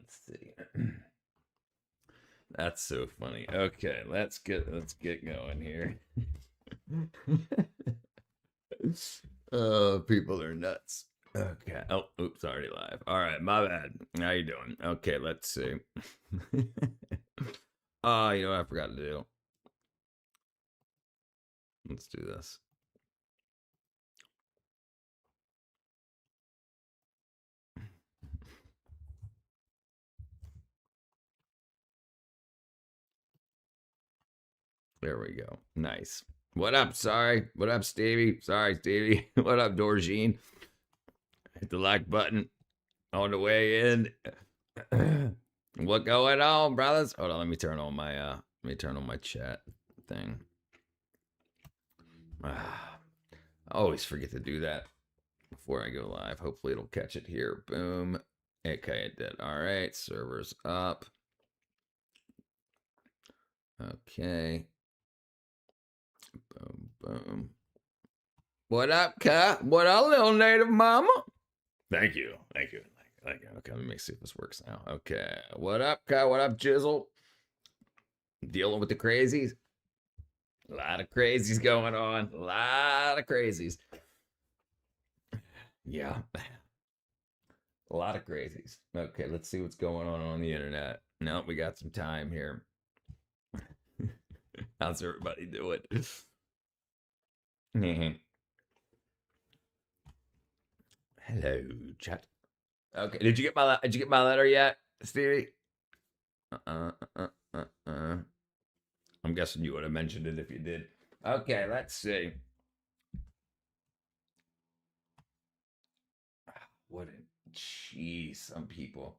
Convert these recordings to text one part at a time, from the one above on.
Let's see. That's so funny. Okay, let's get going here. Oh, people are nuts. Okay. Oh, oops, already live. All right, my bad. How you doing? Okay, let's see. Oh, you know what I forgot to do? Let's do this. There we go. Nice. What up? Sorry. What up, Stevie? Sorry, Stevie. What up, Dorjeen? Hit the like button on the way in. What going on, brothers? Hold on, let me turn on my chat thing. I always forget to do that before I go live. Hopefully it'll catch it here. Boom. Okay, it did. All right, server's up. Okay. Boom, boom. What up, Kat? What up, little native mama? Thank you. Thank you. Okay, let me see if this works now. Okay. What up, Kat? What up, Jizzle? Dealing with the crazies? A lot of crazies going on. A lot of crazies. Yeah. A lot of crazies. Okay, let's see what's going on the internet. No, we got some time here. How's everybody doing? Hello, chat. Okay, did you get my letter yet, Stevie? I'm guessing you would have mentioned it if you did. Okay, let's see. What a jeez, some people.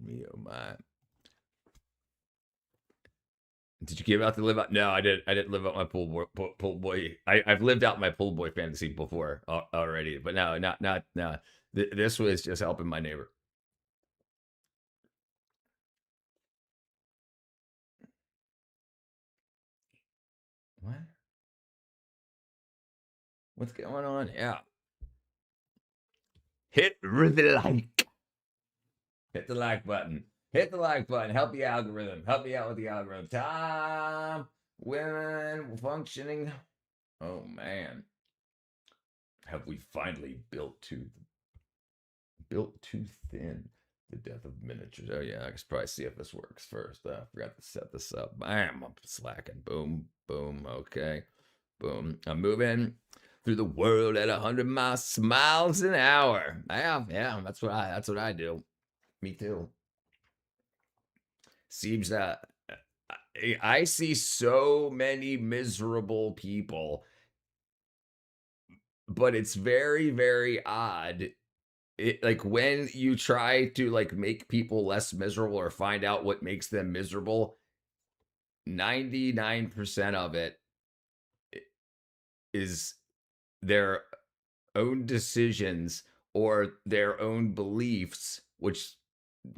Me oh my. Did you give out to live out? No, I didn't live out my pool boy. I've lived out my pool boy fantasy before already, but no, not no. This was just helping my neighbor. What? What's going on? Yeah. Hit the like. Hit the like button. Hit the like button. Help the algorithm. Help me out with the algorithm. Time, women, functioning. Oh man. Have we finally built too thin? The death of miniatures. Oh yeah, I can probably see if this works first. I forgot to set this up. Bam, I'm slacking. Boom, boom. Okay, boom. I'm moving through the world at 100 miles an hour. Yeah. That's what I do. Me too. Seems that I see so many miserable people, but it's very, very odd. Like when you try to like make people less miserable or find out what makes them miserable, 99% of it is their own decisions or their own beliefs, which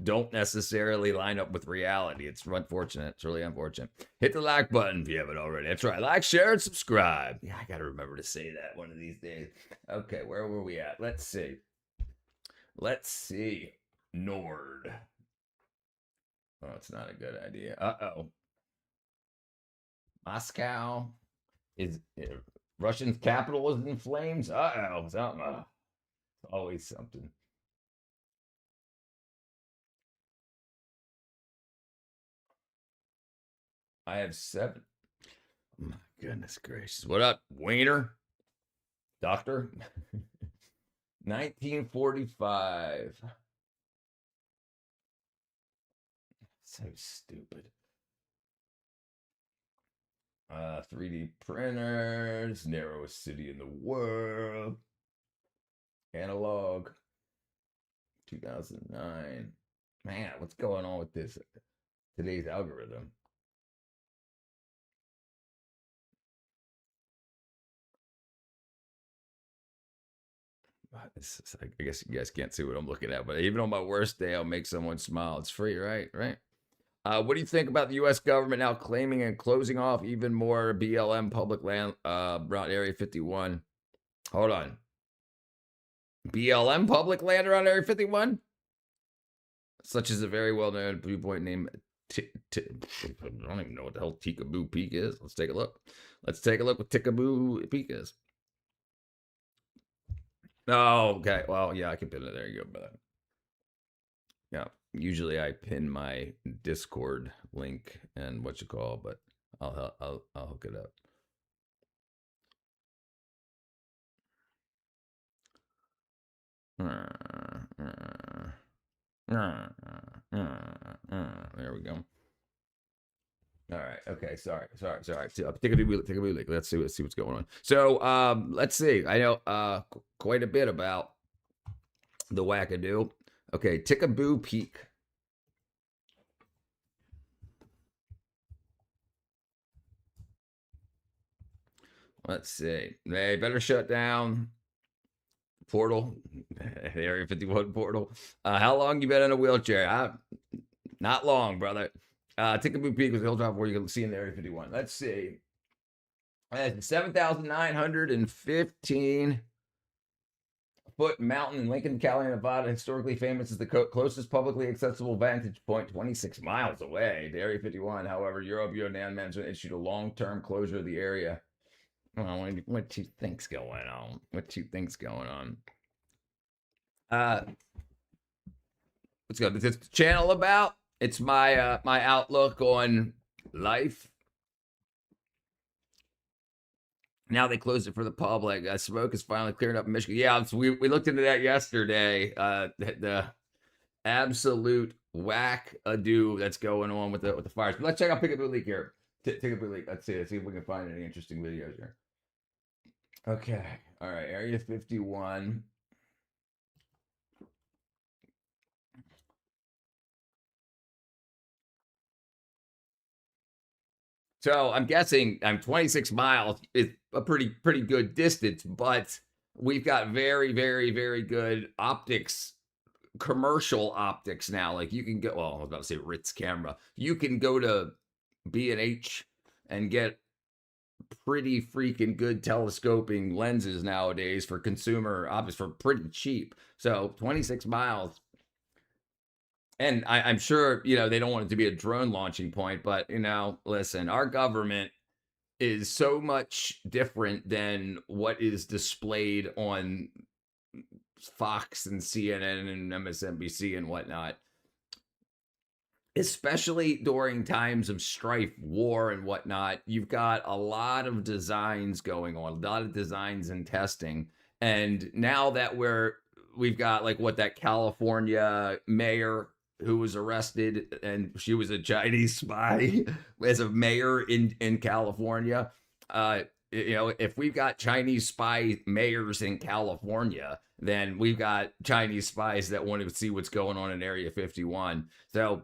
don't necessarily line up with reality. It's unfortunate. It's really unfortunate. Hit the like button if you haven't already. That's right. Like, share, and subscribe. Yeah, I got to remember to say that one of these days. Okay, where were we at? Let's see. Nord. Oh, it's not a good idea. Uh-oh. Moscow is Russian's capital is in flames. Uh-oh. Something. Always something. I have 7. Oh, my goodness gracious. What up, Wiener? Doctor? 1945. So stupid. 3D printers, narrowest city in the world. Analog. 2009. Man, what's going on with this today's algorithm? I guess you guys can't see what I'm looking at, but even on my worst day, I'll make someone smile. It's free, right? Right. What do you think about the U.S. government now claiming and closing off even more BLM public land around Area 51? Hold on. BLM public land around Area 51, such as a very well-known viewpoint named I don't even know what the hell Tikaboo Peak is. Let's take a look. Let's take a look what Tikaboo Peak is. Oh, okay. Well, yeah, I can pin it. There you go, brother. Yeah. Usually I pin my Discord link and what you call, but I'll hook it up. There we go. All right. Okay. Sorry. Take a look. Let's see what's going on. So let's see. I know quite a bit about the wackadoo. Okay, Tikaboo Peak. Let's see. They better shut down portal, the Area 51 portal. How long you been in a wheelchair? Not long, brother. Tikaboo Peak was a hilltop where you can see in the Area 51. Let's see. 7,915 foot mountain in Lincoln, Cali, Nevada, historically famous as the closest publicly accessible vantage point, 26 miles away. The Area 51, however, Bureau Land Management issued a long-term closure of the area. Well, what do you think's going on? What's go. This channel about? It's my my outlook on life. Now they closed it for the public. Smoke is finally clearing up in Michigan. Yeah, so we looked into that yesterday. The absolute whack-a-do that's going on with the fires. But let's check out Tikaboo Leak here. Tikaboo Leak. Let's see if we can find any interesting videos here. Okay. All right. Area 51. So I'm guessing 26 miles is a pretty good distance, but we've got very, very, very good optics, commercial optics now. Like you can go, well, I was about to say Ritz camera. You can go to B&H and get pretty freaking good telescoping lenses nowadays for consumer optics for pretty cheap. So 26 miles. And I'm sure, they don't want it to be a drone launching point, but, listen, our government is so much different than what is displayed on Fox and CNN and MSNBC and whatnot. Especially during times of strife, war, and whatnot, you've got a lot of designs going on, a lot of designs and testing. And now that we've got like that California mayor who was arrested, and she was a Chinese spy as a mayor in California. If we've got Chinese spy mayors in California, then we've got Chinese spies that want to see what's going on in Area 51. So,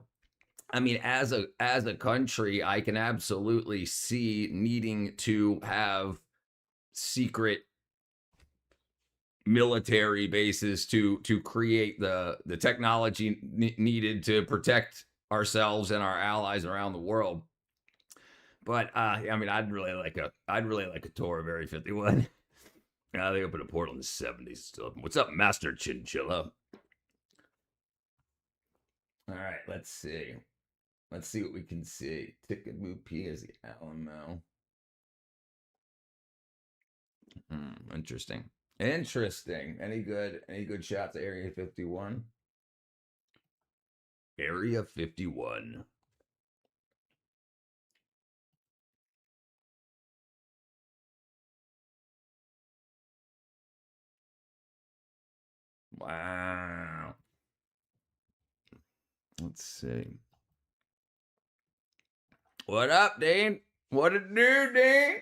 I mean, as a country, I can absolutely see needing to have secret military bases to create the technology needed to protect ourselves and our allies around the world. But I mean, I'd really like a tour of Area 51. They opened a portal in the 70s still. What's up, Master Chinchilla? All right, let's see what we can see. Tikaboo P is the Alamo. Interesting. Any good shots at Area 51? Area 51. Wow. Let's see. What up, Dean? What it do, Dean?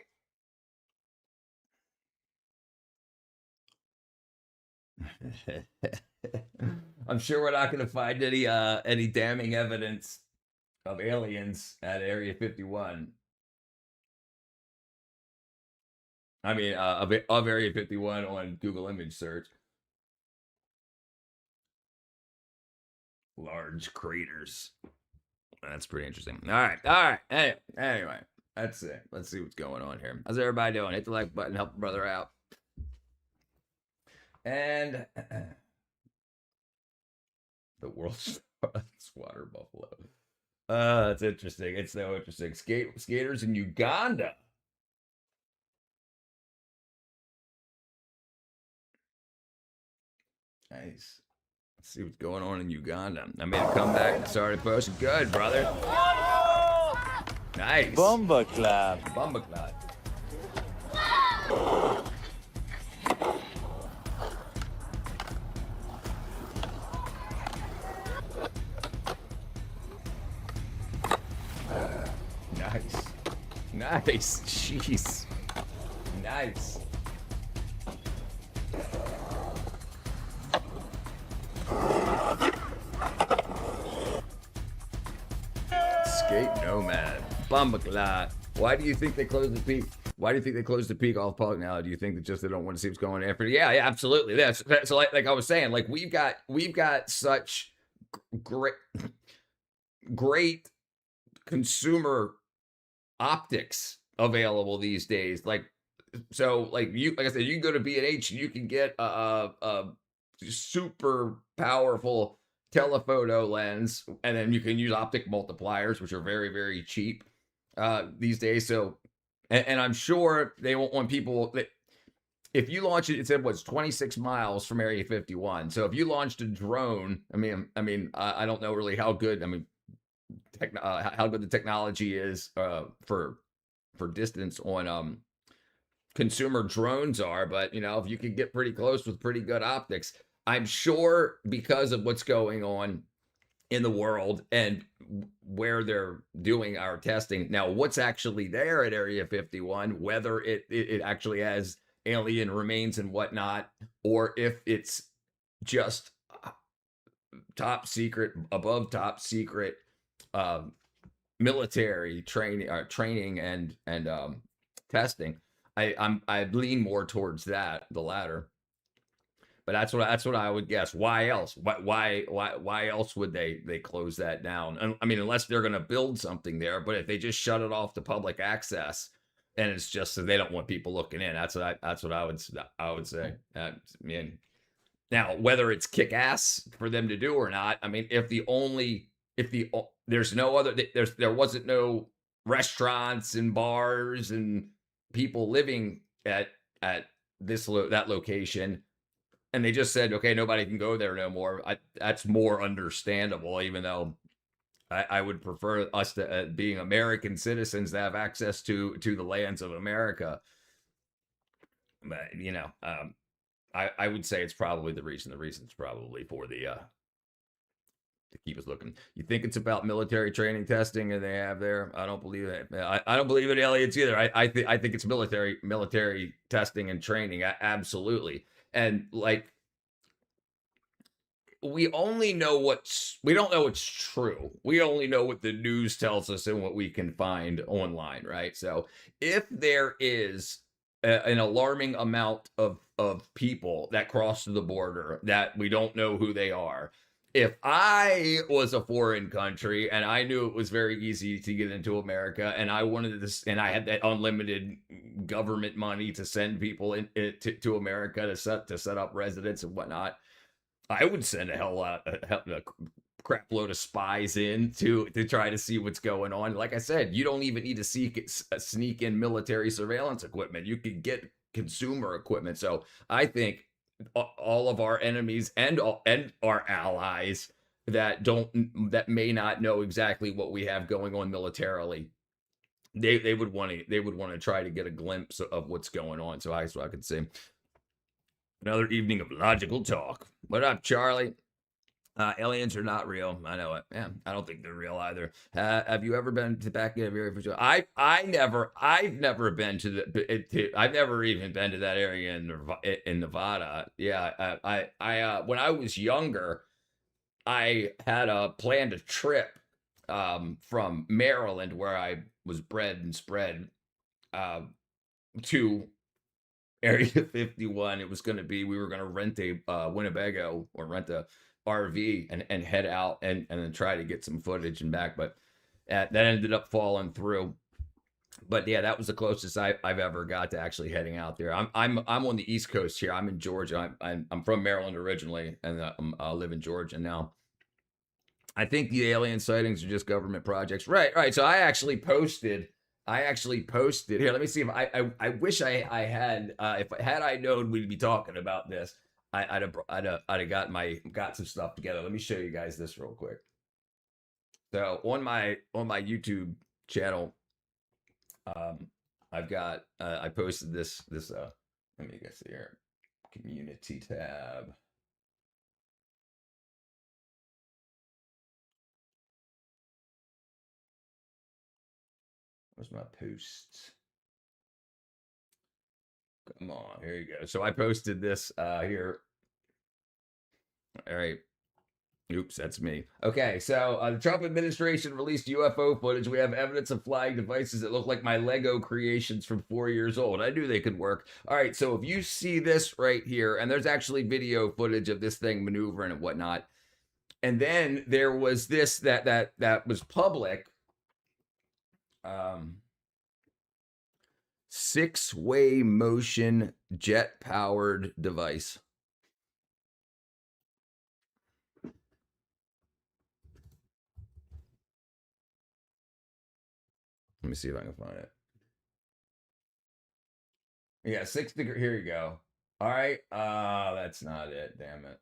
I'm sure we're not going to find any damning evidence of aliens at Area 51. I mean, of Area 51 on Google image search. Large craters. That's pretty interesting. All right. Anyway, that's it. Let's see what's going on here. How's everybody doing? Hit the like button, help a brother out. And the world's water buffalo. That's interesting. It's so interesting. Skaters in Uganda. Nice. Let's see what's going on in Uganda. I made a comeback and started posting. Good, brother. Nice. Bomba clap. Bumba clap. Nice. Nice. Jeez. Nice. Skate nomad. Bumbaclat. Why do you think they closed the peak? Why do you think they closed the peak off Pug now? Do you think that just they don't want to see what's going on after? Yeah, yeah, absolutely. That's so like I was saying, like we've got such great consumer optics available these days. Like like I said, you can go to B&H and you can get a super powerful telephoto lens, and then you can use optic multipliers, which are very, very cheap these days. So, and I'm sure they won't want people that if you launch it, it said what's 26 miles from Area 51. So if you launched a drone, I don't know really how good. How good the technology is for distance on consumer drones are, but if you could get pretty close with pretty good optics, I'm sure because of what's going on in the world and where they're doing our testing now, what's actually there at Area 51, whether it actually has alien remains and whatnot, or if it's just top secret, above top secret military training and testing. I lean more towards the latter. But that's what I would guess. Why else? Why else would they close that down? I mean, unless they're going to build something there. But if they just shut it off to public access, and it's just so they don't want people looking in, that's what I would say. I mean, now whether it's kick ass for them to do or not. I mean, if there's no other there wasn't no restaurants and bars and people living at that location, and they just said, okay, nobody can go there no more. That's more understandable, even though I would prefer us to being American citizens to have access to the lands of America. But I would say it's probably the reason. The reason's probably for the to keep us looking. You think it's about military training testing and they have there? I don't believe it. I don't believe in aliens either. I think it's military testing and training. Absolutely. And like we don't know what's true. We only know what the news tells us and what we can find online, right? So if there is an alarming amount of people that cross the border that we don't know who they are, if I was a foreign country and I knew it was very easy to get into America and I wanted this, and I had that unlimited government money to send people to America to set up residence and whatnot, I would send a crap load of spies in to try to see what's going on. Like I said, you don't even need to sneak in military surveillance equipment. You could get consumer equipment. So I think all of our enemies and our allies that may not know exactly what we have going on militarily, they would want to try to get a glimpse of what's going on. So I could say another evening of logical talk. What up, Charlie? Aliens are not real. I know it. Yeah, I don't think they're real either. Have you ever been to back in area? I've never been to I've never even been to that area in Nevada. Yeah, I when I was younger, I had planned a trip from Maryland, where I was bred and spread, to Area 51. It was going to be, we were going to rent a Winnebago, or rent a RV and head out and then try to get some footage and back. But that ended up falling through. But yeah, that was the closest I've ever got to actually heading out there. I'm on the East Coast here. I'm in Georgia. I'm from Maryland originally, and I live in Georgia now. I think the alien sightings are just government projects. Right, right. So I actually posted here. Let me see if I wish I had if had I known we'd be talking about this. I'd have got some stuff together. Let me show you guys this real quick. So on my YouTube channel, um, I've got I posted this let me get here, community tab. Where's my posts? Come on, here you go. So I posted this here. All right. Oops, that's me. Okay, so the Trump administration released UFO footage. We have evidence of flying devices that look like my Lego creations from 4 years old. I knew they could work. All right, so if you see this right here, and there's actually video footage of this thing maneuvering and whatnot, and then there was this that was public. Um, Six-way motion jet powered device. Let me see if I can find it. Yeah, 6 degree. Here you go. All right. That's not it. Damn it. Damn it.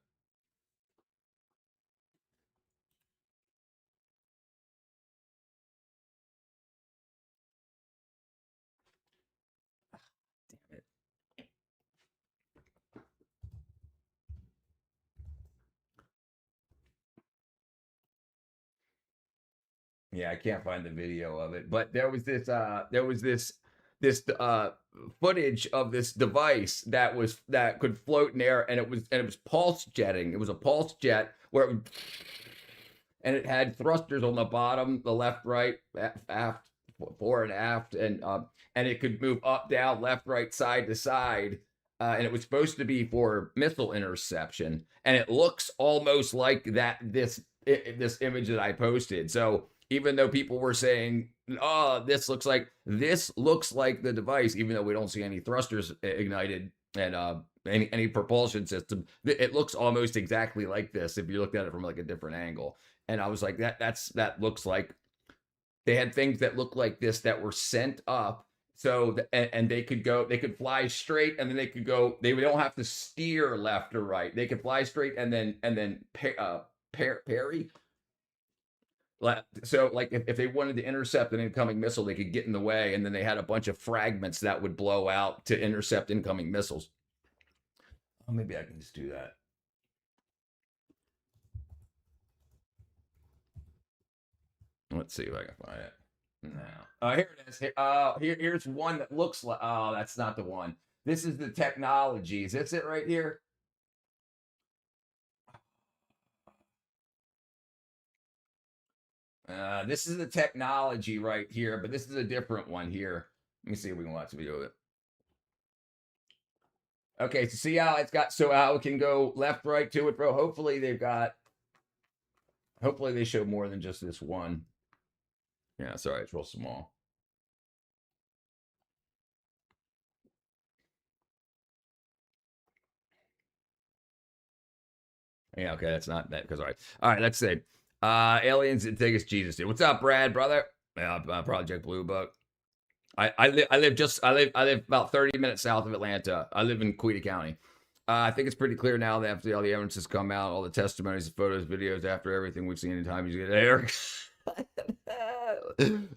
Yeah, I can't find the video of it, but there was this footage of this device that could float in air, and it was pulse jetting. It was a pulse jet where it would, and it had thrusters on the bottom, the left, right, aft, fore and aft, and it could move up, down, left, right, side to side. And it was supposed to be for missile interception, and it looks almost like this image that I posted. So even though people were saying, "Oh, this looks like the device," even though we don't see any thrusters ignited and any propulsion system, it looks almost exactly like this if you looked at it from like a different angle. And I was like, that looks like they had things that looked like this that were sent up. So and they could fly straight, and then they could go. They don't have to steer left or right. They could fly straight and then parry. So like if they wanted to intercept an incoming missile, they could get in the way, and then they had a bunch of fragments that would blow out to intercept incoming missiles. Oh, maybe I can just do that. Let's see if I can find it. No. Here it is. Here's one that looks like. Oh, that's not the one. This is the technology. Is this it right here? This is the technology right here, but this is a different one here. Let me see if we can watch the video of it. Okay, so see how it's got, so how it can go left, right, to and fro. Hopefully they show more than just this one. Yeah, sorry, it's real small. Yeah, okay, that's not that, because all right, let's see. Aliens that take us Jesus did. What's up, Brad, brother? Project Blue Book. I live about 30 minutes south of Atlanta. I live in Quita County. I think it's pretty clear now that after all the evidence has come out, all the testimonies, photos, videos, after everything we've seen in time, you get there. I think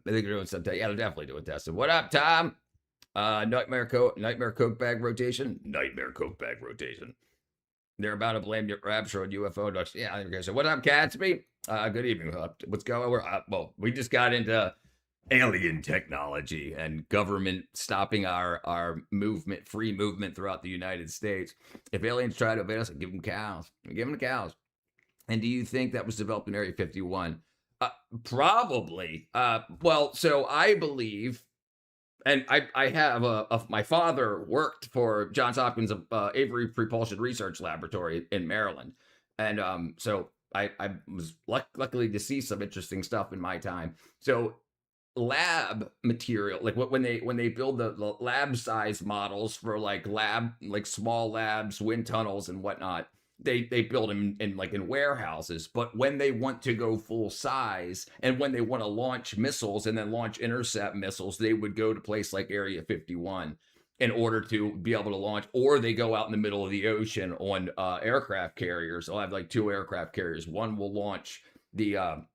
they're doing some. Yeah, they're definitely doing testing. What up, Tom? Nightmare Coke bag rotation. Nightmare Coke bag rotation. They're about to blame your rapture on UFO ducks. Yeah, okay. So what up, Catsby? Good evening. What's going on? Well, we just got into alien technology and government stopping our movement, free movement throughout the United States. If aliens try to invade us, give them cows. Give them the cows. And do you think that was developed in Area 51? Probably. Well, so I believe, and I have my father worked for Johns Hopkins Avery Propulsion Research Laboratory in Maryland, and so I was luckily to see some interesting stuff in my time. So lab material, like when they build the lab size models for like small labs, wind tunnels and whatnot, they build them in warehouses. But when they want to go full size and when they want to launch missiles and then launch intercept missiles, they would go to place like Area 51 in order to be able to launch, or they go out in the middle of the ocean on aircraft carriers. They'll have like 2 aircraft carriers. One will launch the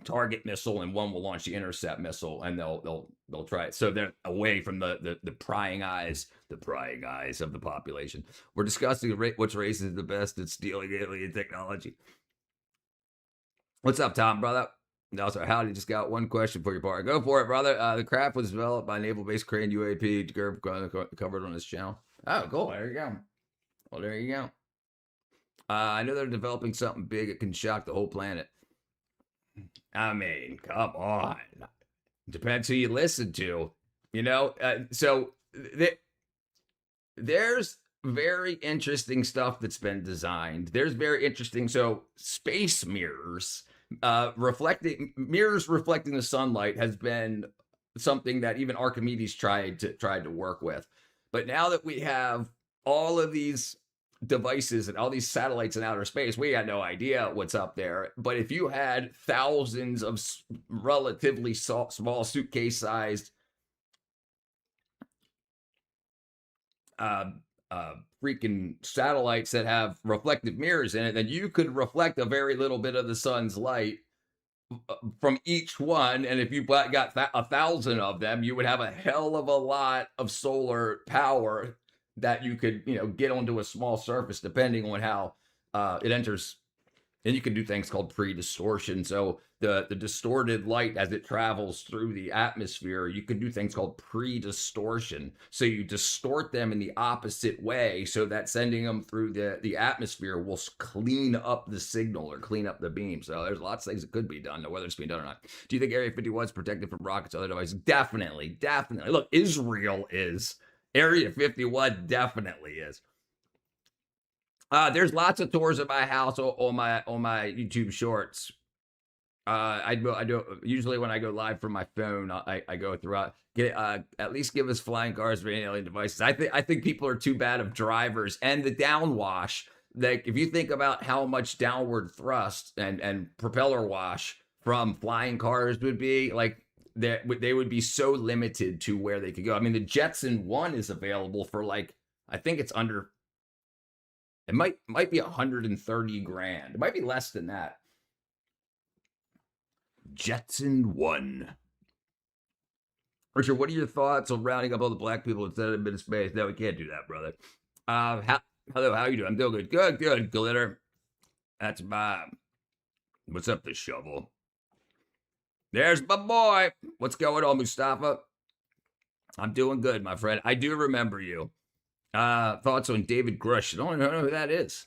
target missile and one will launch the intercept missile, and they'll try it. So they're away from the prying eyes of the population. We're discussing which race is the best at stealing alien technology. What's up, Tom, brother? No, sorry, howdy. Just got one question for your part. Go for it, brother. The craft was developed by naval-based Crane UAP. Covered on this channel. Oh, cool. There you go. Well, there you go. I know they're developing something big that can shock the whole planet. I mean, come on. Depends who you listen to, you know? So there's very interesting stuff that's been designed. There's very interesting, so space mirrors, reflecting the sunlight has been something that even Archimedes tried to work with. But now that we have all of these devices and all these satellites in outer space, we had no idea what's up there. But if you had thousands of relatively small suitcase-sized freaking satellites that have reflective mirrors in it, then you could reflect a very little bit of the sun's light from each one. And if you got 1,000 of them, you would have a hell of a lot of solar power that you could, get onto a small surface, depending on how it enters. And you can do things called pre-distortion. So the distorted light, as it travels through the atmosphere, you can do things called pre-distortion. So you distort them in the opposite way, so that sending them through the atmosphere will clean up the signal or clean up the beam. So there's lots of things that could be done, whether it's being done or not. Do you think Area 51 is protected from rockets, other devices? Definitely. Look, Israel is. Area 51 definitely is. There's lots of tours of my house on my YouTube shorts. I do usually when I go live from my phone. I go throughout. At least give us flying cars for any alien devices. I think people are too bad of drivers and the downwash. Like if you think about how much downward thrust and propeller wash from flying cars would be, like they would be so limited to where they could go. I mean, the Jetson 1 is available for like, I think it's under. It might be 130 grand. It might be less than that. Jetson 1. Richard, what are your thoughts on rounding up all the black people instead of in space? No, we can't do that, brother. Hello, how you doing? I'm doing good. Good, Glitter. That's Bob. What's up, the shovel? There's my boy. What's going on, Mustafa? I'm doing good, my friend. I do remember you. Thoughts on David Grush? I don't know who that is.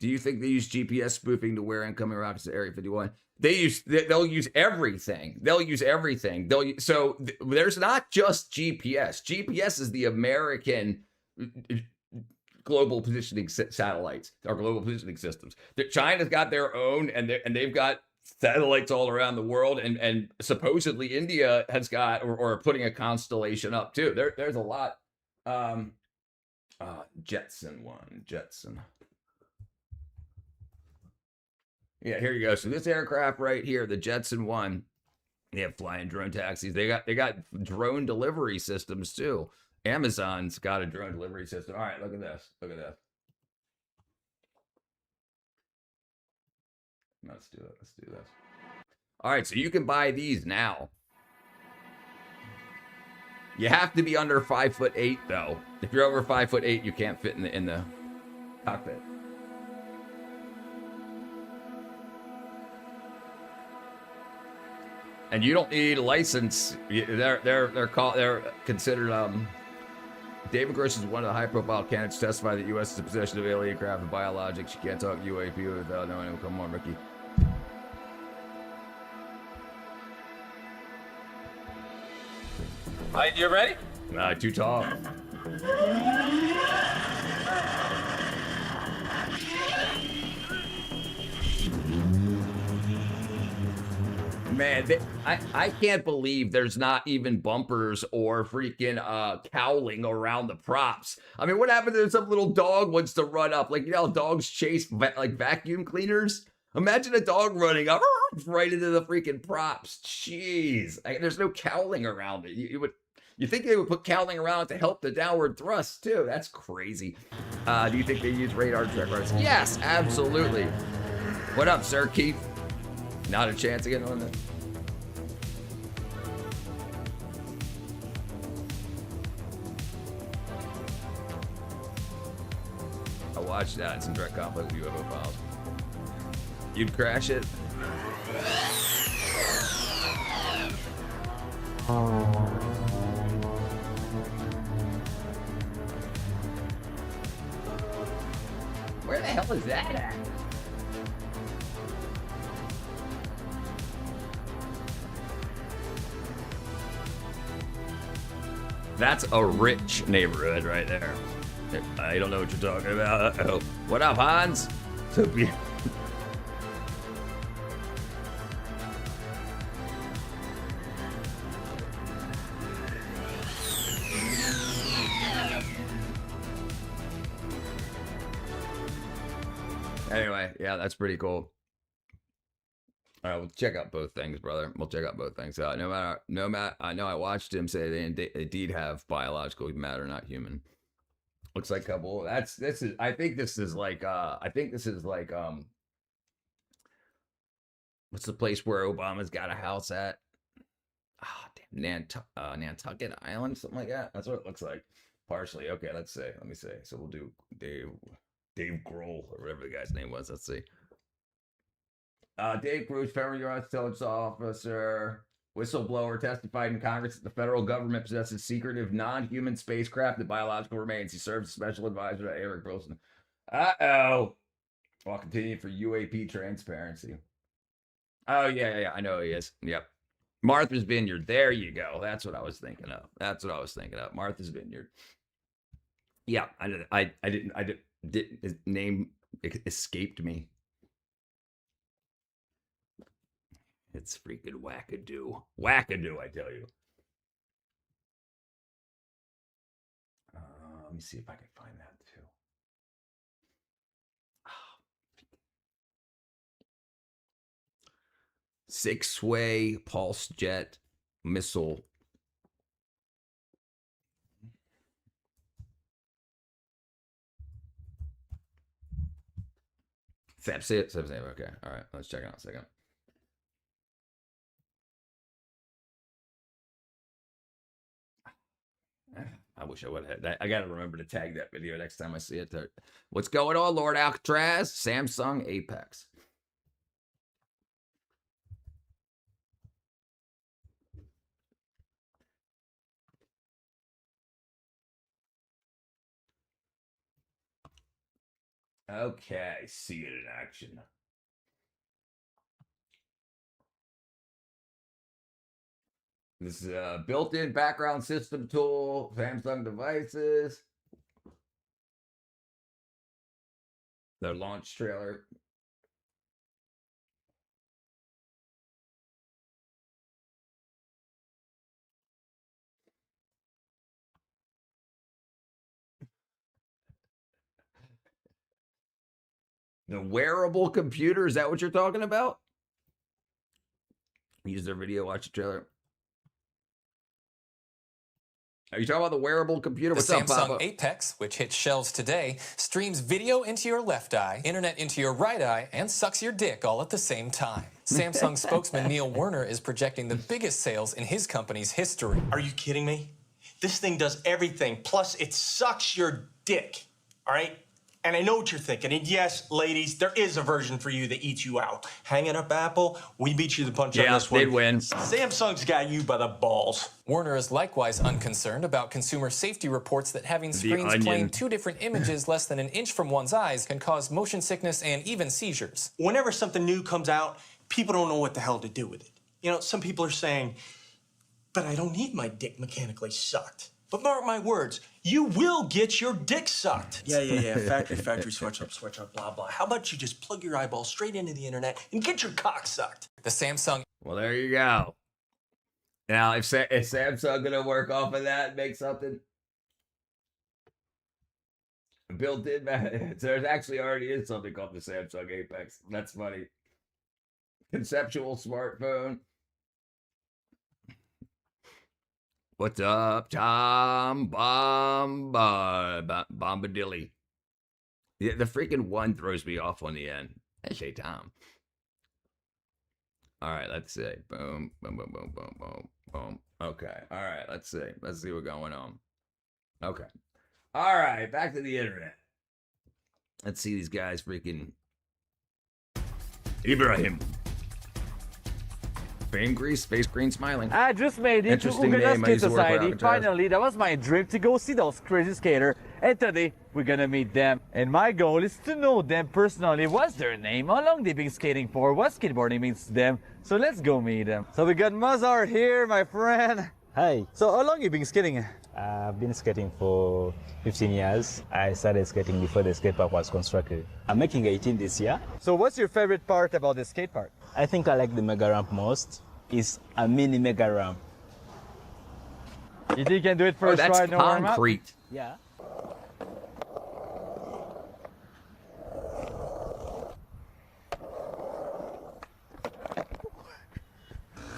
Do you think they use GPS spoofing to wear incoming rockets to Area 51? They'll use everything. So there's not just GPS. GPS is the American global positioning satellites, or global positioning systems. China's got their own, and they've got satellites all around the world, and supposedly India has got or putting a constellation up too. There's a lot. Jetson 1. Yeah, here you go. So this aircraft right here, the Jetson 1, they have flying drone taxis. They got drone delivery systems too. Amazon's got a drone delivery system. All right, look at this. Let's do this. All right, so you can buy these now. You have to be under 5'8" though. If you're over 5'8", you can't fit in the cockpit. And you don't need a license. They're considered. David Grush is one of the high-profile candidates to testify that U.S. is in possession of alien craft and biologics. You can't talk UAP without knowing. Come on, Ricky. All right, you ready? Too tall. man, I can't believe there's not even bumpers or freaking cowling around the props. I mean, what happens if some little dog wants to run up? Like, you know how dogs chase like vacuum cleaners? Imagine a dog running up right into the freaking props. Jeez, there's no cowling around it. You think they would put cowling around to help the downward thrust too? That's crazy. Do you think they use radar trackers? Yes, absolutely. What up, Sir Keith? Not a chance again on that. I watched that. It's in direct conflict with UFO files. You'd crash it? Where the hell is that at? That's a rich neighborhood right there. I don't know what you're talking about. Uh-oh. What up, Hans? Anyway, yeah, that's pretty cool. All right, we'll check out both things, brother. We'll check out both things. No matter. I know I watched him say they indeed have biological matter, not human. Looks like a couple. I think this is like what's the place where Obama's got a house at? Nantucket Island, something like that. That's what it looks like. Partially. Okay, let's see. Let me see. So we'll do Dave Grohl or whatever the guy's name was. Let's see. Dave Cruz, federal U.S. intelligence officer, whistleblower, testified in Congress that the federal government possesses secretive non-human spacecraft and biological remains. He serves as special advisor to Eric Wilson. Uh-oh. I'll continue for UAP transparency. Oh, yeah, I know he is. Yep. Martha's Vineyard. There you go. That's what I was thinking of. Martha's Vineyard. Yeah, I didn't. His name escaped me. It's freaking wackadoo. Wackadoo, I tell you. Let me see if I can find that too. Six-way pulse jet missile. Same. Okay, all right. Let's check it out a second. I wish I would have had that. I got to remember to tag that video next time I see it. What's going on, Lord Alcatraz? Samsung Apex. Okay, see it in action. This is a built-in background system tool, Samsung devices. The launch trailer. The wearable computer, is that what you're talking about? Use their video, watch the trailer. Are you talking about the wearable computer? What's up, Papa? The Samsung Apex, which hits shelves today, streams video into your left eye, internet into your right eye, and sucks your dick all at the same time. Samsung spokesman Neil Werner is projecting the biggest sales in his company's history. Are you kidding me? This thing does everything, plus it sucks your dick, all right? And I know what you're thinking. And yes, ladies, there is a version for you that eats you out. Hanging up Apple, we beat you to the punch on this one. They'd win. Samsung's got you by the balls. Werner is likewise unconcerned about consumer safety reports that having screens playing two different images less than an inch from one's eyes can cause motion sickness and even seizures. Whenever something new comes out, people don't know what the hell to do with it. You know, some people are saying, but I don't need my dick mechanically sucked. But mark my words, you will get your dick sucked. Yeah. Factory, switch up, blah, blah. How about you just plug your eyeball straight into the internet and get your cock sucked? The Samsung Well, there you go. Now, if Samsung gonna work off of that and make something built in, there's actually already is something called the Samsung Apex. That's funny. Conceptual smartphone. What's up, Tom Bombadilly? Yeah, the freaking one throws me off on the end. Hey, Tom. All right, let's see. Boom, boom, boom, boom, boom, boom, boom. Okay. All right, let's see. Let's see what's going on. Okay. All right, back to the internet. Let's see these guys freaking. Ibrahim. Fame grease, face green, smiling. I just made it Interesting to Uganda name. I Skate used to work for Society. Alcatraz. Finally, that was my dream to go see those crazy skaters. And today, we're gonna meet them. And my goal is to know them personally. What's their name? How long they've been skating for? What skateboarding means to them? So let's go meet them. So we got Mazar here, my friend. Hi, So how long you been skating? I've been skating for 15 years. I started skating before the skate park was constructed. I'm making 18 this year. So what's your favorite part about the skate park? I think I like the mega ramp most. It's a mini mega ramp. You think you can do it Oh, first that's try, no warm up? concrete. Yeah.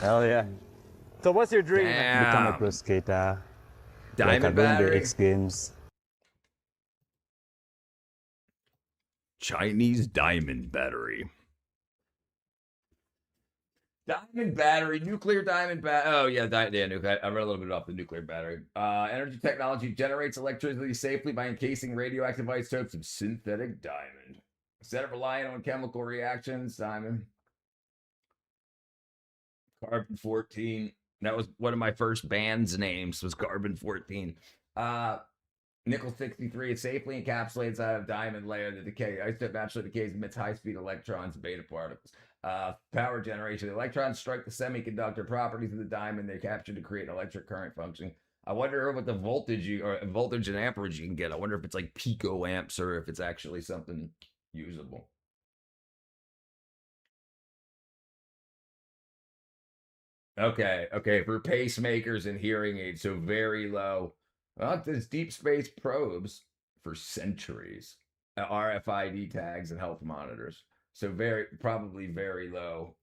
Hell yeah. So what's your dream? Become a Damn. pro skater. Diamond like I win the battery. X Games. Chinese diamond battery. Diamond battery, nuclear diamond battery. Oh yeah, nuclear. I read a little bit off the nuclear battery. Energy technology generates electricity safely by encasing radioactive isotopes of synthetic diamond. Instead of relying on chemical reactions, diamond. Carbon 14. That was one of my first band's names. Was Carbon 14. Nickel 63 is safely encapsulated out of diamond layer. The decay isotope naturally decays emits high-speed electrons, beta particles. Power generation. The electrons strike the semiconductor properties of the diamond. They're captured to create an electric current function. I wonder what the voltage voltage and amperage you can get. I wonder if it's like picoamps or if it's actually something usable. Okay, for pacemakers and hearing aids, so very low. Well, there's deep space probes for centuries, RFID tags and health monitors. So probably very low.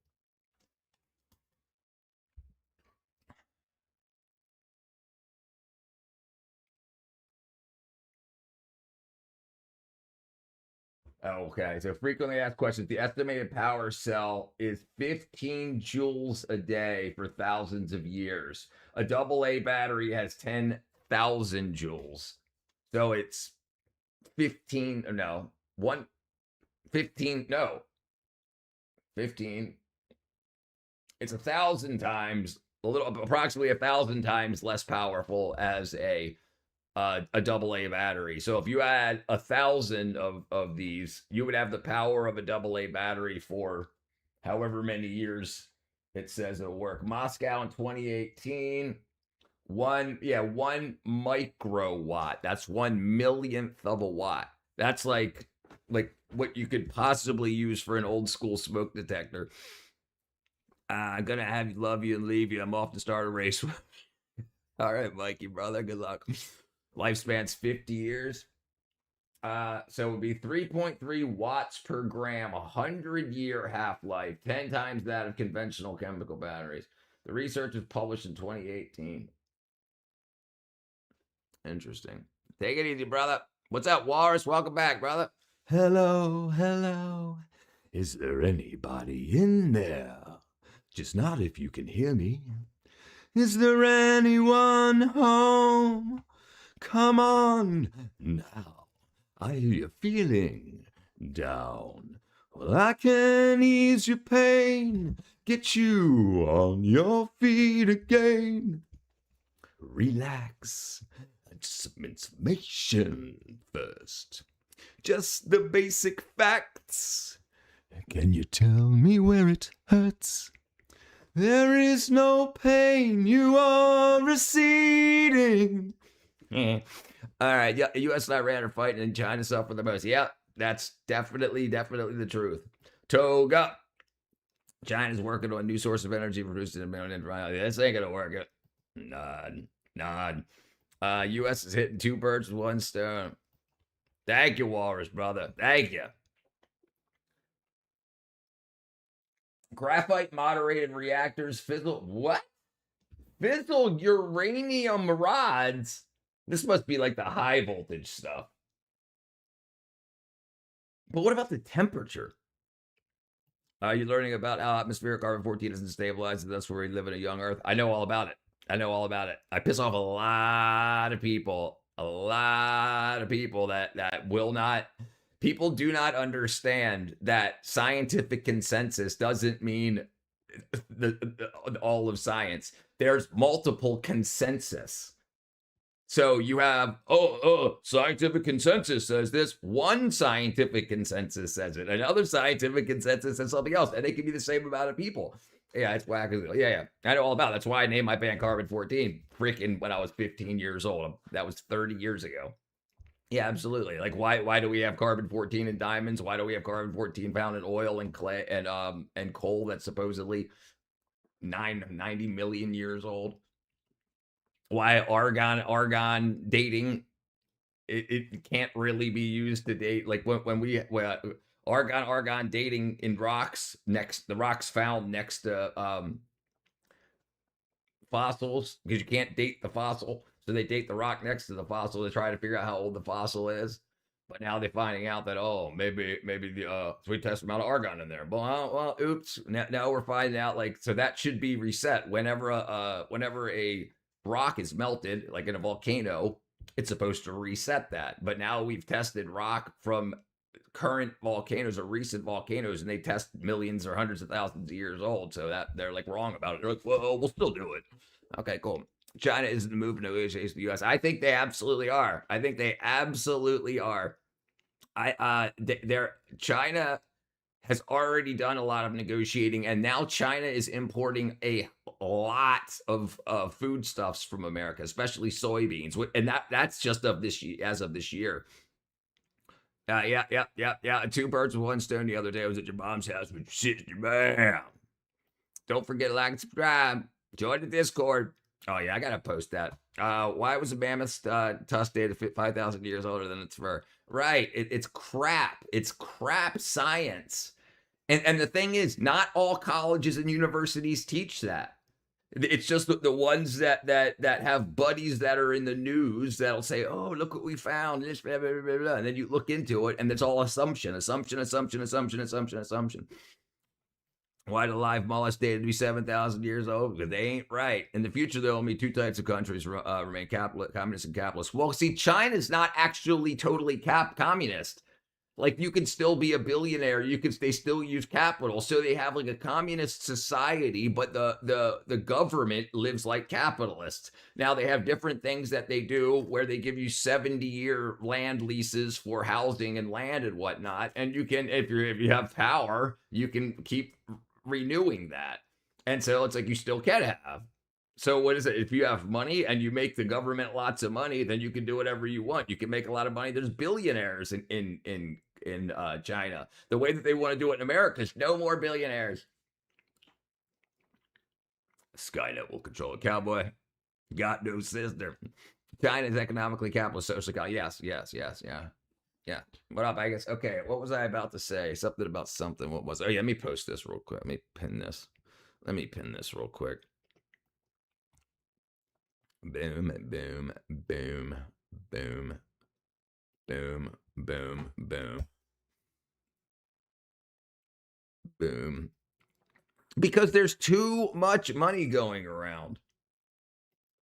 Okay, so frequently asked questions. The estimated power cell is 15 joules a day for thousands of years. A AA battery has 10,000 joules. So it's 15, no, 15, no, 15. It's 1,000 times, approximately 1,000 times less powerful as a AA battery. So if you add 1,000 of these, you would have the power of a AA battery for however many years it says it'll work. Moscow in 2018, one microwatt. That's 1/1,000,000th of a watt. That's like what you could possibly use for an old school smoke detector. I'm gonna have you, love you, and leave you. I'm off to start a race. All right, Mikey, brother. Good luck. Lifespan's 50 years. So it would be 3.3 watts per gram, 100-year half-life, 10 times that of conventional chemical batteries. The research was published in 2018. Interesting. Take it easy, brother. What's up, Walrus? Welcome back, brother. Hello. Is there anybody in there? Just not if you can hear me. Is there anyone home? Come on now. I hear you feeling down. Well, I can ease your pain, get you on your feet again. Relax. Some information first. Just the basic facts. Can you tell me where it hurts? There is no pain, you are receding. All right, yeah, U.S. and Iran are fighting and China suffer the most. Yeah, that's definitely the truth. Toga. China's working on a new source of energy producing a million. This ain't gonna work. None. U.S. is hitting 2 birds with 1 stone. Thank you, Walrus, brother. Thank you. Graphite moderated reactors fizzle. What? Fizzle uranium rods? This must be like the high voltage stuff. But what about the temperature? You're learning about how atmospheric carbon-14 isn't stabilized, and that's where we live in a young Earth. I know all about it. I piss off a lot of people. That will not. People do not understand that scientific consensus doesn't mean all of science. There's multiple consensus. So you have, scientific consensus says this. One scientific consensus says it. Another scientific consensus says something else. And they can be the same amount of people. Yeah, it's whack. Yeah. I know all about it. That's why I named my band Carbon 14. Freaking when I was 15 years old. That was 30 years ago. Yeah, absolutely. Like, why do we have carbon 14 in diamonds? Why do we have carbon 14 found in oil and clay and coal that's supposedly 90 million years old? Why argon dating? It can't really be used to date. Like when argon dating in rocks the rocks found next to fossils, because you can't date the fossil. So they date the rock next to the fossil to try to figure out how old the fossil is. But now they're finding out that, maybe the so we test amount of argon in there. Well, oops. Now we're finding out, like, so that should be reset whenever a rock is melted, like in a volcano, it's supposed to reset that. But now we've tested rock from current volcanoes or recent volcanoes, and they test millions or hundreds of thousands of years old. So that they're like wrong about it. They're like, well, we'll still do it. Okay, cool. China isn't moving negotiations with the U.S. I think they absolutely are. China has already done a lot of negotiating, and now China is importing a lot of foodstuffs from America, especially soybeans, and that's just of this year, as of this year. Yeah. 2 birds with 1 stone the other day. I was at your mom's house with sister. Bam. Don't forget to like and subscribe. Join the Discord. Oh, yeah, I got to post that. Why was a mammoth's tusk dated 5,000 years older than its fur? Right. It's crap. It's crap science. And the thing is, not all colleges and universities teach that. It's just the ones that have buddies that are in the news that'll say, oh, look what we found. This, blah, blah, blah, blah. And then you look into it, and it's all assumption. Why do live mollusk dated to be 7,000 years old? Because they ain't right. In the future, there will be 2 types of countries remain communist and capitalist. Well, see, China's not actually totally communist. Like, you can still be a billionaire. They still use capital. So they have like a communist society, but the government lives like capitalists. Now they have different things that they do where they give you 70-year land leases for housing and land and whatnot. And you can, if you have power, you can keep renewing that. And so it's like you still can have. So what is it? If you have money and you make the government lots of money, then you can do whatever you want. You can make a lot of money. There's billionaires in China. The way that they want to do it in America is no more billionaires. Skynet will control a cowboy. Got no sister. China is economically capitalist, socially. Yes, yeah. What up, I guess? Okay, what was I about to say? Something about something. What was it? Oh, yeah, let me post this real quick. Let me pin this real quick. Boom, boom, boom, boom, boom, boom, boom, boom. Because there's too much money going around.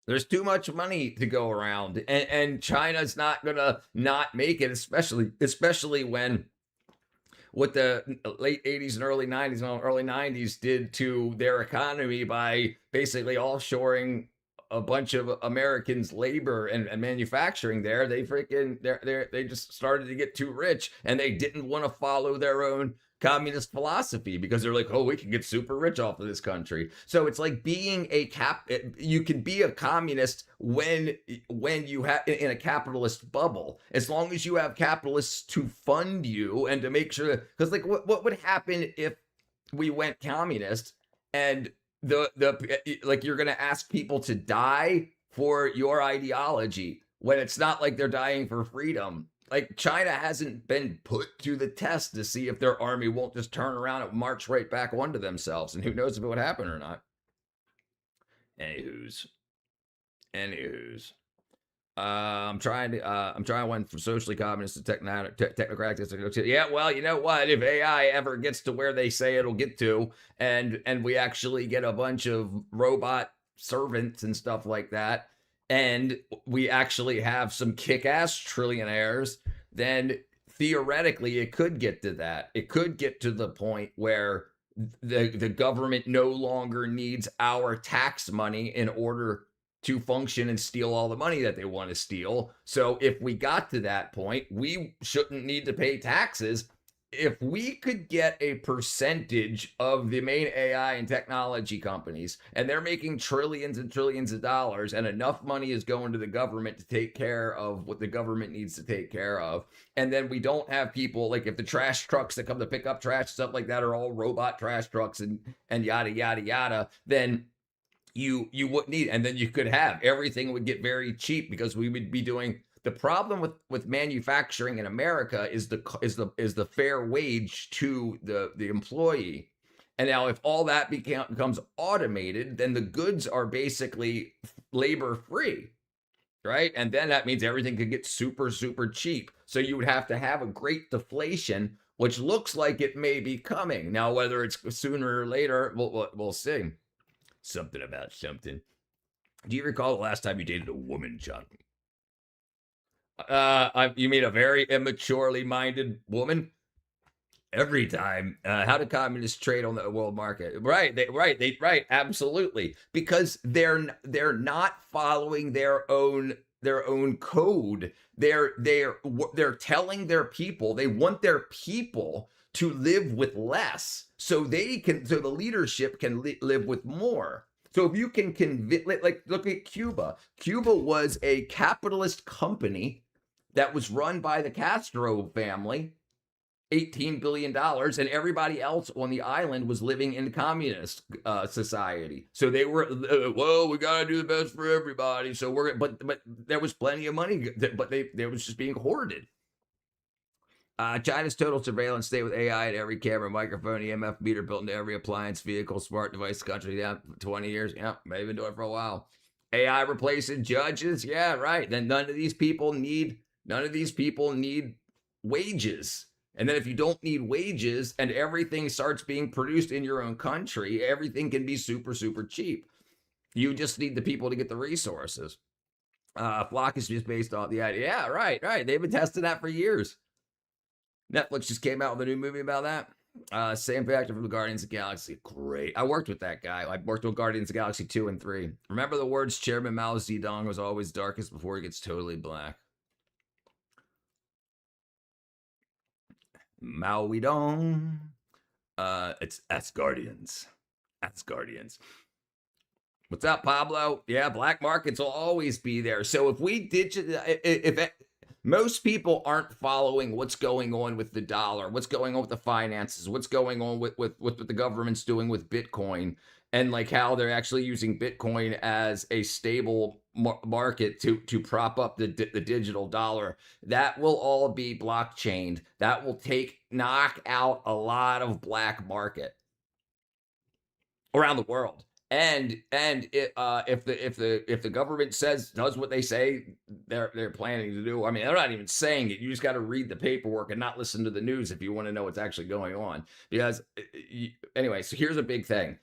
There's too much money to go around, and China's not gonna not make it, especially when what the late 80s and early 90s did to their economy by basically offshoring a bunch of Americans' labor and manufacturing there. They just started to get too rich, and they didn't want to follow their own communist philosophy because they're like, oh, we can get super rich off of this country. So it's like being you can be a communist when you have in a capitalist bubble, as long as you have capitalists to fund you and to make sure, because like what would happen we went communist, and like you're going to ask people to die for your ideology when it's not like they're dying for freedom. Like China hasn't been put to the test to see if their army won't just turn around and march right back onto themselves, and who knows if it would happen or not. Anywho's. I'm trying one from socially communist to technocratic. Yeah, well, you know what? If AI ever gets to where they say it'll get to, and we actually get a bunch of robot servants and stuff like that, and we actually have some kick-ass trillionaires, then theoretically it could get to that. It could get to the point where the government no longer needs our tax money in order to function and steal all the money that they want to steal. So if we got to that point, we shouldn't need to pay taxes. If we could get a percentage of the main AI and technology companies, and they're making trillions and trillions of dollars, and enough money is going to the government to take care of what the government needs to take care of, and then we don't have people, like if the trash trucks that come to pick up trash, stuff like that, are all robot trash trucks and yada, yada, yada, then you wouldn't need, and then you could have everything would get very cheap because we would be doing. The problem with manufacturing in America is the fair wage to the employee. And now if all that becomes automated, then the goods are basically labor free, right? And then that means everything could get super, super cheap. So you would have to have a great deflation, which looks like it may be coming. Now, whether it's sooner or later, we'll see. Something about something. Do you recall the last time you dated a woman, John? You mean a very immaturely minded woman? Every time. How do communists trade on the world market? Right, absolutely. Because they're not following their own code. They're telling their people, they want their people to live with less, so the leadership can live with more. So if you can convince, like look at Cuba. Cuba was a capitalist company that was run by the Castro family, $18 billion, and everybody else on the island was living in communist society. So they were, well, we got to do the best for everybody. So but there was plenty of money, but they was just being hoarded. China's total surveillance state with AI at every camera, microphone, EMF meter built into every appliance, vehicle, smart device, country. Yeah, 20 years. Yeah, maybe been doing it for a while. AI replacing judges. Yeah, right. Then none of these people need wages. And then if you don't need wages and everything starts being produced in your own country, everything can be super, super cheap. You just need the people to get the resources. Flock is just based off the idea. Yeah, right. They've been testing that for years. Netflix just came out with a new movie about that. Same factor from the Guardians of the Galaxy. Great. I worked with that guy. I worked with Guardians of the Galaxy 2 and 3. Remember the words Chairman Mao Zedong was always darkest before he gets totally black. Maui Dong. That's Guardians. That's Guardians. What's up, Pablo? Yeah, black markets will always be there. So if we most people aren't following what's going on with the dollar, what's going on with the finances, what's going on with what the government's doing with Bitcoin, and like how they're actually using Bitcoin as a stable market to prop up the digital dollar. That will all be blockchained. That will knock out a lot of black market around the world. And if the government does what they say they're planning to do, I mean, they're not even saying it. You just got to read the paperwork and not listen to the news if you want to know what's actually going on. Because anyway, so here's a big thing: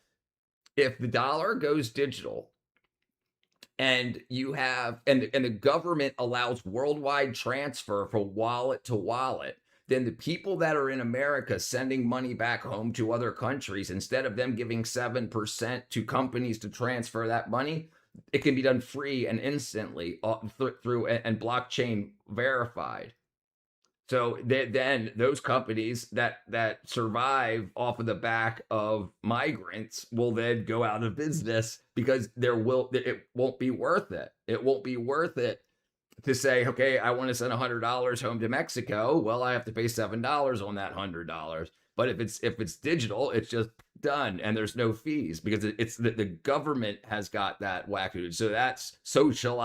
if the dollar goes digital, and you have and the government allows worldwide transfer from wallet to wallet, then the people that are in America sending money back home to other countries, instead of them giving 7% to companies to transfer that money, it can be done free and instantly through and blockchain verified. So then those companies that survive off of the back of migrants will then go out of business because it won't be worth it. It won't be worth it to say, okay, I want to send $100 home to Mexico. Well, I have to pay $7 on that $100. But if it's digital, it's just done, and there's no fees because it's the government has got that wackadoo. So that's social.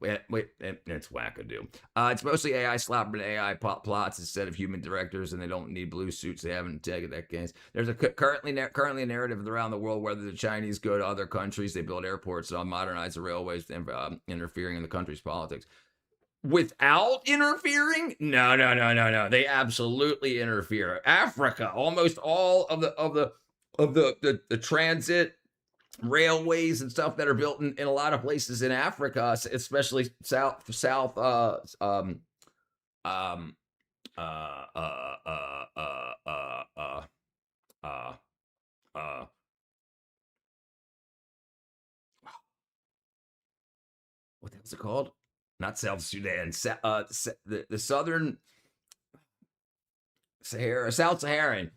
It's wackadoo. It's mostly AI slapping AI plots instead of human directors, and they don't need blue suits. They haven't taken that case. There's currently a narrative around the world whether the Chinese go to other countries, they build airports, modernize the railways, interfering in the country's politics. Without interfering? No. They absolutely interfere. Africa, almost all of the transit railways and stuff that are built in a lot of places in Africa, especially south uh um uh uh uh uh uh uh uh uh what the hell's it called? Not South Sudan, the southern South Saharan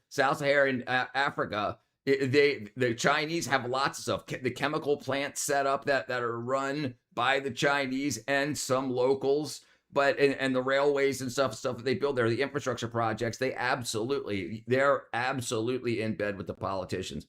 Africa. The Chinese have lots of stuff. The chemical plants set up that are run by the Chinese and some locals, but and the railways and stuff that they build there, the infrastructure projects, they're absolutely in bed with the politicians.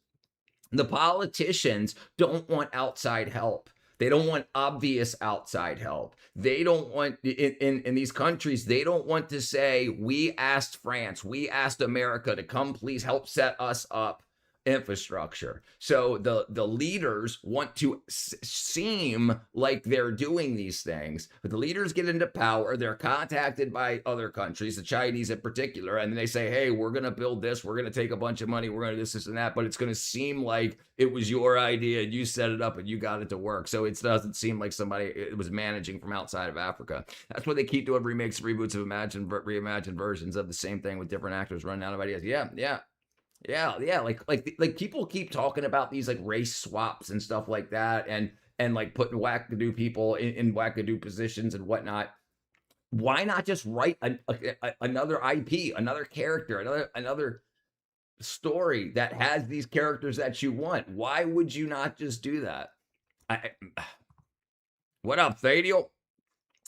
The politicians don't want outside help. They don't want obvious outside help. They don't want, in these countries, they don't want to say, we asked France, we asked America to come please help set us up infrastructure. So the leaders want to seem like they're doing these things, but the leaders get into power, they're contacted by other countries, the Chinese in particular, and they say, hey, we're going to build this, we're going to take a bunch of money, we're going to this and that, but it's going to seem like it was your idea and you set it up and you got it to work. So it doesn't seem like somebody it was managing from outside of Africa. That's why they keep doing remakes, reboots of reimagined versions of the same thing with different actors running out of ideas. Yeah, like people keep talking about these like race swaps and stuff like that, and like putting wackadoo people in wackadoo positions and whatnot. Why not just write another IP, another character, another story that has these characters that you want? Why would you not just do that? What up, Thadiel?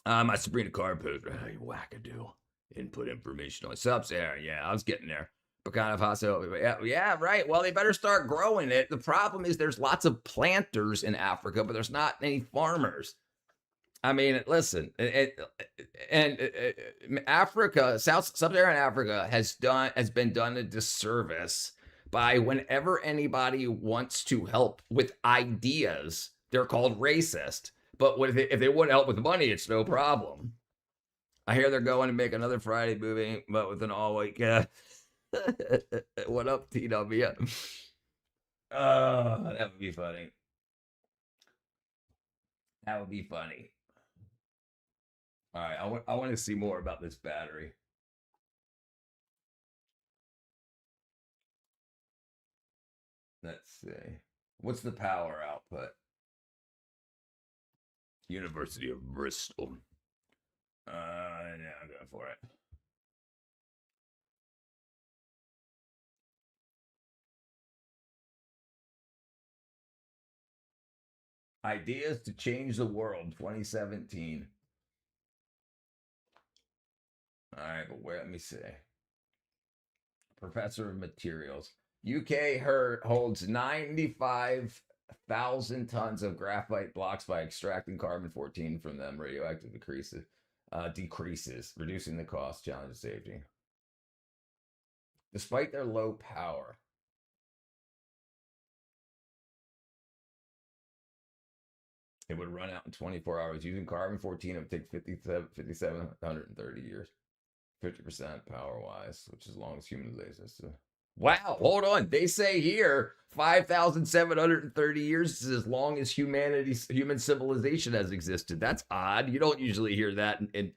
My Sabrina Carpenter. Hey, wackadoo. Input information on subs there. Yeah, I was getting there. But kind of hostile. Yeah, right. Well, they better start growing it. The problem is there's lots of planters in Africa, but there's not any farmers. I mean, listen, Africa, Sub-Saharan Africa has been done a disservice by whenever anybody wants to help with ideas, they're called racist. But if they want help with money, it's no problem. I hear they're going to make another Friday movie, but with an all-white cast. What up, TW? That would be funny. That would be funny. All right, I want to see more about this battery. Let's see. What's the power output? University of Bristol. Yeah, I'm going for it. Ideas to Change the World 2017. All right, but let me see. Professor of Materials. UK holds 95,000 tons of graphite blocks by extracting carbon-14 from them. Radioactive decreases, reducing the cost, challenges safety. Despite their low power. It would run out in 24 hours. Using carbon-14, it would take 5,730 years. 50% power-wise, which is as long as human exists. Wow, hold on. They say here 5,730 years is as long as human civilization has existed. That's odd. You don't usually hear that in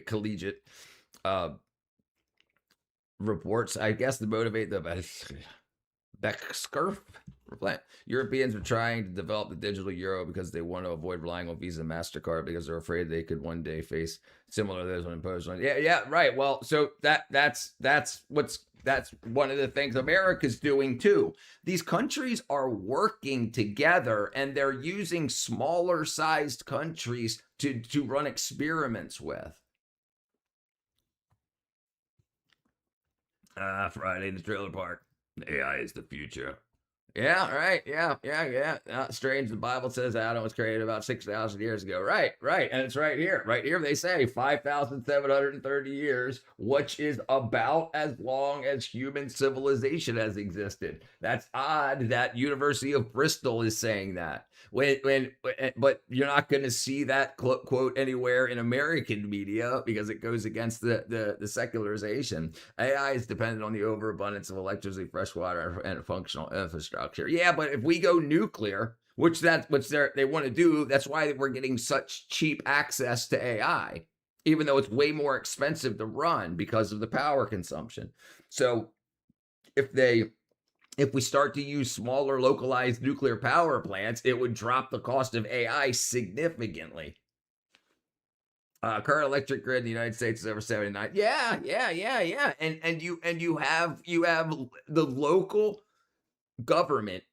collegiate reports. I guess to motivate the Beckskerf. Europeans are trying to develop the digital euro because they want to avoid relying on Visa and MasterCard because they're afraid they could one day face similar to those when imposed on. Yeah, right. Well, so that's one of the things America's doing too. These countries are working together and they're using smaller sized countries to run experiments with. Friday in the trailer park. AI is the future. Yeah, right. Yeah. Not strange. The Bible says Adam was created about 6,000 years ago. Right. And it's right here. Right here, they say 5,730 years, which is about as long as human civilization has existed. That's odd that University of Bristol is saying that. But you're not going to see that quote anywhere in American media because it goes against the secularization. AI is dependent on the overabundance of electricity, fresh water, and functional infrastructure. Yeah, but if we go nuclear, which they want to do, that's why we're getting such cheap access to AI, even though it's way more expensive to run because of the power consumption. So if we start to use smaller localized nuclear power plants, it would drop the cost of AI significantly. Current electric grid in the United States is over 79. Yeah. And you have the local government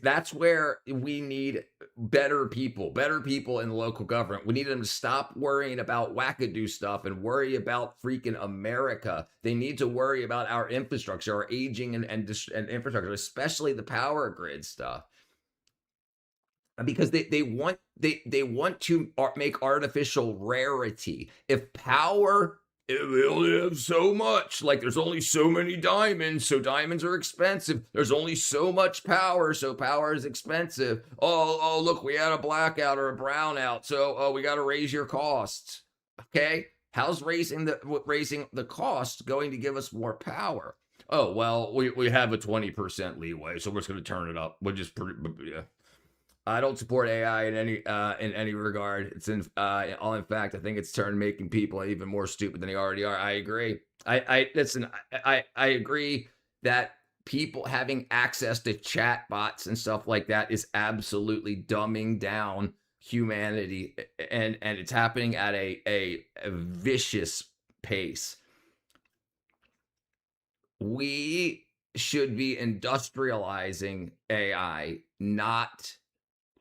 that's where we need better people in the local government. We need them to stop worrying about wackadoo stuff and worry about freaking America. They need to worry about our infrastructure, our aging and infrastructure, especially the power grid stuff. Because they want to make artificial rarity. If power, they only have so much. Like there's only so many diamonds, so diamonds are expensive. There's only so much power, so power is expensive. Oh, look, we had a blackout or a brownout, so we got to raise your costs. Okay, how's raising the cost going to give us more power? Oh well, we have a 20% leeway, so we're just going to turn it up. We'll just yeah. I don't support AI in any regard. It's in fact, I think it's turned making people even more stupid than they already are. I agree. I listen. I agree that people having access to chat bots and stuff like that is absolutely dumbing down humanity, and it's happening at a vicious pace. We should be industrializing AI, not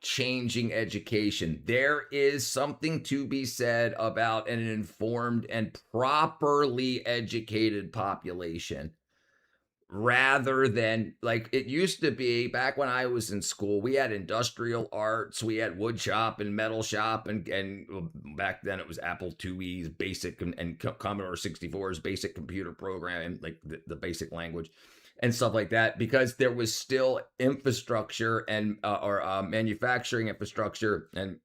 changing education. There is something to be said about an informed and properly educated population rather than like it used to be back when I was in school. We had industrial arts, we had wood shop and metal shop, and back then it was Apple IIe's basic and Commodore 64's basic computer programming, like the basic language and stuff like that, because there was still infrastructure and manufacturing infrastructure and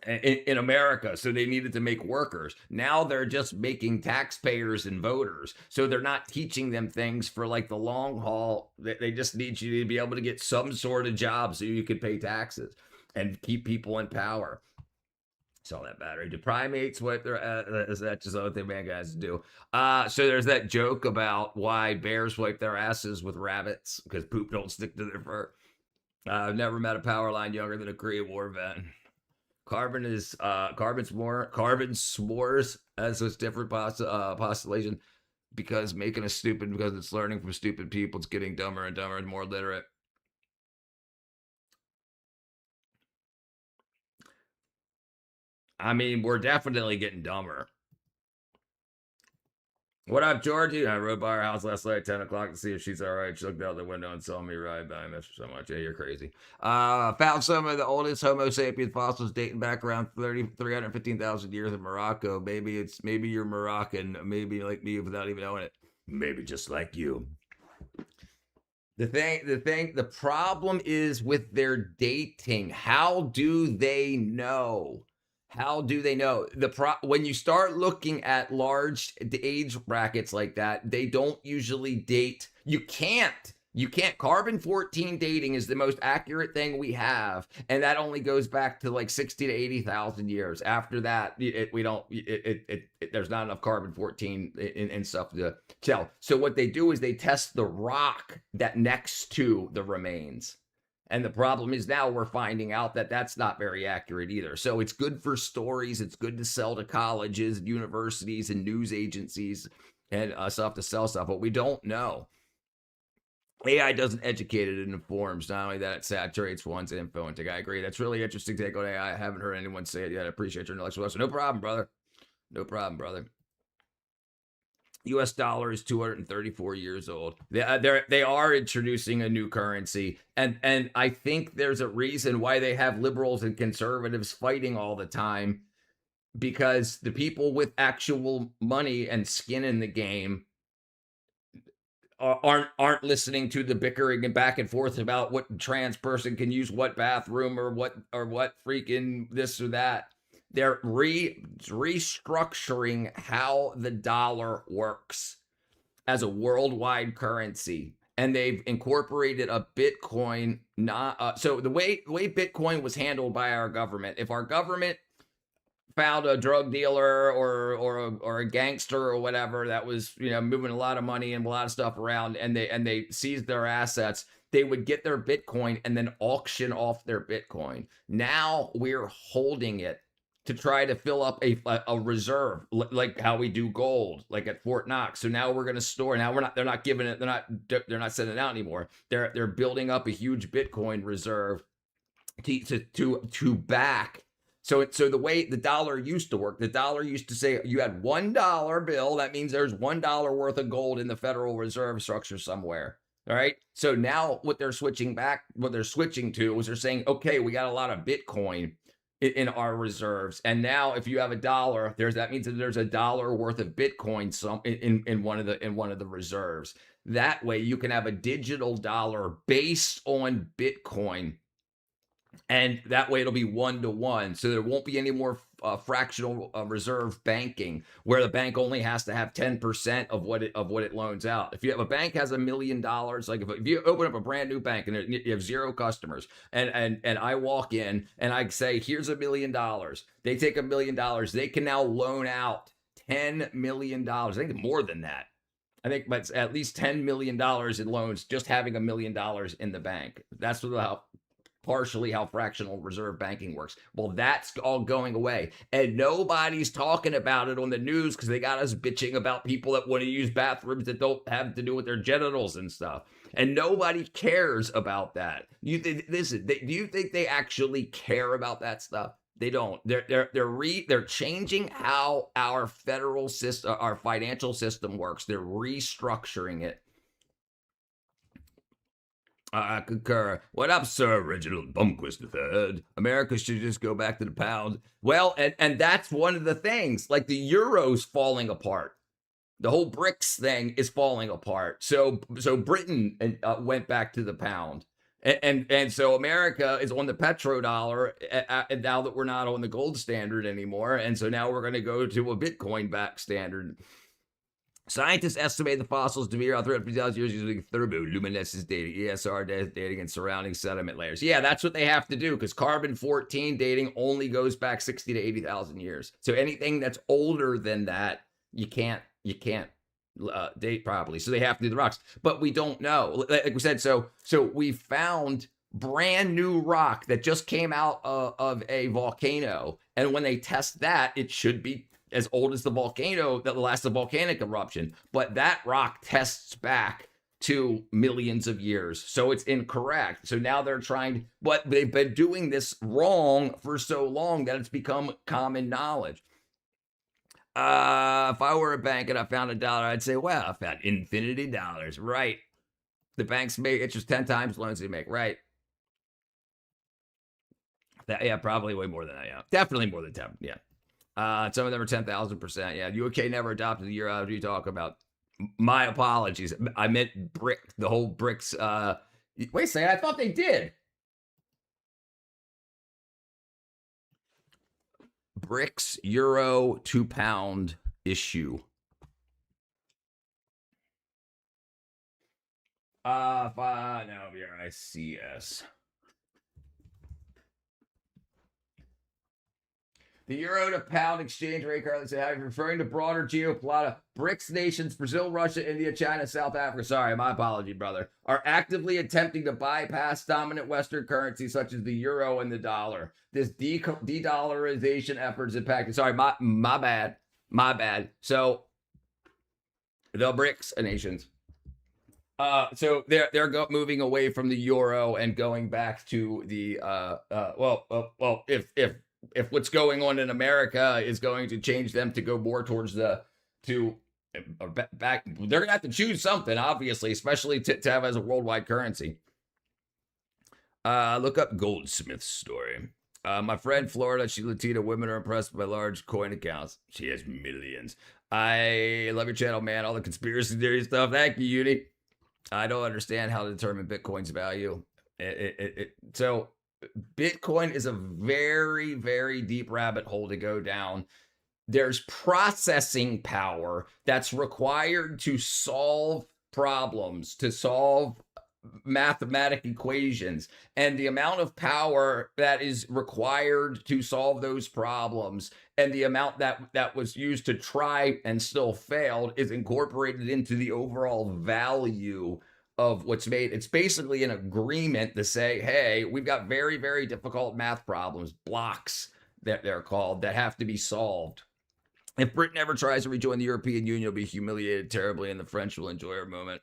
in America, so they needed to make workers. Now they're just making taxpayers and voters, so they're not teaching them things for like the long haul. They just need you to be able to get some sort of job so you can pay taxes and keep people in power. Sell that battery. Do primates wipe their that's just the other thing man guys do. So there's that joke about why bears wipe their asses with rabbits because poop don't stick to their fur. I've never met a power line younger than a Korean War vet. Carbon s'mores as a different postulation because making us stupid because it's learning from stupid people. It's getting dumber and dumber and more literate. I mean, we're definitely getting dumber. What up, Georgie? I rode by her house last night at 10 o'clock to see if she's all right. She looked out the window and saw me ride by. I miss her so much. Yeah, you're crazy. Found some of the oldest Homo sapiens fossils dating back around 315,000 years in Morocco. Maybe you're Moroccan. Maybe like me without even knowing it. Maybe just like you. The problem is with their dating. How do they know? How do they know? When you start looking at large age brackets like that, they don't usually date. You can't. Carbon-14 dating is the most accurate thing we have, and that only goes back to like 60 to 80,000 years. After that, there's not enough carbon-14 in stuff to tell. So what they do is they test the rock that next to the remains. And the problem is now we're finding out that that's not very accurate either. So it's good for stories. It's good to sell to colleges, universities, and news agencies and stuff to sell stuff. But we don't know. AI doesn't educate it, it informs. Not only that, it saturates one's info. And I agree. That's really interesting take on AI. I haven't heard anyone say it yet. I appreciate your intellectual lesson. No problem, brother. No problem, brother. US dollar is 234 years old. They are introducing a new currency, and I think there's a reason why they have liberals and conservatives fighting all the time, because the people with actual money and skin in the game aren't listening to the bickering and back and forth about what trans person can use what bathroom or what freaking this or that. They're restructuring how the dollar works as a worldwide currency, and they've incorporated a Bitcoin. Not so the way Bitcoin was handled by our government. If our government found a drug dealer or a gangster or whatever that was, you know, moving a lot of money and a lot of stuff around, and they seized their assets, they would get their Bitcoin and then auction off their Bitcoin. Now we're holding it to try to fill up a reserve, like how we do gold, like at Fort Knox. So now we're going to store. Now they're not giving it. They're not sending it out anymore. They're building up a huge Bitcoin reserve to back. So the way the dollar used to work, the dollar used to say you had $1 bill. That means there's $1 worth of gold in the Federal Reserve structure somewhere. All right. So now what they're switching to is they're saying, okay, we got a lot of Bitcoin in our reserves, and now if you have $1, that means that there's $1 worth of Bitcoin in one of the reserves. That way you can have a digital dollar based on Bitcoin. And that way it'll be 1-to-1. So there won't be any more fractional reserve banking, where the bank only has to have 10% of what it loans out. If you have a bank has $1 million, like if you open up a brand new bank and you have 0 customers, and I walk in and I say, here's $1 million. They take $1 million. They can now loan out $10 million. I think more than that. I think it's at least $10 million in loans, just having $1 million in the bank. That's partially how fractional reserve banking works. Well, that's all going away, and nobody's talking about it on the news because they got us bitching about people that want to use bathrooms that don't have to do with their genitals and stuff, and nobody cares about that. Do you think they actually care about that stuff? They don't. They're changing how our federal system, our financial system works. They're restructuring it. I concur. What up, Sir Reginald Bumquist III? America should just go back to the pound. Well, and that's one of the things. Like the euro's falling apart. The whole BRICS thing is falling apart. So Britain went back to the pound, and so America is on the petrodollar. And now that we're not on the gold standard anymore, and so now we're going to go to a Bitcoin backed standard. Scientists estimate the fossils to be around 350,000 years using thermoluminescence dating, ESR dating, and surrounding sediment layers. Yeah, that's what they have to do, because carbon-14 dating only goes back 60 to 80,000 years. So anything that's older than that, you can't date properly. So they have to do the rocks. But we don't know. Like we said, so we found brand new rock that just came out of a volcano, and when they test that, it should be as old as the volcano that last volcanic eruption, but that rock tests back to millions of years, so it's incorrect. So now they're trying, but they've been doing this wrong for so long that it's become common knowledge. If I were a bank and I found $1, I'd say, well, I found infinity dollars. Right. The banks make interest 10 times loans they make. Right. Yeah, probably way more than that. Yeah, definitely more than 10. Yeah. Some of them are 10,000%. Yeah, the UK never adopted the euro. What do you talk about? My apologies. I meant the whole BRICS. Wait a second. I thought they did. BRICS euro £2 issue. No, BRICS. The euro to pound exchange rate currently referring to broader geopolitical BRICS nations, Brazil, Russia, India, China, South Africa, sorry, my apology, brother, are actively attempting to bypass dominant Western currencies such as the euro and the dollar. This de-dollarization effort is impacting, sorry, my bad. So the BRICS nations. So they're moving away from the euro and going back to the if what's going on in America is going to change them to go more towards back. They're gonna have to choose something, obviously, especially to have as a worldwide currency. Look up Goldsmith's story. My friend Florida, she Latina. Women are impressed by large coin accounts. She has millions. I love your channel, man. All the conspiracy theory stuff. Thank you, Uni. I don't understand how to determine Bitcoin's value. So Bitcoin is a very, very deep rabbit hole to go down. There's processing power that's required to solve problems, to solve mathematic equations, and the amount of power that is required to solve those problems and the amount that was used to try and still failed is incorporated into the overall value of what's made. It's basically an agreement to say, hey, we've got very, very difficult math problems, blocks that they're called, that have to be solved. If Britain ever tries to rejoin the European Union, it'll be humiliated terribly, and the French will enjoy our moment.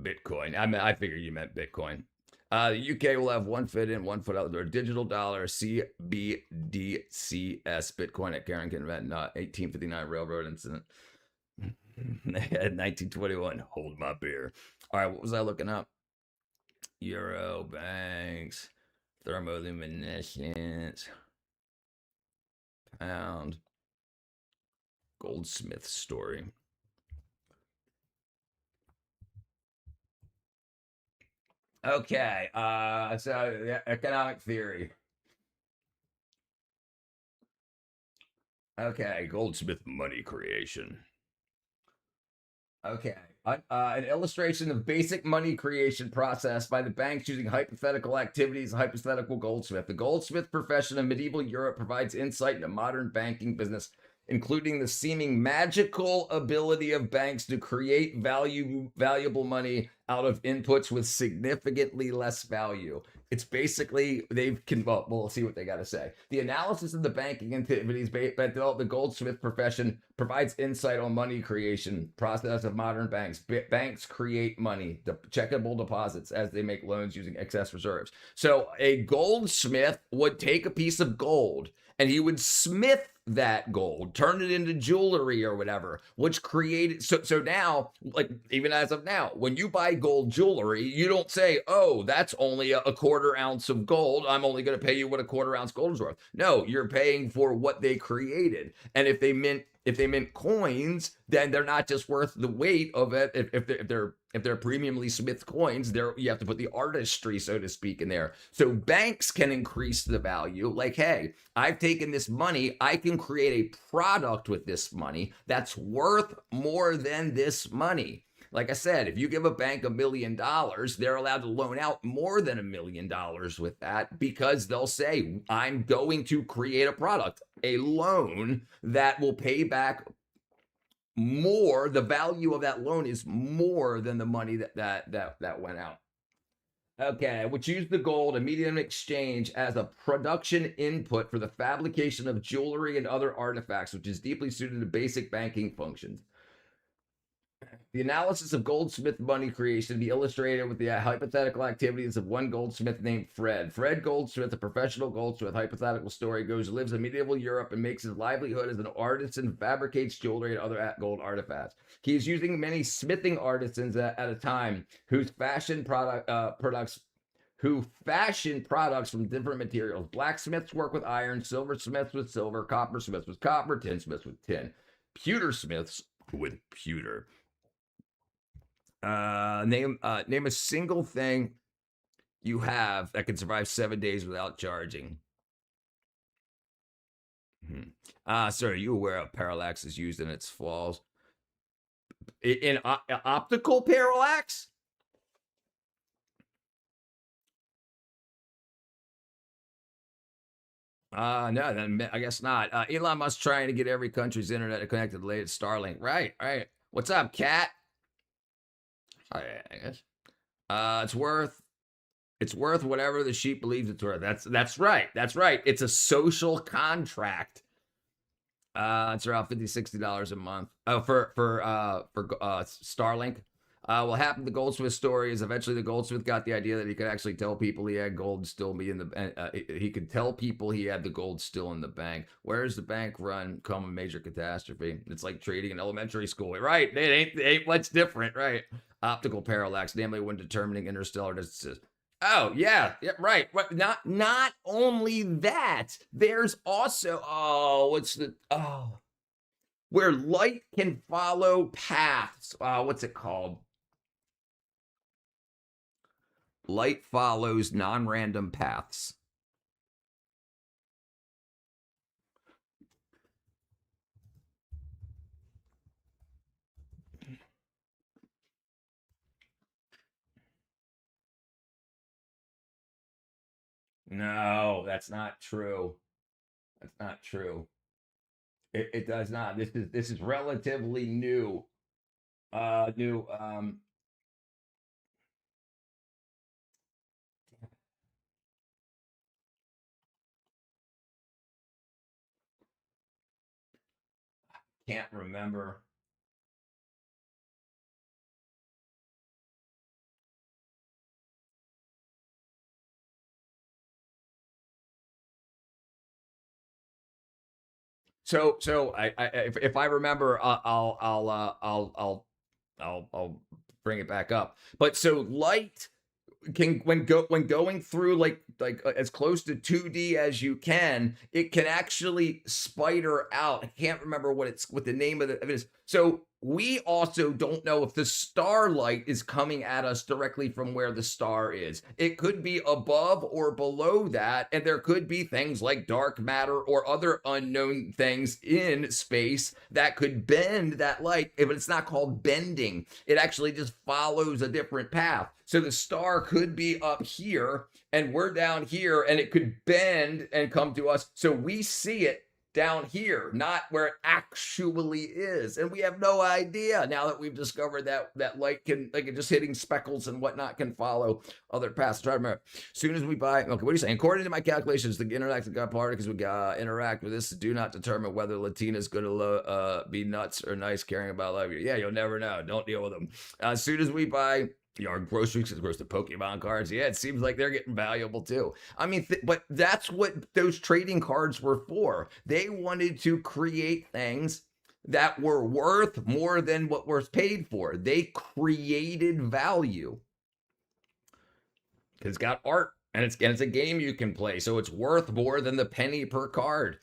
Bitcoin. I figured you meant Bitcoin. The UK will have 1 foot in, 1 foot out the door. Digital dollar, CBDCS. Bitcoin at Carrington event, 1859 railroad incident. 1921. Hold my beer. All right, what was I looking up? Euro, banks, thermoluminescence, pound, Goldsmith story. Okay, so economic theory. Okay, Goldsmith money creation. Okay, an illustration of basic money creation process by the banks using hypothetical activities, hypothetical goldsmith. The goldsmith profession of medieval Europe provides insight into modern banking business, including the seeming magical ability of banks to create valuable money out of inputs with significantly less value. It's basically, we'll see what they got to say. The analysis of the banking activities that develop the goldsmith profession provides insight on money creation process of modern banks. Banks create money, checkable deposits, as they make loans using excess reserves. So a goldsmith would take a piece of gold and he would smith that gold, turn it into jewelry or whatever, which created, so now, like even as of now, when you buy gold jewelry, you don't say, oh, that's only a quarter ounce of gold, I'm only going to pay you what a quarter ounce gold is worth. No, you're paying for what they created. And if they mint coins, then they're not just worth the weight of it. If they're premiumly smith coins, you have to put the artistry, so to speak, in there. So banks can increase the value. Like, hey, I've taken this money, I can create a product with this money that's worth more than this money. Like I said, if you give a bank $1 million, they're allowed to loan out more than $1 million with that, because they'll say, I'm going to create a product, a loan that will pay back more. The value of that loan is more than the money that went out. Okay, which use the gold and medium exchange as a production input for the fabrication of jewelry and other artifacts, which is deeply suited to basic banking functions. The analysis of goldsmith money creation be illustrated with the hypothetical activities of one goldsmith named Fred. Fred Goldsmith, a professional goldsmith, hypothetical story goes, lives in medieval Europe and makes his livelihood as an artisan, fabricates jewelry and other gold artifacts. He is using many smithing artisans at a time who fashion products from different materials. Blacksmiths work with iron, silversmiths with silver, coppersmiths with copper, tinsmiths with tin, pewtersmiths with pewter. Name a single thing you have that can survive 7 days without charging. Sir, are you aware of parallax is used in its flaws? In optical parallax? No, then I guess not. Elon Musk trying to get every country's internet connected to the latest Starlink. Right. What's up, cat? I guess. It's worth whatever the sheep believes it's worth. That's right. It's a social contract. It's around $50-$60 a month. Oh, for Starlink. What happened to the Goldsmith story is eventually the Goldsmith got the idea that he could actually tell people he had gold still be in the. He could tell people he had the gold still in the bank. Where does the bank run come a major catastrophe? It's like trading in elementary school, right? It ain't much different, right? Optical parallax, namely when determining interstellar distances. Oh yeah, right. Not only that, there's also where light can follow paths. What's it called? Light follows non-random paths. No, that's not true. That's not true. It does not. This is relatively new. New. Can't remember. So if I remember, I'll bring it back up. But so light can when going through like as close to 2D as you can, it can actually spider out. I can't remember what the name of it is. So we also don't know if the starlight is coming at us directly from where the star is. It could be above or below that, and there could be things like dark matter or other unknown things in space that could bend that light. But it's not called bending. It actually just follows a different path. So the star could be up here and we're down here, and it could bend and come to us. So we see it down here, not where it actually is. And we have no idea now that we've discovered that light can, like, just hitting speckles and whatnot, can follow other paths. Try to remember. As soon as we buy, okay, what are you saying? According to my calculations, the interactive particles would interact with this do not determine whether Latina is going to be nuts or nice, caring about love you. Yeah, you'll never know. Don't deal with them. As soon as we buy our groceries, of course, the Pokemon cards. Yeah, it seems like they're getting valuable too. I mean, but that's what those trading cards were for. They wanted to create things that were worth more than what was paid for. They created value because it's got art and it's a game you can play, so it's worth more than the penny per card.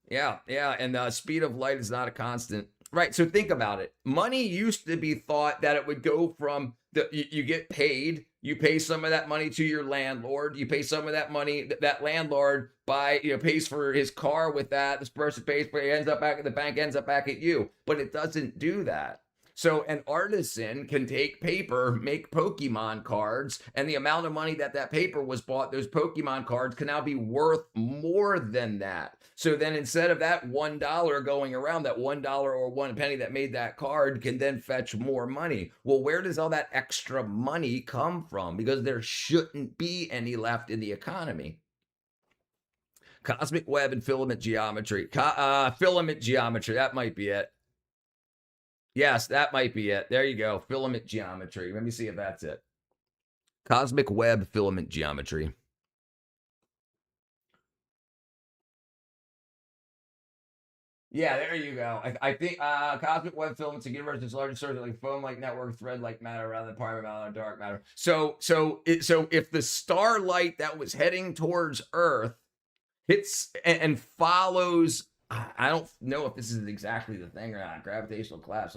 Yeah, and the speed of light is not a constant. Right, so think about it. Money used to be thought that it would go from you get paid, you pay some of that money to your landlord, you pay some of that money, that landlord pays for his car with that, this person pays for it, ends up back at the bank, ends up back at you. But it doesn't do that. So an artisan can take paper, make Pokemon cards, and the amount of money that paper was bought, those Pokemon cards can now be worth more than that. So then instead of that $1 going around, that $1 or 1 penny that made that card can then fetch more money. Well, where does all that extra money come from? Because there shouldn't be any left in the economy. Cosmic web and filament geometry. Filament geometry, that might be it. Yes, that might be it. There you go. Filament geometry. Let me see if that's it. Cosmic web filament geometry. Yeah, there you go. I think cosmic web filaments are universe's largest source of like foam-like network, thread-like matter around the primary matter, dark matter. So if the starlight that was heading towards Earth hits and follows, I don't know if this is exactly the thing or not, gravitational collapse,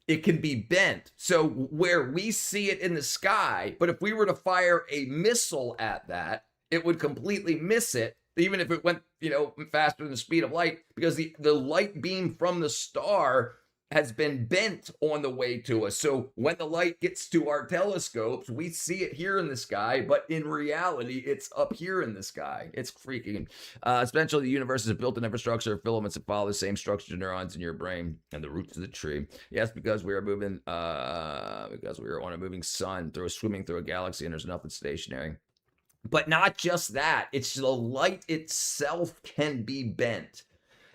it can be bent. So where we see it in the sky, but if we were to fire a missile at that, it would completely miss it, even if it went, faster than the speed of light, because the light beam from the star has been bent on the way to us. So when the light gets to our telescopes, we see it here in the sky, but in reality, it's up here in the sky. It's freaking. Essentially, the universe is built an infrastructure of filaments that follow the same structure of neurons in your brain and the roots of the tree. Yes, because we are moving, because we are on a moving sun, swimming through a galaxy, and there's nothing stationary. But not just that, it's the light itself can be bent.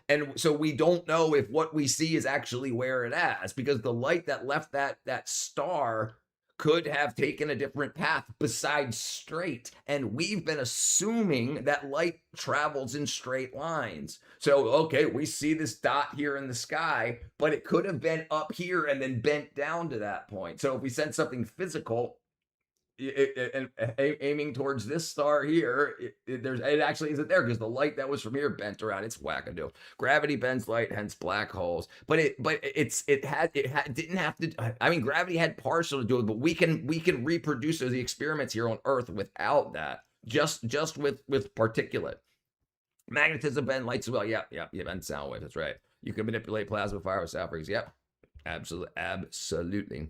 And so we don't know if what we see is actually where it is, because the light that left that star could have taken a different path besides straight. And we've been assuming that light travels in straight lines. So, okay, we see this dot here in the sky, but it could have been up here and then bent down to that point. So if we send something physical, aiming towards this star here, it actually isn't there because the light that was from here bent around. It's wackadoo. Gravity bends light, hence black holes. But it didn't have to. I mean, gravity had partial to do it, but we can reproduce the experiments here on Earth without that. Just with particulate. Magnetism bend lights as well. Yeah, bend sound waves. That's right. You can manipulate plasma fire with sound frequency. Yep, absolutely.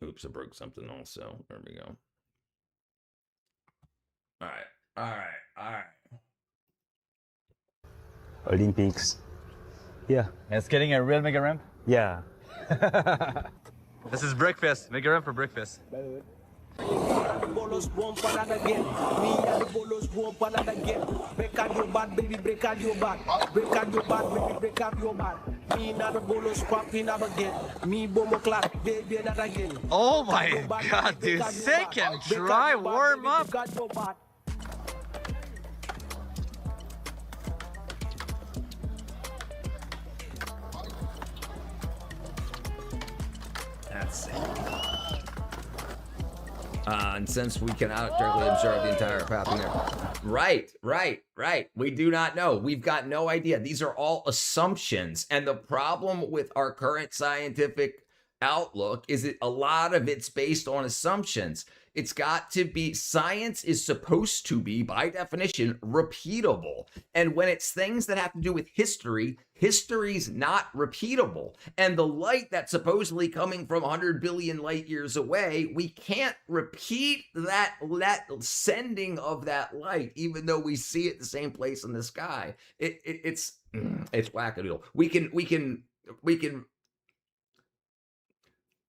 Oops, I broke something also. There we go. All right. Olympics. Yeah. And skating a real mega ramp? Yeah. This is breakfast. Mega ramp for breakfast. Bolos boom palada again. Me and the bolos boom palada again. Break out your bad, baby, break out your bad. Break out your bad, baby, break out your bad. Me and the bolos popping up again. Me boom o'clock, baby, that again. Oh my god, dude. Sick and dry warm up. That's sick. And since we cannot directly observe the entire path, right. We do not know. We've got no idea. These are all assumptions. And the problem with our current scientific outlook is that a lot of it's based on assumptions. It's got to be, science is supposed to be, by definition, repeatable. And when it's things that have to do with history, history's not repeatable. And the light that's supposedly coming from 100 billion light years away, we can't repeat that sending of that light, even though we see it the same place in the sky. It's wackadoodle.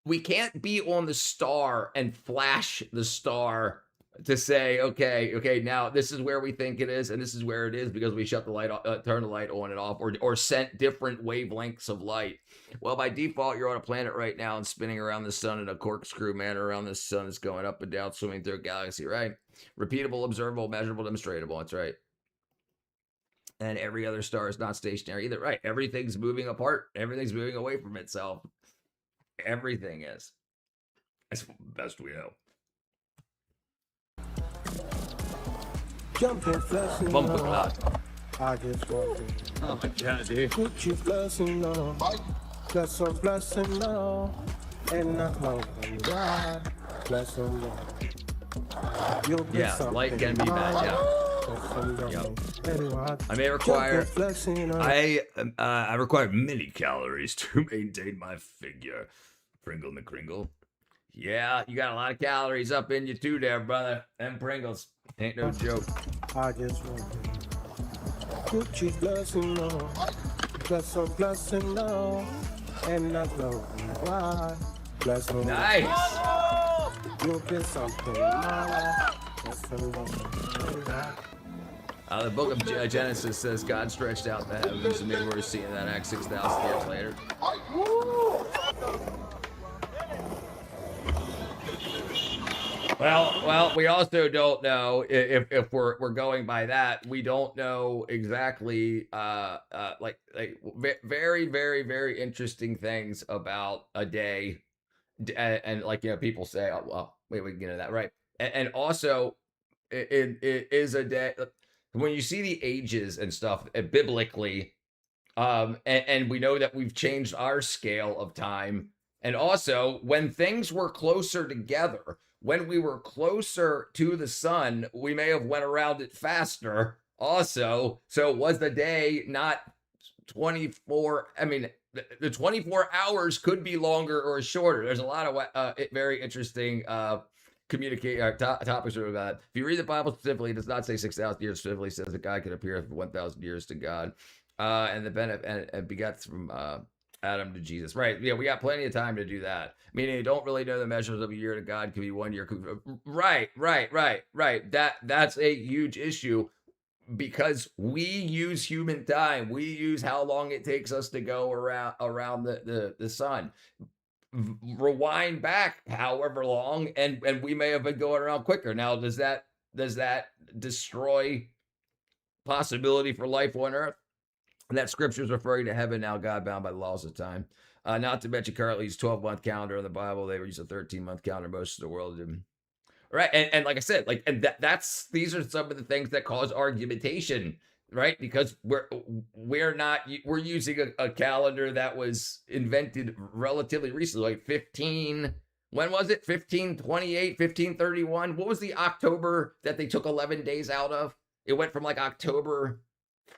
We can't be on the star and flash the star to say, okay, now this is where we think it is, and this is where it is because we shut the light, turn the light on and off, or sent different wavelengths of light. Well, by default, you're on a planet right now and spinning around the sun in a corkscrew manner around the sun. It's going up and down, swimming through a galaxy, right? Repeatable, observable, measurable, demonstratable. That's right. And every other star is not stationary either, right? Everything's moving apart. Everything's moving away from itself. Everything is. That's the best we know. Jumping, flashing, Bump a lot. I just want to. Oh my god, dude. Put you blessing now. Bless some blessing now. And not long and ride. Bless some now. You'll get Yeah, something. light can be bad, yeah. I may require, I require many calories to maintain my figure. Pringle McCringle. Yeah, you got a lot of calories up in you too there, brother. Them Pringles. Ain't no joke. I just want to put you blessing now. Bless some blessing now. And not long why. Bless some. Nice. You'll get something now. Bless some love. The book of Genesis says God stretched out the heavens, and maybe we're seeing that act 6,000 years later. Well, we also don't know if we're going by that. We don't know exactly like very, very, very interesting things about a day, and like, you know, people say, oh well, wait, we can get into that, right? And also, it is a day. When you see the ages and stuff biblically, and we know that we've changed our scale of time, and also when things were closer together, when we were closer to the sun, we may have went around it faster. Also, so was the day not 24? I mean, the 24 hours could be longer or shorter. There's a lot of very interesting topics about that. If you read the Bible specifically, it does not say 6,000 years. Specifically says that God could appear for 1,000 years to God, and the benefit and begets from Adam to Jesus. Right? Yeah, we got plenty of time to do that. Meaning, you don't really know the measures of a year to God. Could be 1 year. Right. That's a huge issue. because we use human time. We use how long it takes us to go around the sun. Rewind back however long, and we may have been going around quicker. Now, does that destroy possibility for life on Earth? And that scripture is referring to heaven, now God bound by the laws of time. Not to mention currently's 12-month calendar in the Bible. They use a 13-month calendar most of the world. Right. And like I said, like, and that's these are some of the things that cause argumentation, right? Because we're using a calendar that was invented relatively recently, like 15, when was it? 1528, 1531. What was the October that they took 11 days out of? It went from like October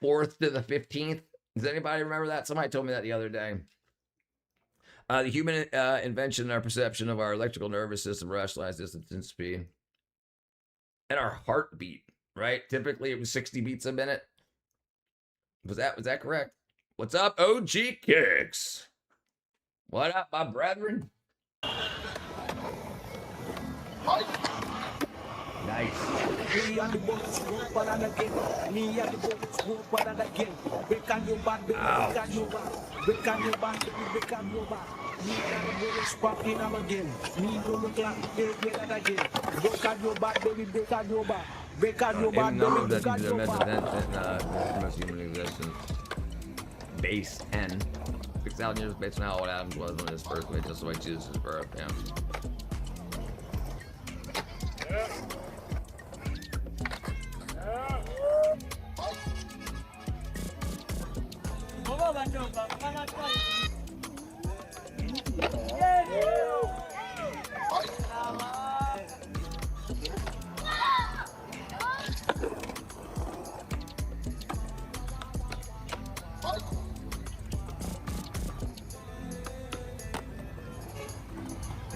4th to the 15th. Does anybody remember that? Somebody told me that the other day. The human invention and our perception of our electrical nervous system, rationalized distance and speed, and our heartbeat, right? Typically, it was 60 beats a minute. Was that correct? What's up, OG Kicks? What up, my brethren? Nice. Me and the bullets whoop on again. Me and the bullets whoop on again. Break on your back, baby, break on your back. Break on your back, baby, break on your back. Me and the bullets popping up again. Me do the clock, break on again. Break on your back, baby, break on your back. Break on your back, baby, break on your back. Most human existence. Base 10. 6,000 years based on how old Adams was when his first made, just the way Jesus' birth. Yeah.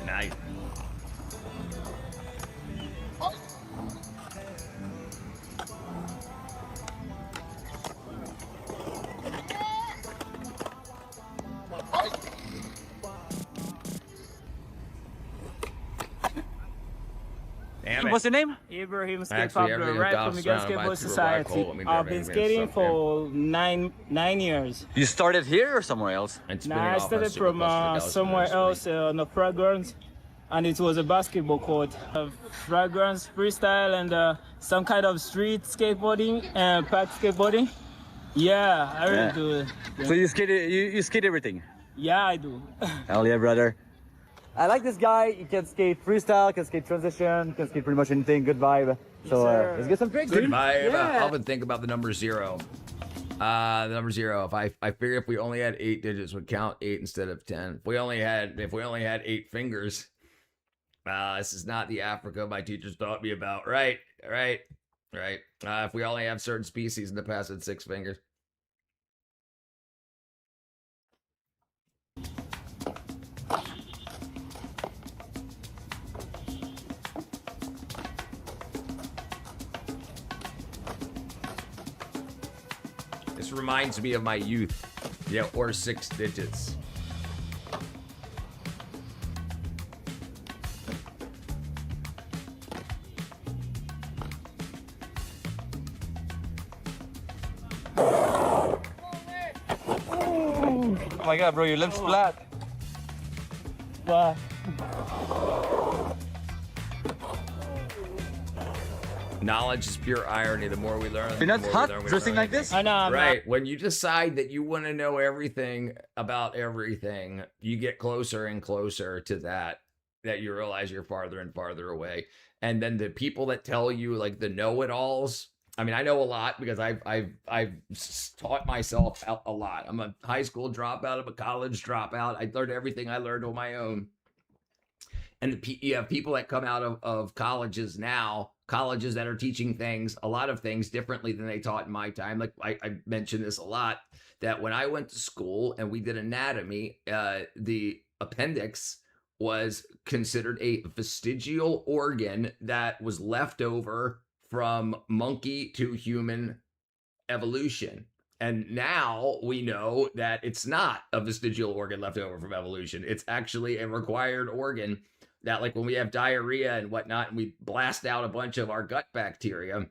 Nice. Damn it. What's your name? Ibrahim Skate Actually, Pablo, everything right golf from Miguel surrounded by Skateboard super black Society. hole. I mean, I've been everything skating is something. for nine years. You started here or somewhere else? And spinning Now I off on started super from cluster Dallas somewhere University. else on the fragrance, and it was a basketball court. Fragrance, freestyle, and some kind of street skateboarding and park skateboarding. Yeah, I really do it. So you skate everything? Yeah, I do. Hell yeah, brother. I like this guy. He can skate freestyle, can skate transition, can skate pretty much anything. Good vibe. So sir. let's get some tricks, Good dude. vibe. Yeah. I'll even think about the number 0. The number 0. If I figure if we only had 8 digits, would count 8 instead of 10. If we only had 8 fingers, this is not the Africa my teachers taught me about. Right. If we only have certain species in the past had 6 fingers. This reminds me of my youth. Yeah, or 6 digits. Oh my god, bro, your lips flat. But Knowledge is pure irony. The more we learn, You're the not more hot we learn, we dressing learn like this? I know, I'm right. When you decide that you want to know everything about everything, you get closer and closer to that you realize you're farther and farther away. And then the people that tell you, like, the know-it-alls. I mean, I know a lot because I've taught myself a lot. I'm a high school dropout. I'm a college dropout. I learned everything I learned on my own. And you have people that come out of colleges now, colleges that are teaching a lot of things differently than they taught in my time. Like I mentioned this a lot, that when I went to school and we did anatomy, the appendix was considered a vestigial organ that was left over from monkey to human evolution. And now we know that it's not a vestigial organ left over from evolution. It's actually a required organ that, like, when we have diarrhea and whatnot, and we blast out a bunch of our gut bacteria,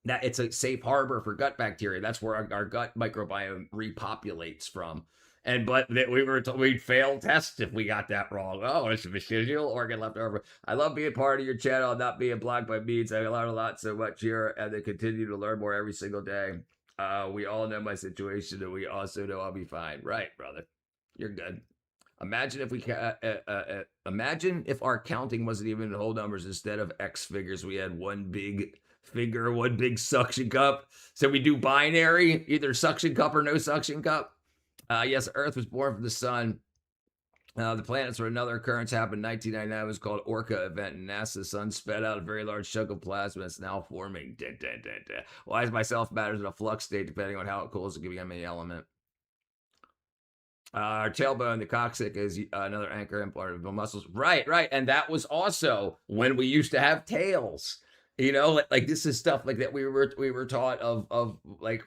that it's a safe harbor for gut bacteria. That's where our gut microbiome repopulates from. And but that we were we'd fail tests if we got that wrong. Oh, it's a vestigial organ left over. I love being part of your channel, not being blocked by memes. I learn a lot so much here, and they continue to learn more every single day. We all know my situation, and we also know I'll be fine. Right, brother, you're good. Imagine if we imagine if our counting wasn't even whole numbers. Instead of X figures, we had one big figure, one big suction cup. So we do binary, either suction cup or no suction cup. Yes, Earth was born from the sun. The planets where another occurrence happened in 1999 was called Orca event, and NASA's sun sped out a very large chunk of plasma that's now forming. Why is myself matters in a flux state depending on how it cools and giving them any element? Our tailbone, the coccyx, is another anchor and part of the muscles. Right. And that was also when we used to have tails. You know, like this is stuff like that we were taught of like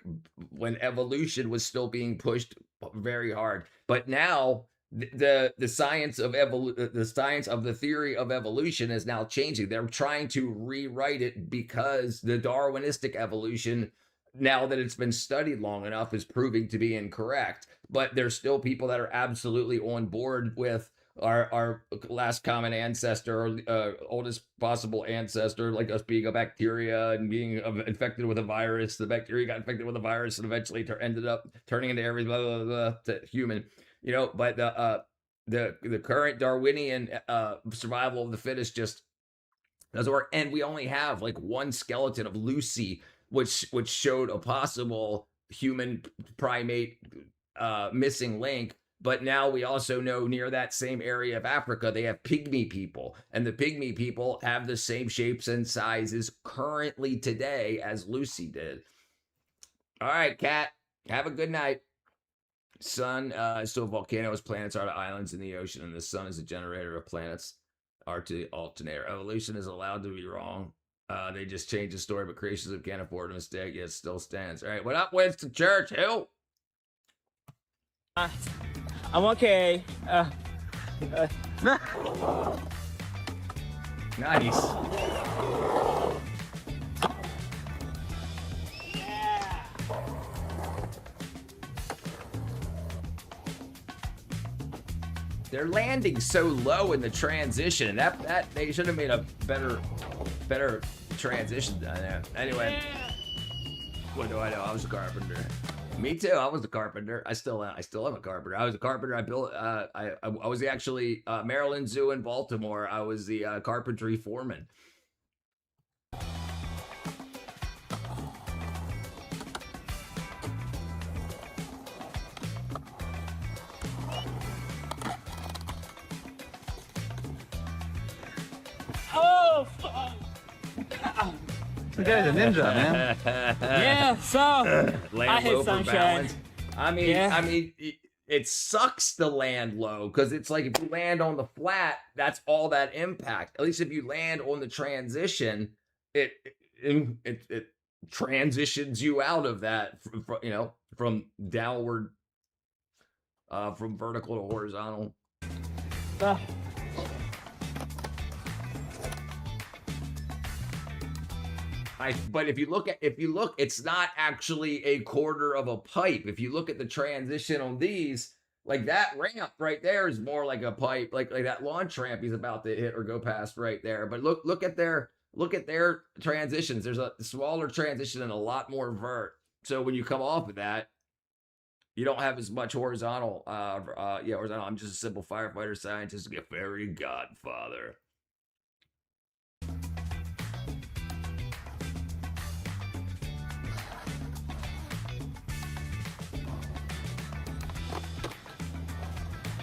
when evolution was still being pushed very hard. But now the science of the science of the theory of evolution is now changing. They're trying to rewrite it because the Darwinistic evolution, now that it's been studied long enough, is proving to be incorrect. But there's still people that are absolutely on board with our last common ancestor, or oldest possible ancestor, like us being a bacteria and being infected with a virus. The bacteria got infected with a virus and eventually ended up turning into every blah, blah, blah, to human. You know, but the current Darwinian survival of the fittest just doesn't work. And we only have like one skeleton of Lucy, which showed a possible human primate missing link. But now we also know near that same area of Africa, they have pygmy people. And the pygmy people have the same shapes and sizes currently today as Lucy did. All right, Kat, have a good night. Sun is still a volcano, as planets are to islands in the ocean, and the sun is a generator of planets are to the alternator. Evolution is allowed to be wrong. They just changed the story, but creationism can't afford a mistake, yet it still stands. All right, what up, Winston Churchill? I'm okay. Nice. They're landing so low in the transition. That they should have made a better transition down there. Anyway, what do I know? I was a carpenter. Me too. I was a carpenter. I still am a carpenter. I was a carpenter. I built. I was actually Maryland Zoo in Baltimore. I was the carpentry foreman. Oh, The guy's a ninja, man. yeah. So I hit sunshine. I mean, it sucks to land low because it's like if you land on the flat, that's all that impact. At least if you land on the transition, it transitions you out of that, from downward, from vertical to horizontal. But if you look, it's not actually a quarter of a pipe. If you look at the transition on these, like that ramp right there is more like a pipe, like that launch ramp he's about to hit or go past right there. But look at their transitions. There's a smaller transition and a lot more vert. So when you come off of that, you don't have as much horizontal. Horizontal. I'm just a simple firefighter scientist, a fairy godfather.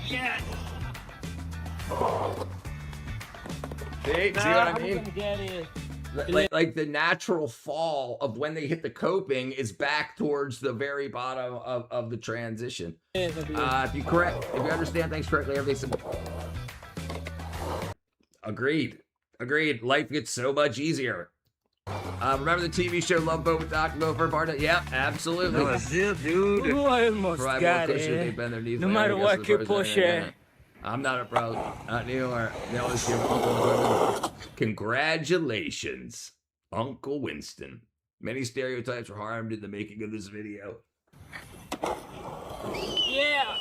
Yes. See what I mean? I'm gonna get it. Like the natural fall of when they hit the coping is back towards the very bottom of the transition. If you understand things correctly, everything's simple. Agreed. Life gets so much easier. Remember the TV show Love Boat with Dr. Gopher Barnett? Yeah, absolutely. That was it, dude. Oh, I almost got it. No matter what you push it. I'm not a pro. Not anymore. Congratulations, Uncle Winston. Many stereotypes were harmed in the making of this video. Yeah.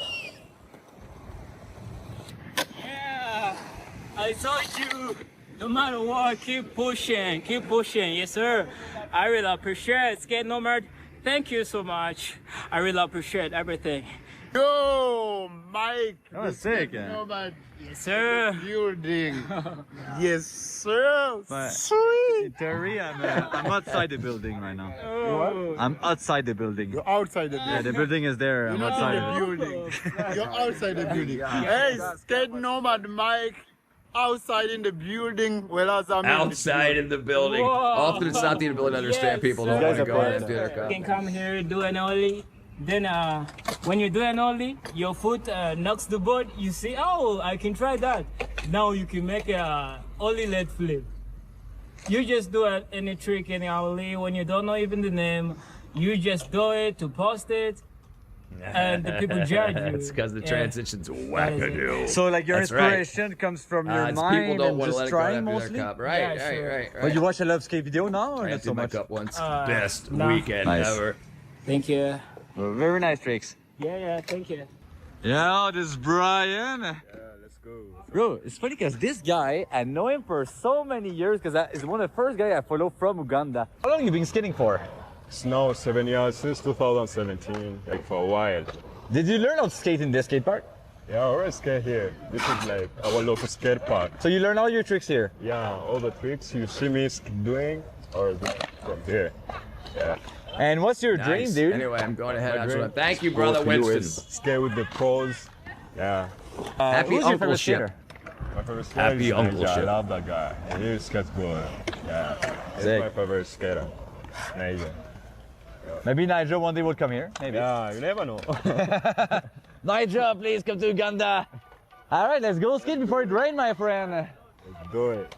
Yeah. I told you, no matter what, keep pushing, yes sir. I really appreciate it. Skate Nomad, thank you so much. I really appreciate everything. Yo, Mike. That was sick. Nomad Yes sir. building. Yes, sir. But Sweet. in theory, I'm outside the building right now. Oh. I'm outside the building. You're outside the building. Yeah, the building is there. You're I'm not outside in of the it. building. You're outside the building. Hey, Skate Nomad Mike. Outside in the building. Well, as I'm Outside in the building. Whoa. Often it's not the ability to understand Yes, people don't sir. want to You guys go are in and do their You cup. can come here, do an ollie. Then when you do an ollie, your foot knocks the board. You see, oh, I can try that. Now you can make a ollie leg flip. You just do any trick, any ollie. When you don't know even the name, you just do it to post it, and the people judge you. It's because the Yeah. transition's wackadoo. So like your That's right. inspiration comes from your It's people mind don't and want to let just it go trying after mostly. their cup. Right, Yeah, right, sure. right, right. But you watch a Love Skate video now or I not did so my much? cup once. Uh, Best nah. weekend Nice. ever. Thank you. Well, very nice tricks. Yeah, thank you. Yeah, this is Brian. Let's go. Bro, it's funny because this guy, I know him for so many years because he's one of the first guys I follow from Uganda. How long have you been skating for? It's now 7 years, since 2017, like for a while. Did you learn how to skate in this skate park? Yeah, I always skate here. This is like our local skate park. So you learn all your tricks here? Yeah, all the tricks you see me doing are from here. Yeah. And what's your dream, Nice. dude? Anyway, I'm going ahead. My I just dream wanna thank you, is brother go to Winston. US, skate with the pros. Yeah. Happy who's your favorite uncleship. skater? My favorite skater Happy is Ninja. I uncleship. love that guy. He really skates good. Yeah. He's Sick. my favorite skater. Ninja. Maybe Nigel one day will come here. Maybe. Yeah, you never know. Nigel, please come to Uganda. All right, let's go skate before it rains, my friend. Let's do it.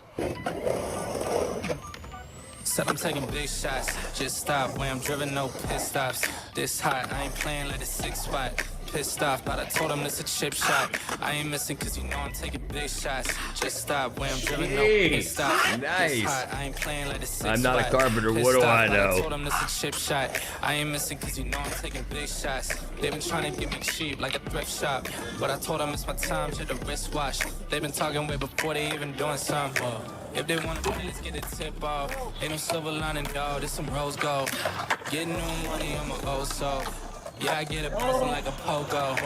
Said I'm taking big shots, just stop when I'm driven, no pit stops. This hot, I ain't playing like a 6 spot. Pissed off, but I told him it's a chip shot. I ain't missing cause you know I'm taking big shots. Just stop when I'm driven, no pit stops. Nice. This hot, I ain't playing like a 6 I'm not a spot. carpenter, what Pissed do off, I but know? I told him it's a chip shot. I ain't missing cause you know I'm taking big shots. They been trying to get me cheap like a thrift shop. But I told them it's my time, shit a wristwatch. They been talking way before they even doing something. If they wanna play, let's get a tip off. Ain't no silver lining, dog, this some rose gold. Getting new money, I'm a old soul. Yeah, I get it buzzing like a pogo.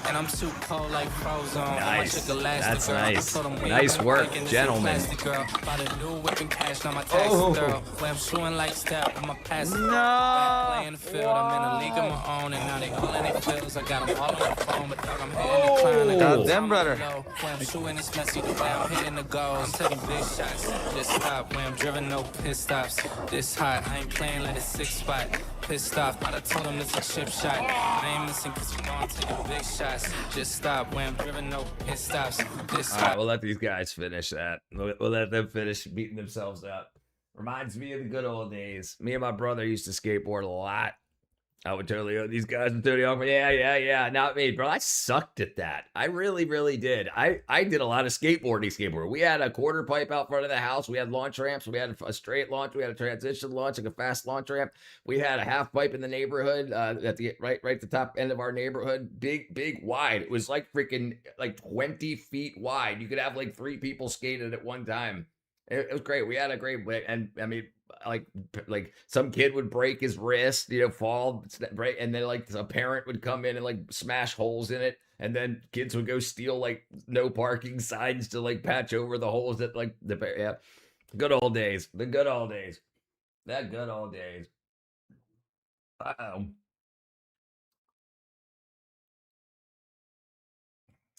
And I'm too cold like Frozen. Nice. That's girl. nice. I told 'em we Nice ain't work, thinking this gentlemen. is plastic, girl. Bought a new whip and cash, now my taxi girl. Where I'm shooting like step, I'm a pass. No. Playing the field, I'm in a league of my own. And now they all in their fields. I got them all on the phone, but dog, I'm hitting the clown. God damn, brother. When I'm shooting, it's messy. The way I'm hitting the goals. I'm taking big shots. Just stop when I'm driven, no pit stops. This hot, I ain't playing like a 6 spot. Pissed off, but I told him it's a chip shot. I ain't missing cause you know I'm taking big shots. Just stop when I'm driven, no pit stops. This All hot. right, we'll let these guys finish that. We'll let them finish beating themselves up. Reminds me of the good old days. Me and my brother used to skateboard a lot. I would totally, these guys would totally offer, yeah. Not me, bro. I sucked at that. I really, really did. I did a lot of skateboarding. We had a quarter pipe out front of the house. We had launch ramps. We had a straight launch. We had a transition launch, like a fast launch ramp. We had a half pipe in the neighborhood, at the right at the top end of our neighborhood. Big, wide. It was like freaking like 20 feet wide. You could have like 3 people skated at one time. It was great. We had a great way, and I mean, like some kid would break his wrist, fall, right, and then like a parent would come in and like smash holes in it, and then kids would go steal like no parking signs to like patch over the holes that like the good old days, the good old days.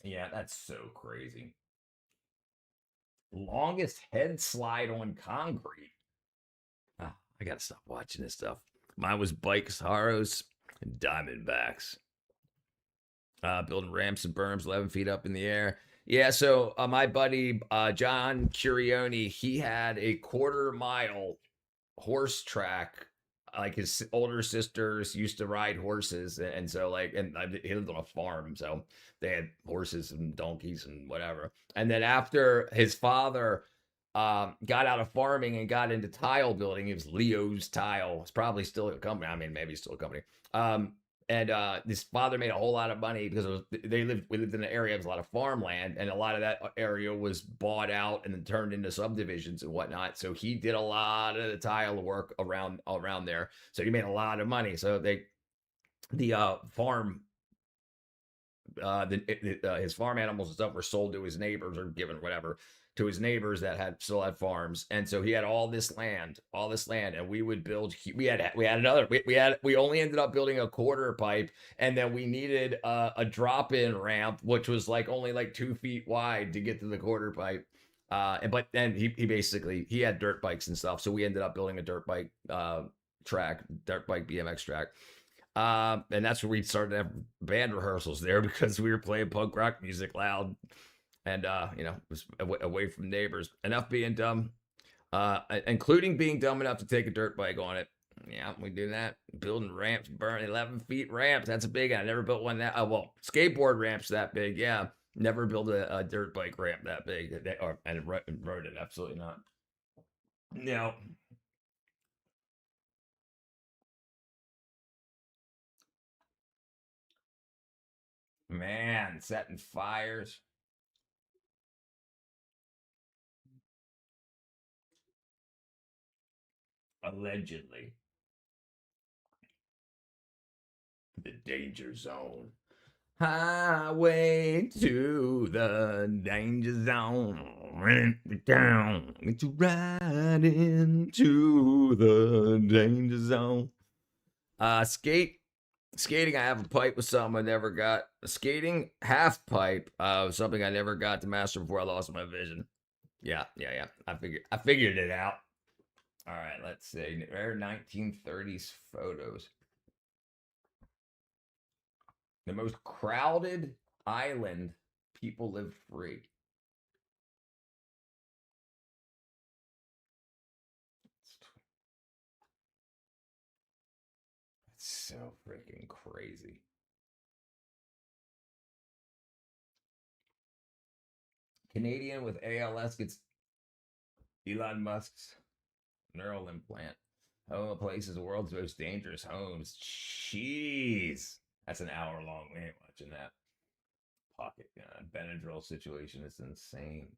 Yeah, that's so crazy. Longest head slide on concrete. Oh, I gotta stop watching this stuff. Mine was bikes, Haros, and Diamondbacks. Building ramps and berms 11 feet up in the air. Yeah, so my buddy John Curioni, he had a 1/4 mile horse track. Like his older sisters used to ride horses, and so like, and he lived on a farm, so they had horses and donkeys and whatever. And then after his father got out of farming and got into tile building. It was Leo's Tile. It's probably still a company. I mean, maybe still a company. And his father made a whole lot of money because we lived in an area with a lot of farmland, and a lot of that area was bought out and then turned into subdivisions and whatnot. So he did a lot of the tile work around there. So he made a lot of money. So the farm his farm animals and stuff were sold to his neighbors or given whatever to his neighbors that still had farms, and so he had all this land, and we would build. We only ended up building a quarter pipe, and then we needed a drop-in ramp, which was only 2 feet wide to get to the quarter pipe. But then he basically had dirt bikes and stuff, so we ended up building a dirt bike BMX track. And that's where we started to have band rehearsals there because we were playing punk rock music loud and, it was away from neighbors. Enough being dumb, including being dumb enough to take a dirt bike on it. Yeah, we do that. Building ramps, burn 11 feet ramps. That's a big one. I never built one that, skateboard ramps that big. Yeah. Never built a dirt bike ramp that big and rode it. Absolutely not. No. Man, setting fires. Allegedly. The danger zone. Highway to the danger zone. Down. It's right into the danger zone. Skating, I have a pipe with something I never got. Skating, half pipe, something I never got to master before I lost my vision. Yeah. I figured it out. All right, let's see. Rare 1930s photos. The most crowded island, people live free. That's so freaking crazy. Canadian with ALS gets Elon Musk's neural implant. Home of places, the world's most dangerous homes. Jeez. That's an hour long. We ain't watching that. Pocket Benadryl situation is insane.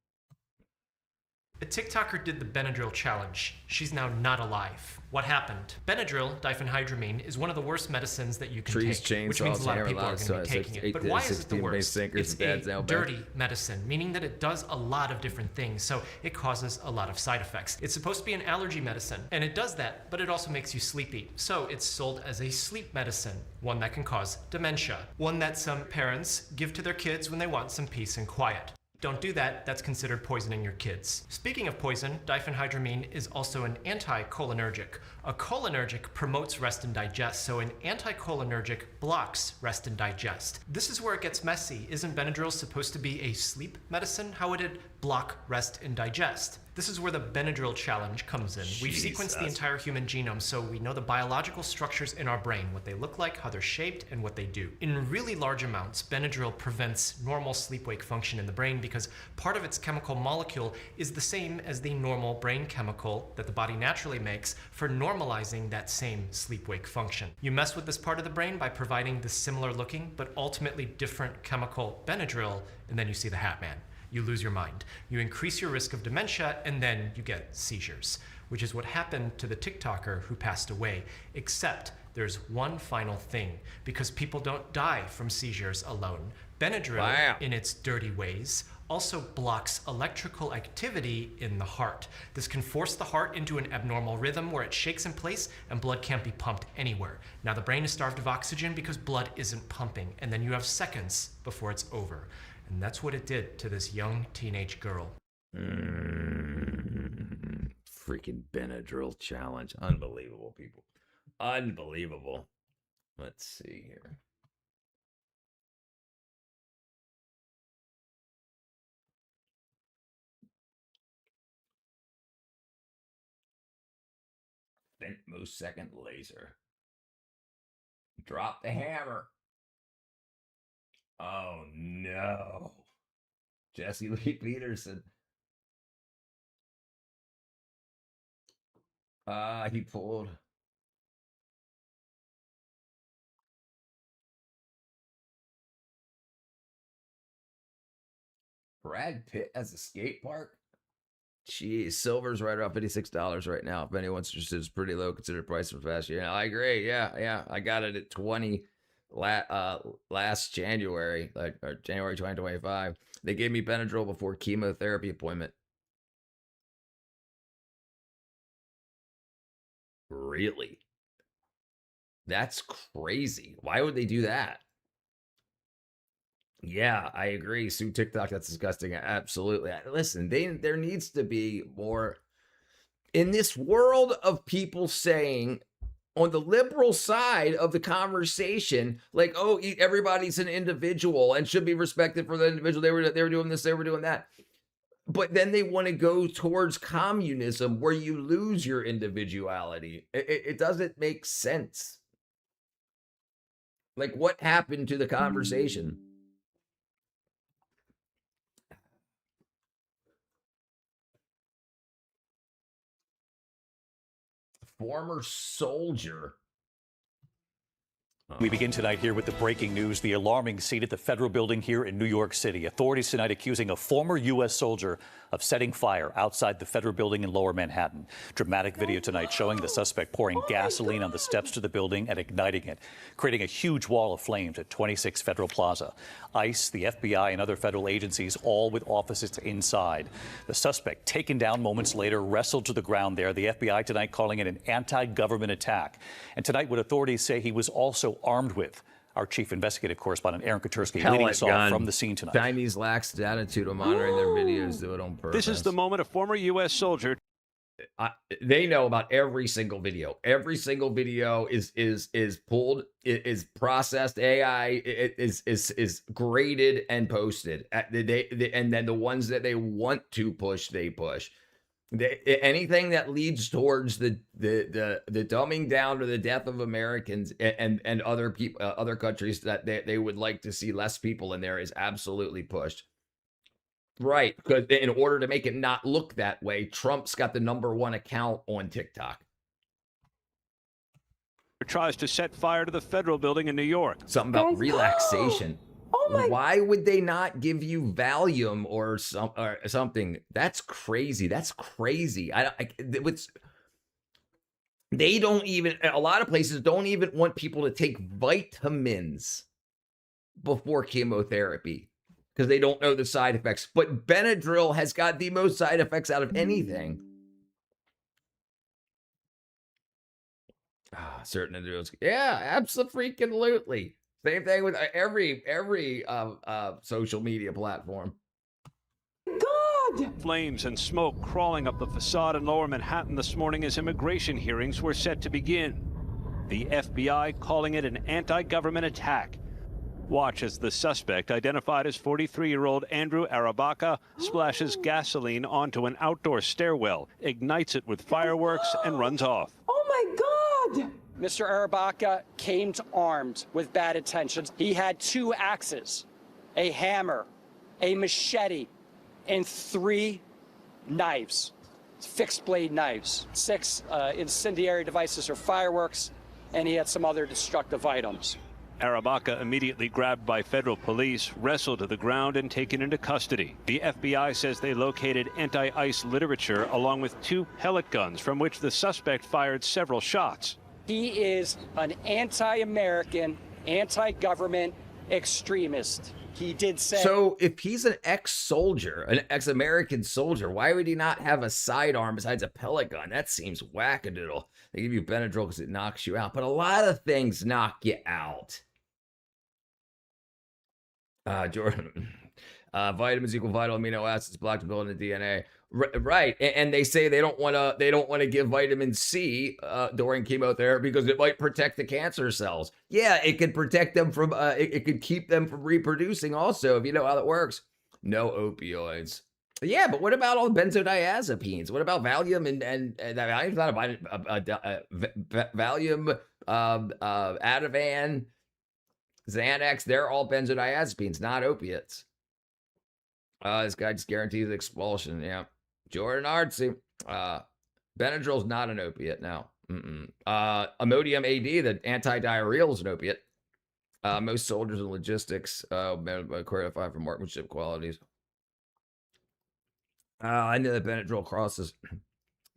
A TikToker did the Benadryl challenge. She's now not alive. What happened? Benadryl, diphenhydramine, is one of the worst medicines that you can take, which means a lot of people are going to be taking it. But why is it the worst? It's a dirty medicine, meaning that it does a lot of different things, so it causes a lot of side effects. It's supposed to be an allergy medicine, and it does that, but it also makes you sleepy. So it's sold as a sleep medicine, one that can cause dementia, one that some parents give to their kids when they want some peace and quiet. Don't do that, that's considered poisoning your kids. Speaking of poison, diphenhydramine is also an anticholinergic. A cholinergic promotes rest and digest, so an anticholinergic blocks rest and digest. This is where it gets messy. Isn't Benadryl supposed to be a sleep medicine? How would it block rest and digest? This is where the Benadryl challenge comes in. We've sequenced the entire human genome, so we know the biological structures in our brain, what they look like, how they're shaped, and what they do. In really large amounts, Benadryl prevents normal sleep-wake function in the brain because part of its chemical molecule is the same as the normal brain chemical that the body naturally makes for normalizing that same sleep-wake function. You mess with this part of the brain by providing this similar-looking but ultimately different chemical Benadryl, and then you see the Hat Man. You lose your mind. You increase your risk of dementia, and then you get seizures, which is what happened to the TikToker who passed away, except there's one final thing, because people don't die from seizures alone. Benadryl, in its dirty ways, also blocks electrical activity in the heart. This can force the heart into an abnormal rhythm where it shakes in place and blood can't be pumped anywhere. Now the brain is starved of oxygen because blood isn't pumping, and then you have seconds before it's over. And that's what it did to this young teenage girl. Freaking Benadryl challenge. Unbelievable, people. Unbelievable. Let's see here. Most second laser. Drop the hammer. Oh no. Jesse Lee Peterson. He pulled. Brad Pitt as a skate park? Jeez, silver's right around $56 right now. If anyone's interested, it's pretty low considered price for fast. Yeah, I agree. Yeah. I got it at 20 last January, or January 2025. They gave me Benadryl before chemotherapy appointment. Really? That's crazy. Why would they do that? Yeah, I agree. Sue TikTok, that's disgusting. Absolutely. Listen, there needs to be more in this world of people saying on the liberal side of the conversation, like, oh, everybody's an individual and should be respected for the individual. They were doing this, they were doing that. But then they want to go towards communism where you lose your individuality. It doesn't make sense. Like, what happened to the conversation? Former soldier. We begin tonight here with the breaking news, the alarming scene at the federal building here in New York City. Authorities tonight accusing a former U.S. soldier of setting fire outside the federal building in Lower Manhattan. Dramatic video tonight showing the suspect pouring gasoline on the steps to the building and igniting it, creating a huge wall of flames at 26 Federal Plaza. ICE, the FBI, and other federal agencies, all with officers inside. The suspect, taken down moments later, wrestled to the ground there. The FBI tonight calling it an anti-government attack. And tonight, what authorities say he was also armed with. Our chief investigative correspondent, Aaron Katursky, leading us off from the scene tonight. Chinese lax attitude of monitoring their videos, do it on purpose. This is the moment a former U.S. soldier. They know about every single video. Every single video is pulled, is processed. AI is graded and posted. And then the ones that they want to push, they push. Anything that leads towards the dumbing down or the death of Americans and other people, other countries that they would like to see less people in there is absolutely pushed. Right, because in order to make it not look that way, Trump's got the #1 account on TikTok. Tries to set fire to the federal building in New York. Something about relaxation. Why would they not give you Valium or something? That's crazy. That's crazy. They don't even, a lot of places don't even want people to take vitamins before chemotherapy because they don't know the side effects. But Benadryl has got the most side effects out of anything. Certain individuals. Yeah, absolutely. Same thing with every social media platform. God! Flames and smoke crawling up the facade in Lower Manhattan this morning as immigration hearings were set to begin. The FBI calling it an anti-government attack. Watch as the suspect, identified as 43-year-old Andrew Arabaca, splashes gasoline onto an outdoor stairwell, ignites it with fireworks, and runs off. Oh my God! Mr. Arabaca came armed with bad intentions. He had 2 axes, a hammer, a machete, and 3 knives, fixed blade knives, 6 incendiary devices or fireworks, and he had some other destructive items. Arabaca, immediately grabbed by federal police, wrestled to the ground and taken into custody. The FBI says they located anti-ICE literature along with 2 pellet guns from which the suspect fired several shots. He is an anti-American, anti-government extremist. He did say... So if he's an ex-soldier, an ex-American soldier, why would he not have a sidearm besides a pellet gun? That seems wackadoodle. They give you Benadryl because it knocks you out, but a lot of things knock you out. Jordan, vitamins equal vital amino acids blocked to build in the DNA. Right, and they say they don't want to give vitamin C during chemotherapy because it might protect the cancer cells. Yeah, it could protect them from it could keep them from reproducing also, if you know how that works. No opioids. Yeah, but what about all the benzodiazepines? What about Valium and Valium's not Valium, Ativan, Xanax? They're all benzodiazepines, not opiates. This guy just guarantees expulsion. Yeah. Jordan Artsy. Benadryl's not an opiate, no. Imodium AD, the anti-diarrheal, is an opiate. Most soldiers and logistics qualify for marksmanship qualities. I know that Benadryl crosses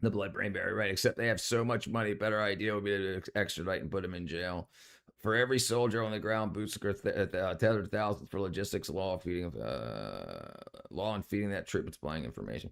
the blood-brain barrier, right? Except they have so much money. Better idea would be to extradite and put him in jail. For every soldier on the ground, boots tethered thousands for logistics, law and feeding that troop and supplying information.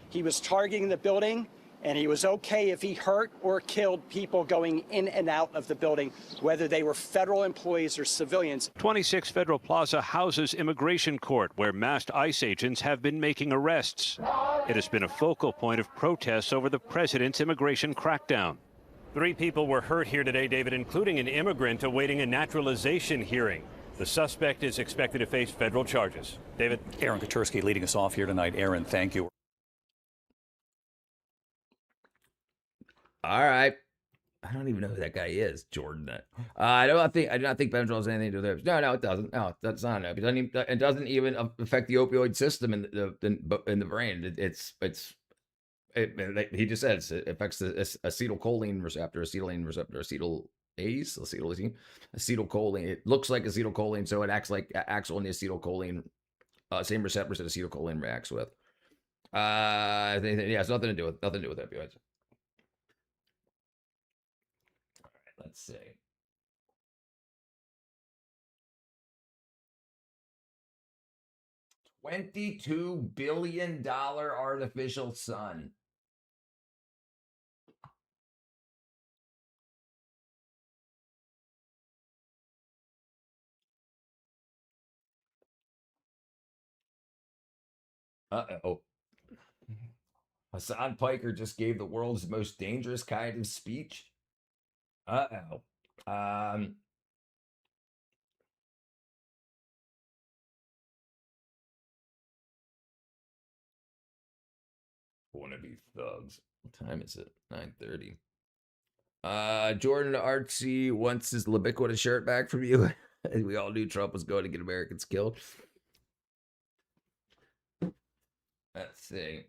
He was targeting the building, and he was okay if he hurt or killed people going in and out of the building, whether they were federal employees or civilians. 26 Federal Plaza houses immigration court, where masked ICE agents have been making arrests. It has been a focal point of protests over the president's immigration crackdown. 3 people were hurt here today, David, including an immigrant awaiting a naturalization hearing. The suspect is expected to face federal charges. David? Aaron Katursky leading us off here tonight. Aaron, thank you. All right. I don't even know who that guy is, Jordan. I do not think Benadryl has anything to do with it. No, it doesn't. No, that's not it. It doesn't even affect the opioid system in the brain. He just says it affects the acetylcholine receptor, acetylcholine. It looks like acetylcholine, so it acts on the acetylcholine, same receptors that acetylcholine reacts with. It's nothing to do with opioids. All right, let's see. $22 billion artificial sun. Uh-oh. Hassan Piker just gave the world's most dangerous kind of speech. Uh-oh. Wannabe thugs. What time is it? 9:30. Jordan Artsy wants his Labiquitous shirt back from you. We all knew Trump was going to get Americans killed. Let's see.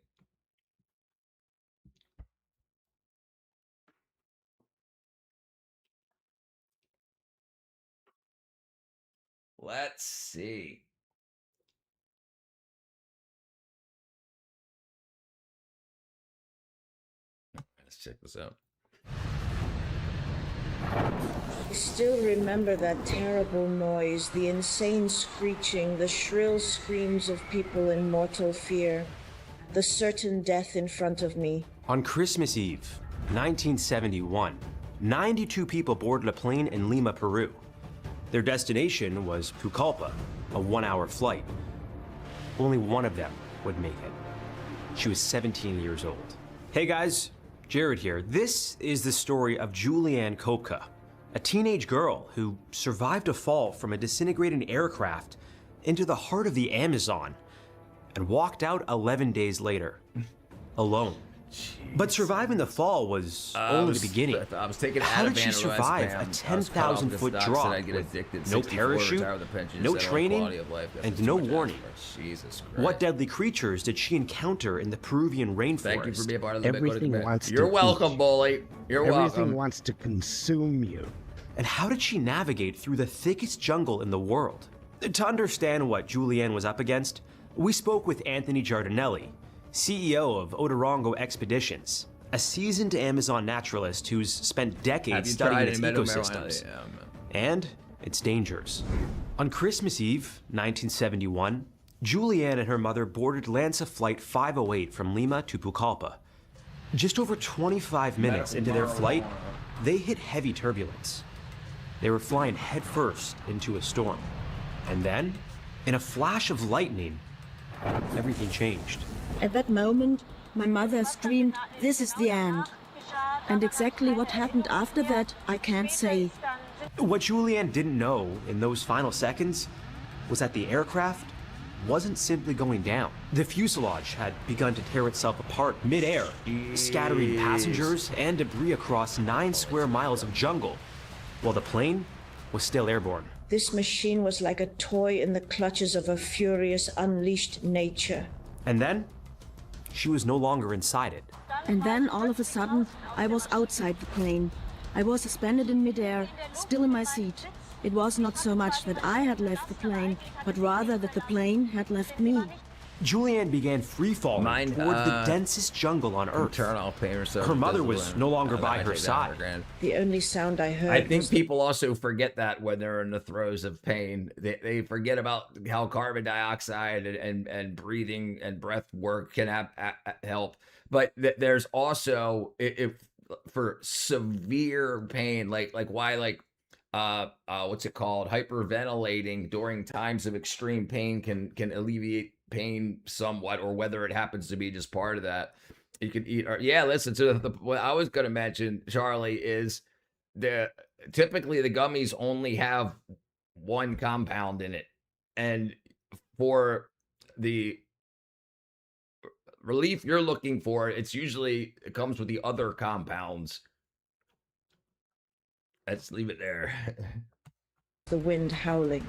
Let's see. Let's check this out. I still remember that terrible noise, the insane screeching, the shrill screams of people in mortal fear, the certain death in front of me. On Christmas Eve, 1971, 92 people boarded a plane in Lima, Peru. Their destination was Pucallpa, a 1-hour flight. Only one of them would make it. She was 17 years old. Hey guys, Jared here. This is the story of Julianne Kopka, a teenage girl who survived a fall from a disintegrating aircraft into the heart of the Amazon and walked out 11 days later, alone. Jeez. But surviving the fall was only the beginning. I was taking How did she survive a 10,000-foot drop with no parachute, no training, and no warning? Jesus Christ. What deadly creatures did she encounter in the Peruvian rainforest? Thank you for being part of the Everything wants to You're welcome, eat. bully. You're welcome. Everything wants to consume you. And how did she navigate through the thickest jungle in the world? To understand what Julianne was up against, we spoke with Anthony Giardinelli, CEO of Odorongo Expeditions, a seasoned Amazon naturalist who's spent decades studying its ecosystems and its dangers. On Christmas Eve, 1971, Julianne and her mother boarded Lanza Flight 508 from Lima to Pucallpa. Just over 25 minutes into their flight, they hit heavy turbulence. They were flying headfirst into a storm. And then, in a flash of lightning, everything changed. At that moment, my mother screamed, "This is the end." And exactly what happened after that, I can't say. What Julianne didn't know in those final seconds was that the aircraft wasn't simply going down. The fuselage had begun to tear itself apart mid-air, scattering passengers and debris across 9 square miles of jungle, while the plane was still airborne. This machine was like a toy in the clutches of a furious, unleashed nature. And then, she was no longer inside it. And then, all of a sudden, I was outside the plane. I was suspended in midair, still in my seat. It was not so much that I had left the plane, but rather that the plane had left me. Julianne began free-falling toward the densest jungle on Earth. Her mother was no longer by her side. The only sound I heard I think people also forget that when they're in the throes of pain. They forget about how carbon dioxide and breathing and breath work can help. But there's also, for severe pain, like why what's it called? Hyperventilating during times of extreme pain can alleviate pain somewhat, or whether it happens to be just part of that. You can eat, or listen to what I was going to mention, Charlie, is typically the gummies only have one compound in it, and for the relief you're looking for, it comes with the other compounds. Let's leave it there. The wind howling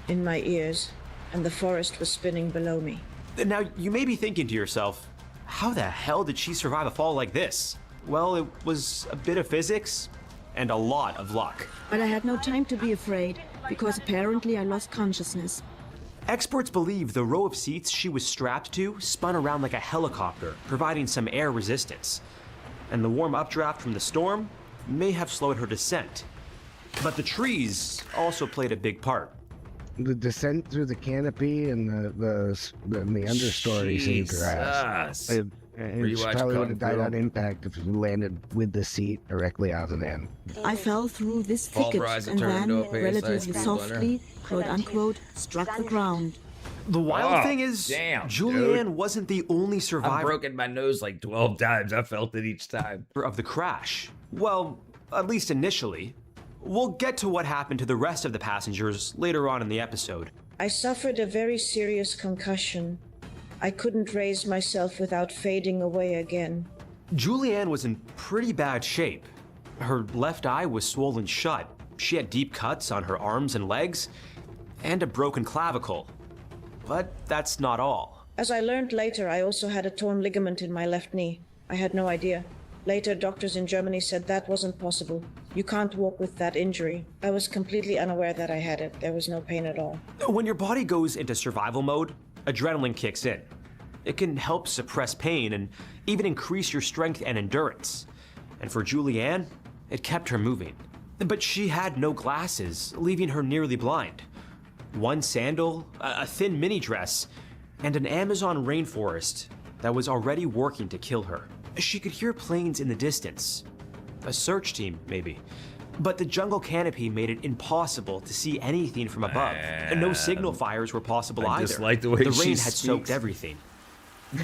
in my ears, and the forest was spinning below me. Now, you may be thinking to yourself, how the hell did she survive a fall like this? Well, it was a bit of physics and a lot of luck. But I had no time to be afraid, because apparently I lost consciousness. Experts believe the row of seats she was strapped to spun around like a helicopter, providing some air resistance. And the warm updraft from the storm may have slowed her descent. But the trees also played a big part. The descent through the canopy and the understory saved her ass. And she probably would have died on impact if she landed with the seat directly out of the end. I fell through this thicket and then, relatively softly, quote-unquote, struck the ground. The wild thing is, Julianne wasn't the only survivor. I've broken my nose like 12 times. I felt it each time. Of the crash. Well, at least initially. We'll get to what happened to the rest of the passengers later on in the episode. I suffered a very serious concussion. I couldn't raise myself without fading away again. Julianne was in pretty bad shape. Her left eye was swollen shut. She had deep cuts on her arms and legs, and a broken clavicle. But that's not all. As I learned later, I also had a torn ligament in my left knee. I had no idea. Later, doctors in Germany said that wasn't possible. You can't walk with that injury. I was completely unaware that I had it. There was no pain at all. When your body goes into survival mode, adrenaline kicks in. It can help suppress pain and even increase your strength and endurance. And for Julianne, it kept her moving. But she had no glasses, leaving her nearly blind. One sandal, a thin mini dress, and an Amazon rainforest that was already working to kill her. She could hear planes in the distance. A search team, maybe. But the jungle canopy made it impossible to see anything from above. And no signal fires were possible either. Just like the way the she rain had speaks. soaked everything.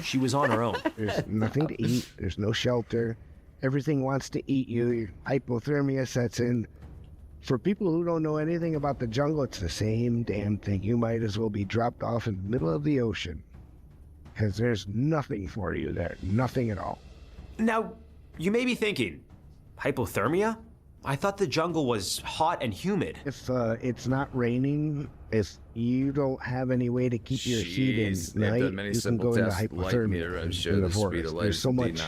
She was on her own. There's nothing to eat. There's no shelter. Everything wants to eat you. Your hypothermia sets in. For people who don't know anything about the jungle, it's the same damn thing. You might as well be dropped off in the middle of the ocean. Because there's nothing for you there. Nothing at all. Now, you may be thinking, hypothermia? I thought the jungle was hot and humid. If it's not raining, if you don't have any way to keep your heat in night, you can go into hypothermia in the forest. There's so much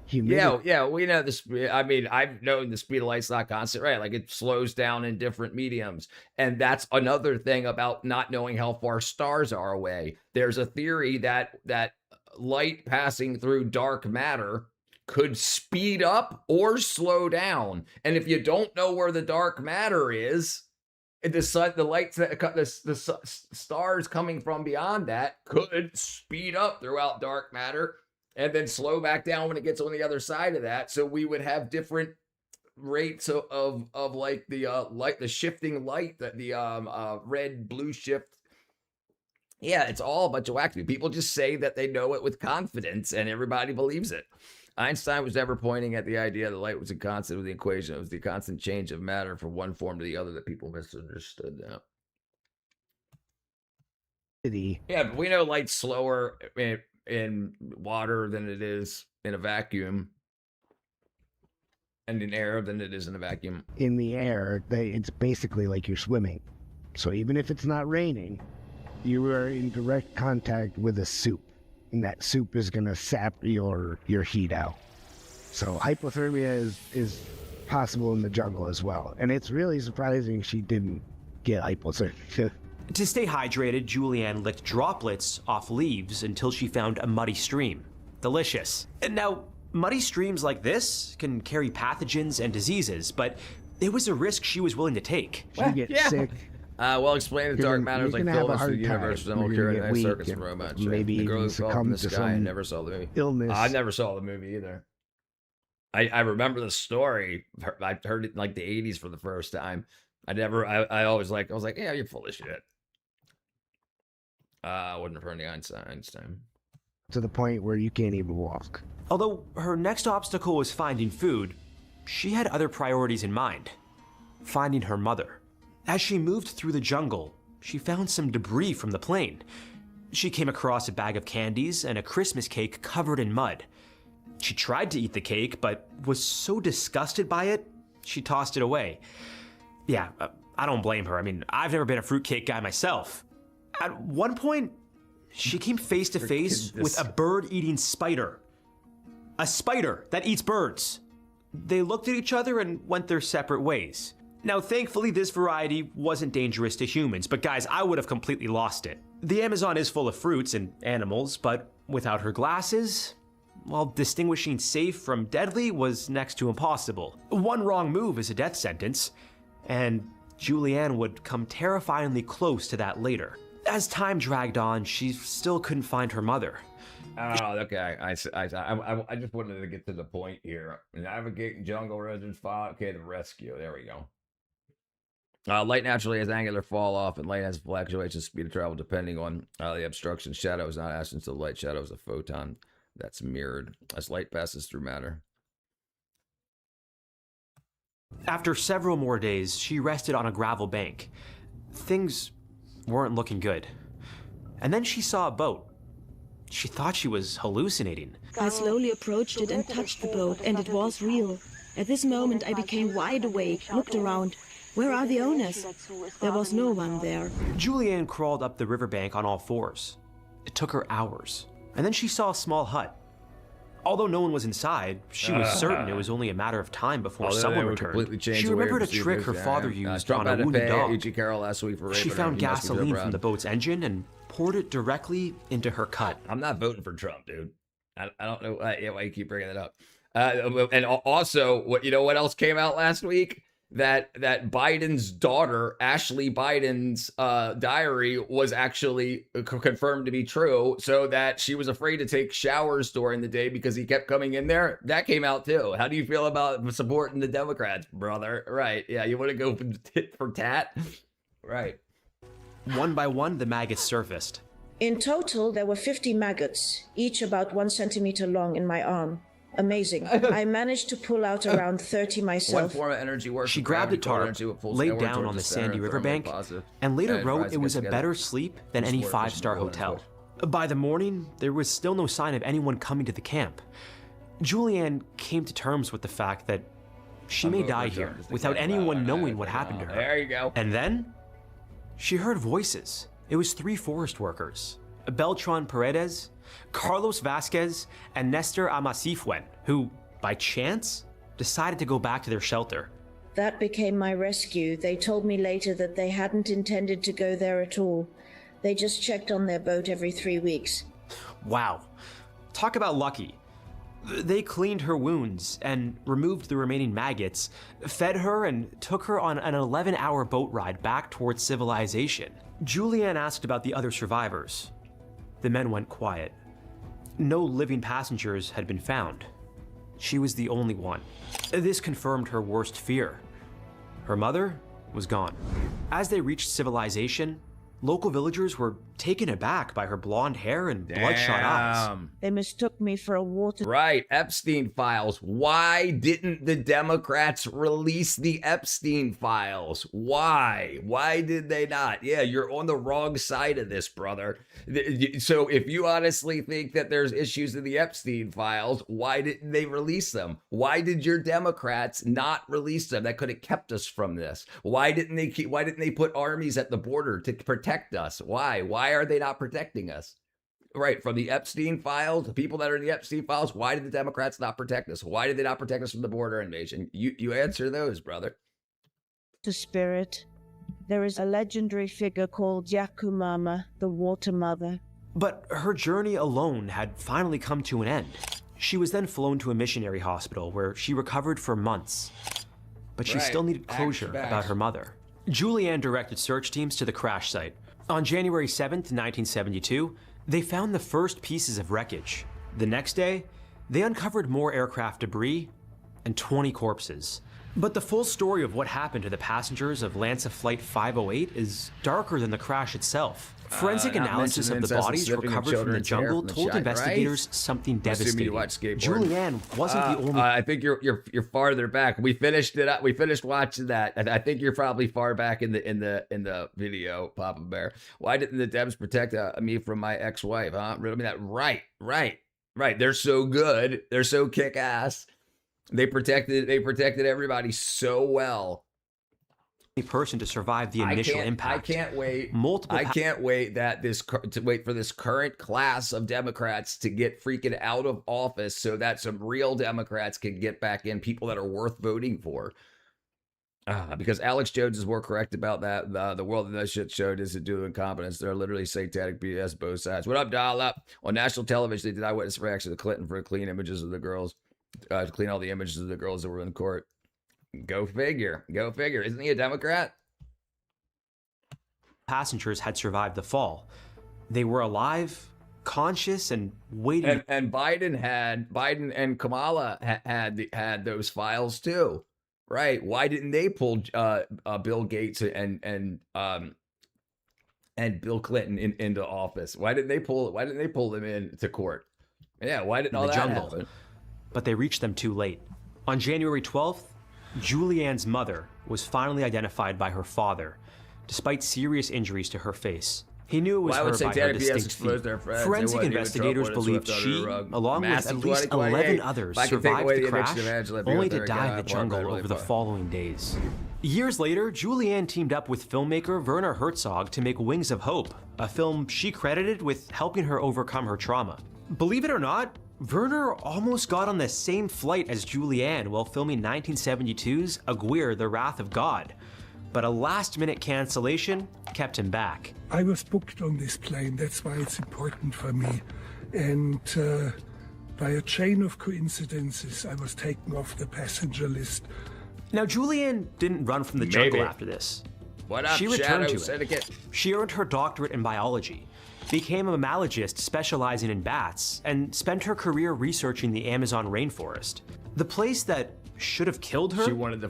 humidity. Yeah, we know this. I mean, I've known the speed of light's not constant, right? Like it slows down in different mediums. And that's another thing about not knowing how far stars are away. There's a theory that light passing through dark matter could speed up or slow down. And if you don't know where the dark matter is, the sun, the light, the stars coming from beyond that could speed up throughout dark matter and then slow back down when it gets on the other side of that. So we would have different rates of like the shifting light, that the red blue shift. Yeah, it's all a bunch of wacky. People just say that they know it with confidence and everybody believes it. Einstein was never pointing at the idea that light was a constant with the equation. It was the constant change of matter from one form to the other that people misunderstood that. Yeah, but we know light's slower in water than it is in a vacuum, and in air than it is in a vacuum. In the air, it's basically like you're swimming. So even if it's not raining, you are in direct contact with a soup. and that soup is going to sap your heat out. So hypothermia is possible in the jungle as well. And it's really surprising she didn't get hypothermia. To stay hydrated, Julianne licked droplets off leaves until she found a muddy stream. Delicious. And now, muddy streams like this can carry pathogens and diseases, but it was a risk she was willing to take. She gets sick. Well explained the dark matters like films to the universe, then we'll cure the weak circus from romance. maybe The girl even who fell from succumb the to sky. I some never saw the movie. illness. I never saw the movie either. I remember the story. I heard it in like the 80s for the first time. I always I was like, yeah, you're full of shit. I wouldn't have heard any Einstein. To the point where you can't even walk. Although her next obstacle was finding food, she had other priorities in mind. Finding her mother. As she moved through the jungle, she found some debris from the plane. She came across a bag of candies and a Christmas cake covered in mud. She tried to eat the cake, but was so disgusted by it, she tossed it away. Yeah, I don't blame her. I mean, I've never been a fruitcake guy myself. At one point, she came face to face with a bird-eating spider. A spider that eats birds. They looked at each other and went their separate ways. Now, thankfully, this variety wasn't dangerous to humans, but guys, I would have completely lost it. The Amazon is full of fruits and animals, but without her glasses, well, distinguishing safe from deadly was next to impossible. One wrong move is a death sentence, and Julianne would come terrifyingly close to that later. As time dragged on, she still couldn't find her mother. Oh, okay. I just wanted to get to the point here. Navigating jungle residents file. Okay, the rescue. There we go. Light naturally has angular fall off, and light has fluctuations speed of travel depending on the obstruction. Shadow is not action, so light shadow is a photon that's mirrored as light passes through matter. After several more days, she rested on a gravel bank. Things weren't looking good. And then she saw a boat. She thought she was hallucinating. I slowly approached it and touched the boat, and it was real. At this moment, I became wide awake, looked around. Where are the owners? There was no one there. Julianne crawled up the riverbank on all fours. It took her hours. And then she saw a small hut. Although no one was inside, she was certain it was only a matter of time before someone returned. She remembered a trick her father used on a wounded dog. She found gasoline from the boat's engine and poured it directly into her cut. I'm not voting for Trump, dude. I don't know why you keep bringing it up. And also, what else came out last week? That Biden's daughter, Ashley Biden's diary was actually confirmed to be true, so that she was afraid to take showers during the day because he kept coming in there. That came out too. How do you feel about supporting the Democrats, brother? Right. Yeah, you want to go tit for tat? Right. One by one, the maggots surfaced. In total, there were 50 maggots, each about 1 centimeter long in my arm. Amazing. I managed to pull out around 30 myself. One form of energy works. She grabbed a tarp, laid down on the sandy riverbank, and later wrote it was a better sleep than any five-star hotel. By the morning, there was still no sign of anyone coming to the camp. Julianne came to terms with the fact that she may die here without anyone knowing what happened to her. There you go. And then she heard voices. It was 3 forest workers, Beltran Paredes, Carlos Vasquez, and Nestor Amasifuen, who, by chance, decided to go back to their shelter. That became my rescue. They told me later that they hadn't intended to go there at all. They just checked on their boat every 3 weeks. Wow. Talk about lucky. They cleaned her wounds and removed the remaining maggots, fed her, and took her on an 11-hour boat ride back towards civilization. Julianne asked about the other survivors. The men went quiet. No living passengers had been found. She was the only one. This confirmed her worst fear. Her mother was gone. As they reached civilization, local villagers were taken aback by her blonde hair and bloodshot eyes. They mistook me for a water... Right, Epstein files. Why didn't the Democrats release the Epstein files? Why? Why did they not? Yeah, you're on the wrong side of this, brother. So if you honestly think that there's issues in the Epstein files, why didn't they release them? Why did your Democrats not release them? That could have kept us from this. Why didn't they put armies at the border to protect us? Why are they not protecting us? Right, from the Epstein files, the people that are in the Epstein files, why did the Democrats not protect us? Why did they not protect us from the border invasion? You answer those, brother. To spirit, there is a legendary figure called Yakumama, the Water Mother. But her journey alone had finally come to an end. She was then flown to a missionary hospital where she recovered for months. But she still needed closure about her mother. Julianne directed search teams to the crash site. On January 7th, 1972, they found the first pieces of wreckage. The next day, they uncovered more aircraft debris and 20 corpses. But the full story of what happened to the passengers of Lanza Flight 508 is darker than the crash itself. Forensic analysis of the bodies recovered from the jungle told investigators something devastating. Julianne wasn't the only. I think you're farther back. We finished it up. We finished watching that, and I think you're probably far back in the video, Papa Bear. Why didn't the Dems protect me from my ex-wife? Huh? I mean that right. They're so good. They're so kick-ass. They protected everybody so well. Person to survive the initial impact. I can't wait. I can't wait for this current class of Democrats to get freaking out of office so that some real Democrats can get back in, people that are worth voting for. Because Alex Jones is more correct about that. The world that shit showed isn't due to incompetence. They're literally satanic BS both sides. What up, dial up? On national television, they did eyewitness reaction to Clinton for clean images of the girls, to clean all the images of the girls that were in court. Go figure. Go figure. Isn't he a Democrat? Passengers had survived the fall. They were alive, conscious, and waiting. And Biden and Kamala had those files too, right? Why didn't they pull Bill Gates and Bill Clinton into office? Why didn't they pull them into court? Yeah, why didn't all that happen? But they reached them too late. On January 12th, Julianne's mother was finally identified by her father, despite serious injuries to her face. He knew it was her by her distinct feet. Forensic investigators believed she, along with at least 11 others, survived the crash, only to die in the jungle over the following days. Years later, Julianne teamed up with filmmaker Werner Herzog to make Wings of Hope, a film she credited with helping her overcome her trauma. Believe it or not, Werner almost got on the same flight as Julianne while filming 1972's Aguirre, The Wrath of God, but a last-minute cancellation kept him back. I was booked on this plane, that's why it's important for me. And by a chain of coincidences, I was taken off the passenger list. Now, Julianne didn't run from the jungle after this. What up, she returned to it. Syndicate? She earned her doctorate in biology, became a mammalogist specializing in bats, and spent her career researching the Amazon rainforest. The place that should have killed her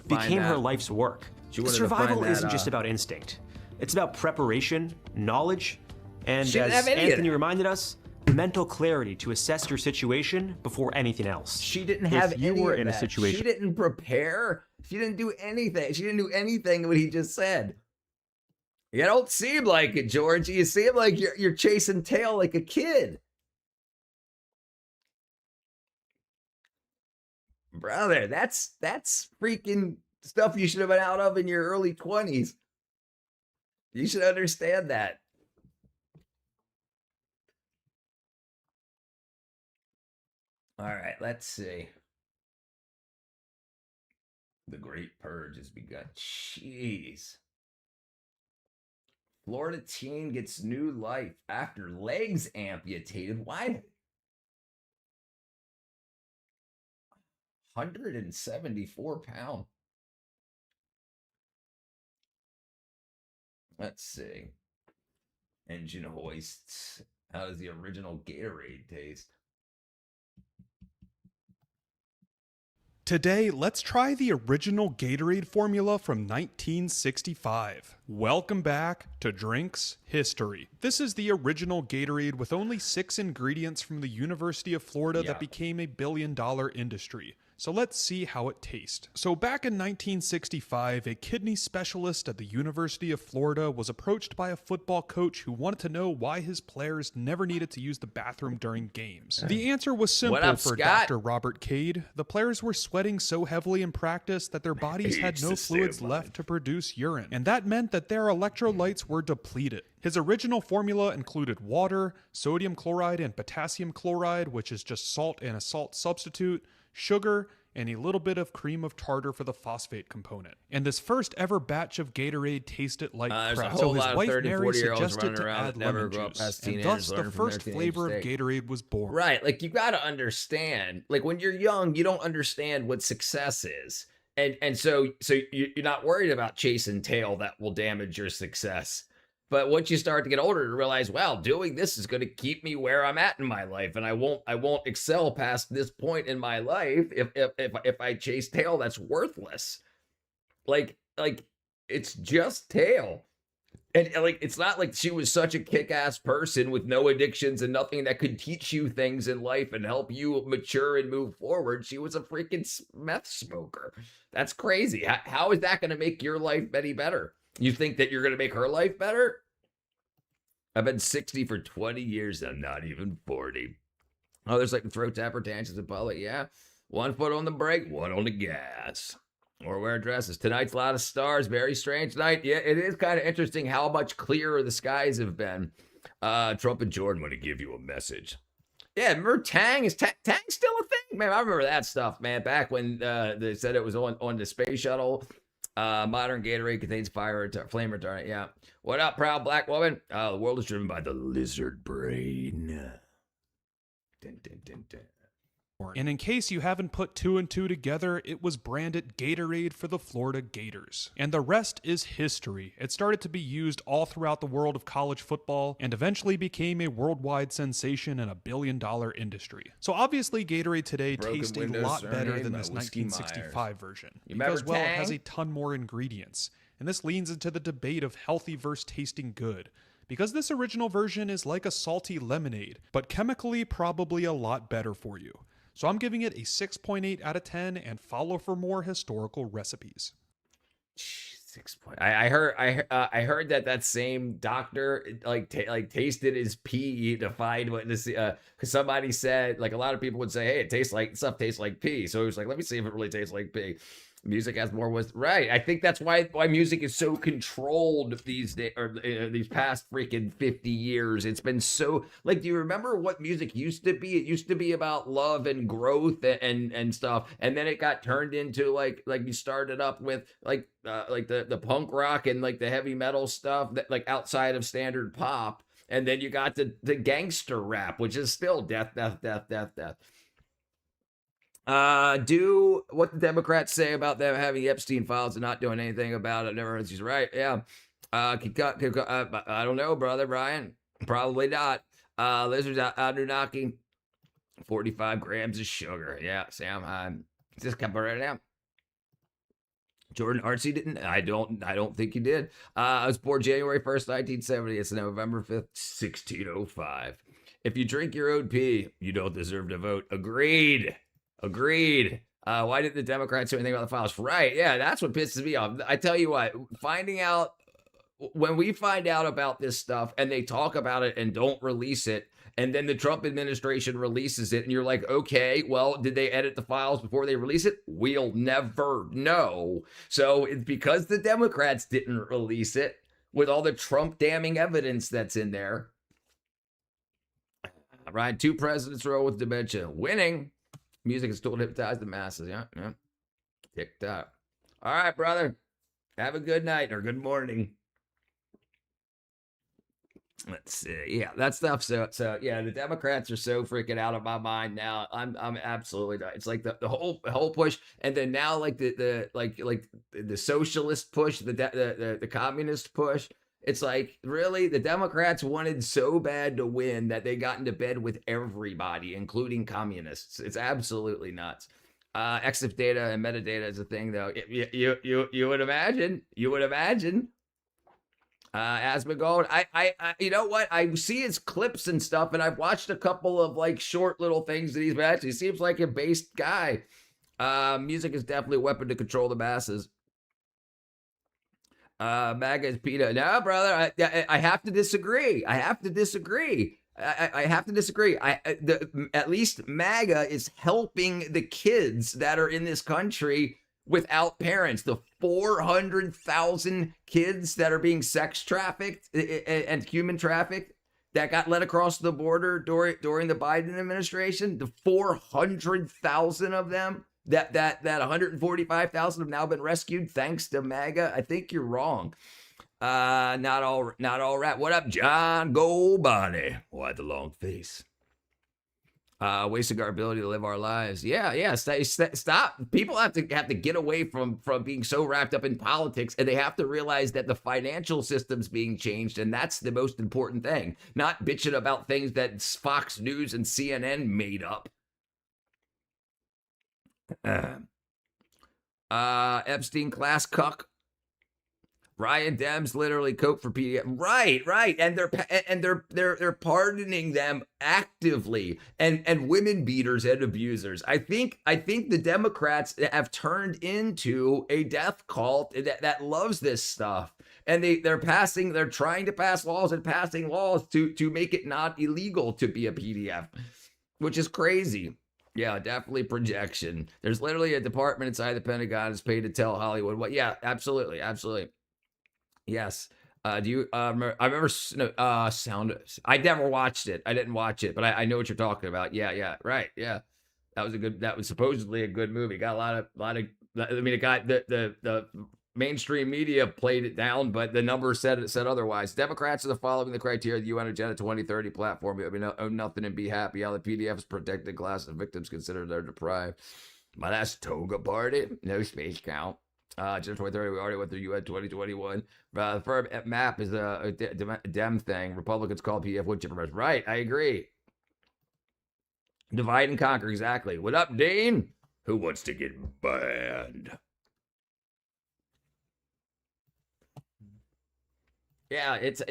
became her life's work. Survival isn't just about instinct. It's about preparation, knowledge, and as Anthony reminded us, mental clarity to assess your situation before anything else. She didn't have any of that. If you were in a situation. She didn't prepare. She didn't do anything. She didn't do anything what he just said. You don't seem like it, George. You seem like you're chasing tail like a kid. Brother, that's freaking stuff you should have been out of in your early 20s. You should understand that. All right, let's see. The Great Purge has begun. Jeez. Florida teen gets new life after legs amputated. Why? 174 pounds. Let's see. Engine hoists. How does the original Gatorade taste? Today, let's try the original Gatorade formula from 1965. Welcome back to Drinks History. This is the original Gatorade with only 6 ingredients from the University of Florida that became a billion-dollar industry. So let's see how it tastes. So back in 1965, a kidney specialist at the University of Florida was approached by a football coach who wanted to know why his players never needed to use the bathroom during games. The answer was simple for Scott? Dr. Robert Cade. The players were sweating so heavily in practice that their bodies had no fluids left to produce urine, and that meant that their electrolytes were depleted. His original formula included water, sodium chloride and potassium chloride, which is just salt and a salt substitute, sugar, and a little bit of cream of tartar for the phosphate component. And this first ever batch of Gatorade tasted like crap. So his wife Mary suggested to add lemon juice, and thus the first flavor of Gatorade was born. Right, like you got to understand, like when you're young, you don't understand what success is. And so you're not worried about chasing tail that will damage your success. But once you start to get older to realize, well, doing this is going to keep me where I'm at in my life, and I won't excel past this point in my life if I chase tail that's worthless. Like it's just tail. And like it's not like she was such a kick-ass person with no addictions and nothing that could teach you things in life and help you mature and move forward. She was a freaking meth smoker. That's crazy. How is that going to make your life any better? You think that you're going to make her life better? I've been 60 for 20 years. I'm not even 40. Oh, there's like throat tapper tantrums in public. Yeah. 1 foot on the brake, 1 on the gas. Or wear dresses. Tonight's a lot of stars. Very strange night. Yeah, it is kind of interesting how much clearer the skies have been. Trump and Jordan want to give you a message. Yeah, remember Tang? Is Tang still a thing? Man, I remember that stuff, man. Back when they said it was on the space shuttle. Modern Gatorade contains flame retardant. Yeah. What up, proud black woman? The world is driven by the lizard brain. Dun, dun, dun, dun. And in case you haven't put 2 and 2 together, it was branded Gatorade for the Florida Gators. And the rest is history. It started to be used all throughout the world of college football and eventually became a worldwide sensation and $1 billion industry. So obviously Gatorade today tastes a lot better than this 1965 version. Because, well, it has a ton more ingredients. And this leans into the debate of healthy versus tasting good. Because this original version is like a salty lemonade, but chemically probably a lot better for you. So I'm giving it a 6.8 out of 10 and follow for more historical recipes. 6 point. I heard that same doctor tasted his pee to find what this because somebody said, like, a lot of people would say, hey, stuff tastes like pee. So he was like, let me see if it really tastes like pee. Music has more wisdom. Right. I think that's why music is so controlled these days, or these past freaking 50 years. It's been so, like, do you remember what music used to be? It used to be about love and growth and stuff. And then it got turned into like you started up with like the punk rock and like the heavy metal stuff that like outside of standard pop. And then you got the gangster rap, which is still death. Do what the Democrats say about them having Epstein files and not doing anything about it. Never heard she's right. Yeah. I don't know, brother Brian. Probably not. Lizards out knocking 45 grams of sugar. Yeah, Sam. Just come right now. Jordan Artsy didn't. I don't think he did. I was born January 1st, 1970. It's November 5th, 1605. If you drink your own pee, you don't deserve to vote. Agreed. Why did the Democrats do anything about the files? Right. Yeah, that's what pisses me off. I tell you what, when we find out about this stuff and they talk about it and don't release it, and then the Trump administration releases it, and you're like, okay, well, did they edit the files before they release it? We'll never know. So it's because the Democrats didn't release it with all the Trump damning evidence that's in there. Right, 2 presidents row with dementia. Winning. Music is told to hypnotize the masses. Yeah. TikTok. All right, brother. Have a good night or good morning. Let's see. Yeah, that stuff. So yeah, the Democrats are so freaking out of my mind now. I'm absolutely not. It's like the whole push, and then now like the socialist push, the communist push. It's like, really, the Democrats wanted so bad to win that they got into bed with everybody, including communists. It's absolutely nuts. EXIF data and metadata is a thing, though. You would imagine. Asmongold, I you know what? I see his clips and stuff, and I've watched a couple of like short little things that he's been. He seems like a based guy. Music is definitely a weapon to control the masses. MAGA is PETA. No, brother, I have to disagree. I have to disagree. At least MAGA is helping the kids that are in this country without parents. The 400,000 kids that are being sex trafficked and human trafficked that got let across the border during the Biden administration, the 400,000 of them, that 145,000 have now been rescued thanks to MAGA. I think you're wrong. Not all right. What up, John Goldbody? Why the long face? Wasting our ability to live our lives. Yeah. Stop. People have to get away from being so wrapped up in politics, and they have to realize that the financial system's being changed, and that's the most important thing. Not bitching about things that Fox News and CNN made up. Epstein class cuck. Ryan Dems literally cope for PDF. Right. And they're pardoning them actively, and women beaters and abusers. I think the Democrats have turned into a death cult that loves this stuff. And they're trying to pass laws and passing laws to make it not illegal to be a PDF, which is crazy. Yeah, definitely projection. There's literally a department inside the Pentagon that's paid to tell Hollywood what. Yeah, absolutely. Yes. Do you? I remember Sound. I never watched it. I didn't watch it, but I know what you're talking about. Yeah. Right. Yeah, that was supposedly a good movie. Got a lot of. I mean, it got the mainstream media played it down, but the numbers said otherwise. Democrats are following the criteria of the UN Agenda 2030 platform. I mean, own nothing and be happy. How the PDF is protected class of victims considered they're deprived. My last toga party. No space count. Agenda 2030, we already went through UN 2021. The firm map is a Dem thing. Republicans call PDF wood chipper. Right, I agree. Divide and conquer, exactly. What up, Dean? Who wants to get banned? Yeah, it's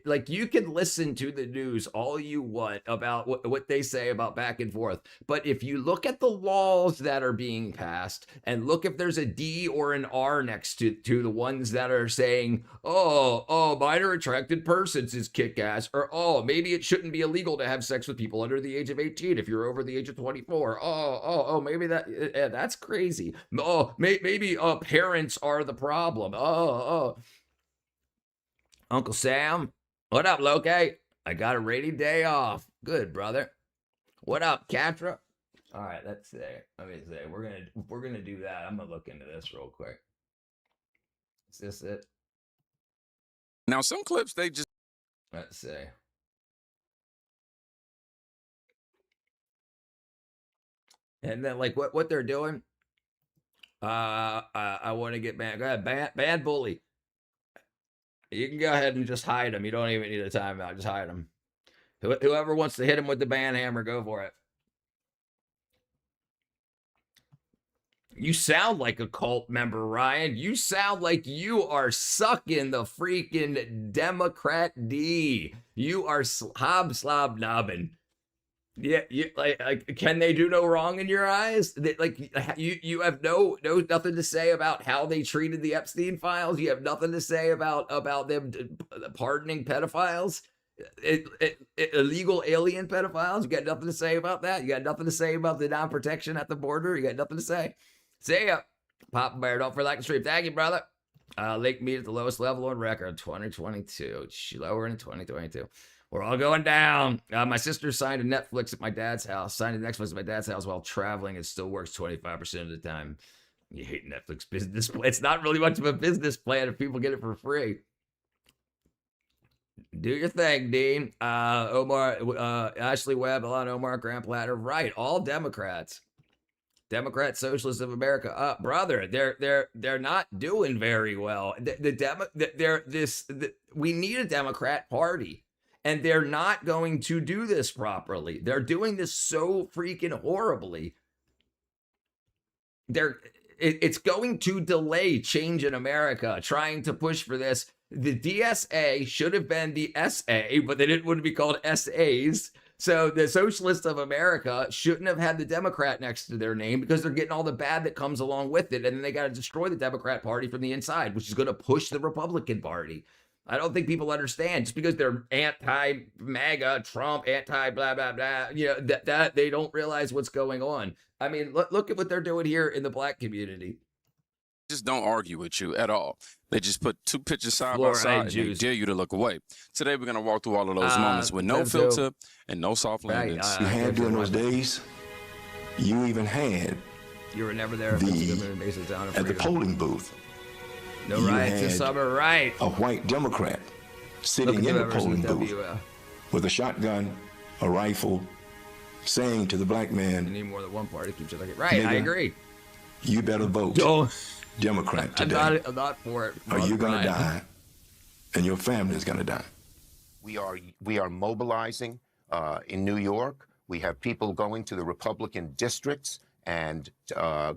like you can listen to the news all you want about what they say about back and forth. But if you look at the laws that are being passed and look if there's a D or an R next to the ones that are saying, oh, minor attracted persons is kick-ass, or oh, maybe it shouldn't be illegal to have sex with people under the age of 18 if you're over the age of 24. Oh, maybe that's crazy. Oh, maybe parents are the problem. Oh. Uncle Sam, what up, Loki? I got a rainy day off. Good, brother. What up, Catra? All right, let's see. Let me see. We're gonna do that. I'm gonna look into this real quick. Is this it? Now, some clips they just. Let's see. And then, like, what they're doing. I want to get banned. Go ahead, ban bully. You can go ahead and just hide him. You don't even need a timeout. Just hide him. Whoever wants to hit him with the ban hammer, go for it. You sound like a cult member, Ryan. You sound like you are sucking the freaking Democrat D. You are hobslob-nobbing. Yeah, like, can they do no wrong in your eyes? Like, you have nothing to say about how they treated the Epstein files. You have nothing to say about them pardoning pedophiles, illegal alien pedophiles. You got nothing to say about that. You got nothing to say about the non-protection at the border. You got nothing to say. See ya, Papa Bear. Don't forget to stream. Thank you, brother. Lake meet at the lowest level on record, 2022. Lower in 2022. We're all going down. My sister signed a Netflix at my dad's house. Signed a Netflix at my dad's house while traveling. It still works 25% of the time. You hate Netflix business plan. It's not really much of a business plan if people get it for free. Do your thing, Dean. Omar, Ashley Webb, Alon Omar, Graham Platter. Right, all Democrats. Democrat Socialists of America. Brother, they're not doing very well. We need a Democrat Party. And they're not going to do this properly. They're doing this so freaking horribly. It's going to delay change in America, trying to push for this. The DSA should have been the SA, but they didn't want to be called SAs. So the Socialists of America shouldn't have had the Democrat next to their name because they're getting all the bad that comes along with it. And then they got to destroy the Democrat Party from the inside, which is going to push the Republican Party. I don't think people understand just because they're anti-MAGA, Trump, anti-blah, blah, blah, that they don't realize what's going on. I mean, look at what they're doing here in the black community. Just don't argue with you at all. They just put two pictures side by side and they dare you to look away. Today, we're going to walk through all of those moments with no filter and no soft landings. You had during those days, you even had you were never there at the polling booth. No riots this summer, right? A white Democrat sitting in the polling booth with a shotgun, a rifle, saying to the black man, "You need more than one party." Keeps it like it. Right, I agree. You better vote Democrat today. I'm not for it. Or you're going to die, and your family is going to die. We are mobilizing in New York. We have people going to the Republican districts and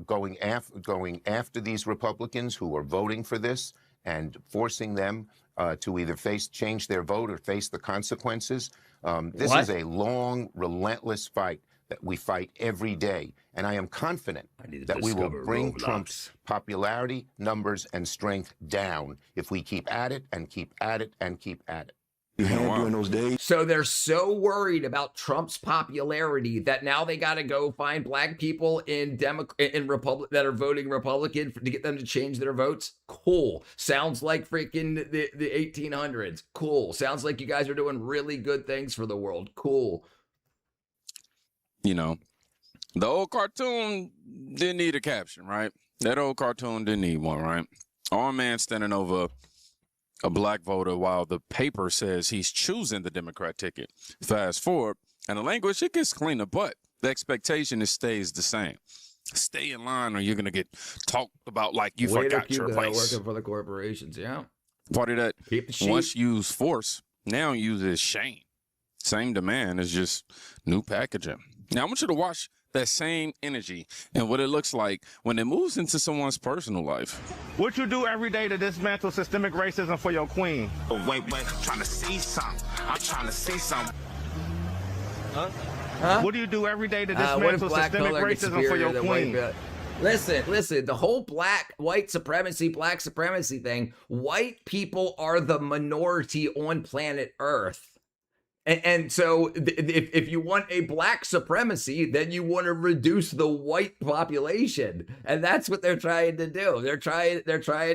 going after these Republicans who are voting for this and forcing them to either change their vote or face the consequences. This is a long, relentless fight that we fight every day. And I am confident that we will bring Trump's popularity, numbers, and strength down if we keep at it and keep at it and keep at it. You had during those days. So they're so worried about Trump's popularity that now they got to go find black people in Republic that are voting Republican to get them to change their votes. Cool. Sounds like freaking the 1800s. Cool. Sounds like you guys are doing really good things for the world. Cool. You know, the old cartoon didn't need a caption, right? That old cartoon didn't need one, right? Our man standing over a black voter while the paper says he's choosing the Democrat ticket. Fast forward, and the language, it gets cleaner, but the expectation stays the same. Stay in line or you're going to get talked about like you forgot your place. Working for the corporations, yeah. Part of that, keep the sheep. Once use force, now uses shame. Same demand is just new packaging. Now, I want you to watch that same energy and what it looks like when it moves into someone's personal life. What you do every day to dismantle systemic racism for your queen? Oh, wait, I'm trying to see something. I'm trying to see something. Huh? What do you do every day to dismantle systemic racism for your queen? Listen, the whole black supremacy thing, white people are the minority on planet Earth. And so if you want a black supremacy, then you want to reduce the white population. And that's what they're trying to do. They're trying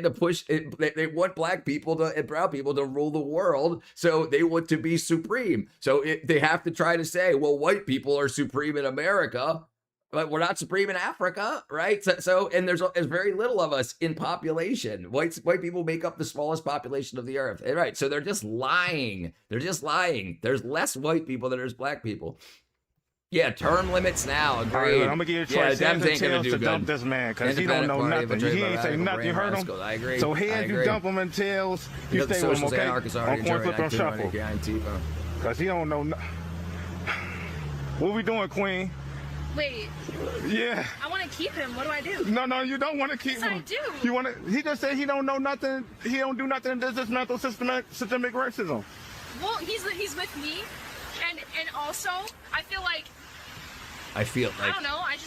to push it. They want black people and brown people to rule the world. So they want to be supreme. So they have to try to say, well, white people are supreme in America, but we're not supreme in Africa, right? So and there's very little of us in population. White people make up the smallest population of the earth, right? So they're just lying. There's less white people than there's black people. Yeah, term limits now. Agreed. Right, I'm gonna give you a choice. Heads or tails to dump this man because he don't know nothing. He ain't say nothing. You heard him. I agree. So heads, you dump him, and tails, you stay with him. Okay. On coin flip and shuffle. Because he don't know. What we doing, Queen? Wait. Yeah. I want to keep him. What do I do? No, you don't want to keep him. I do. You want to? He just said he don't know nothing. He don't do nothing to dismantle systemic racism. Well, he's with me, and also I feel like. I don't know. I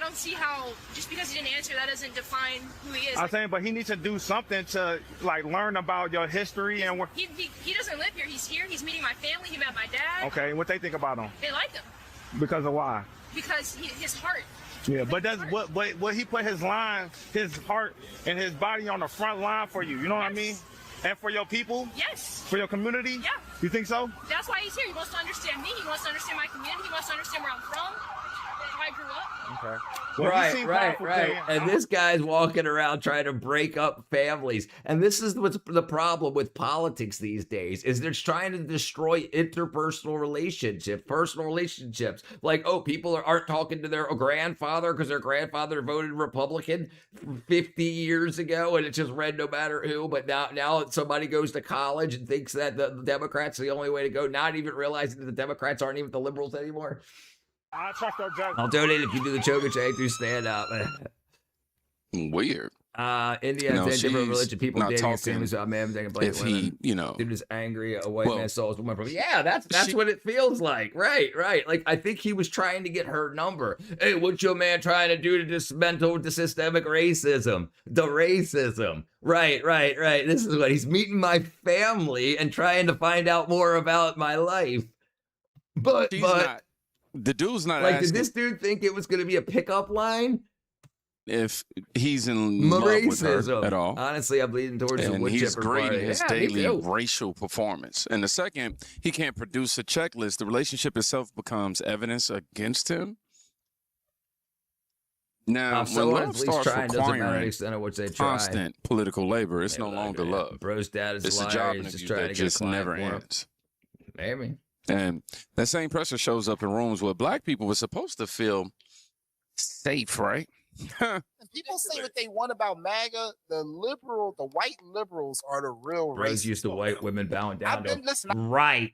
don't see how just because he didn't answer that doesn't define who he is. I'm saying, but he needs to do something to like learn about your history and what. He doesn't live here. He's here. He's meeting my family. He met my dad. Okay, what they think about him? They like him. Because of why? Because his heart. Yeah, but that's what he put his heart and his body on the front line for you. You know what I mean? And for your people? Yes. For your community? Yeah. You think so? That's why he's here. He wants to understand me. He wants to understand my community. He wants to understand where I'm from, how I grew up. Okay. Well, right. And this guy's walking around trying to break up families. And this is what's the problem with politics these days, is they're trying to destroy interpersonal relationships, personal relationships. Like, oh, people aren't talking to their grandfather because their grandfather voted Republican 50 years ago and it's just red no matter who. But now somebody goes to college and thinks that the Democrats are the only way to go, not even realizing that the Democrats aren't even the liberals anymore. I trust our judge. I'll donate if you do the choke chain through stand up. Weird. India has different religion. People dating the same as men, they can blame if women. he, dude is angry. A white man stole his woman from. Yeah, that's what it feels like. Right. Like I think he was trying to get her number. Hey, what's your man trying to do to dismantle the systemic racism? The racism. Right. This is what he's meeting my family and trying to find out more about my life. But the dude's not like, asking, did this dude think it was going to be a pickup line? If he's in love with her at all. Honestly, I'm leaning towards the wood he's chipper grading party. his daily racial performance. And the second, he can't produce a checklist, the relationship itself becomes evidence against him. Now, when love starts requiring constant political labor, it's no longer love. Bro's dad is it's a a job He's interview just trying that to get just a never client for him. ends. Maybe. And that same pressure shows up in rooms where black people were supposed to feel safe, right? People say what they want about MAGA. The white liberals are the real Bros racists. used to white women bowing down to him. Listen, Right.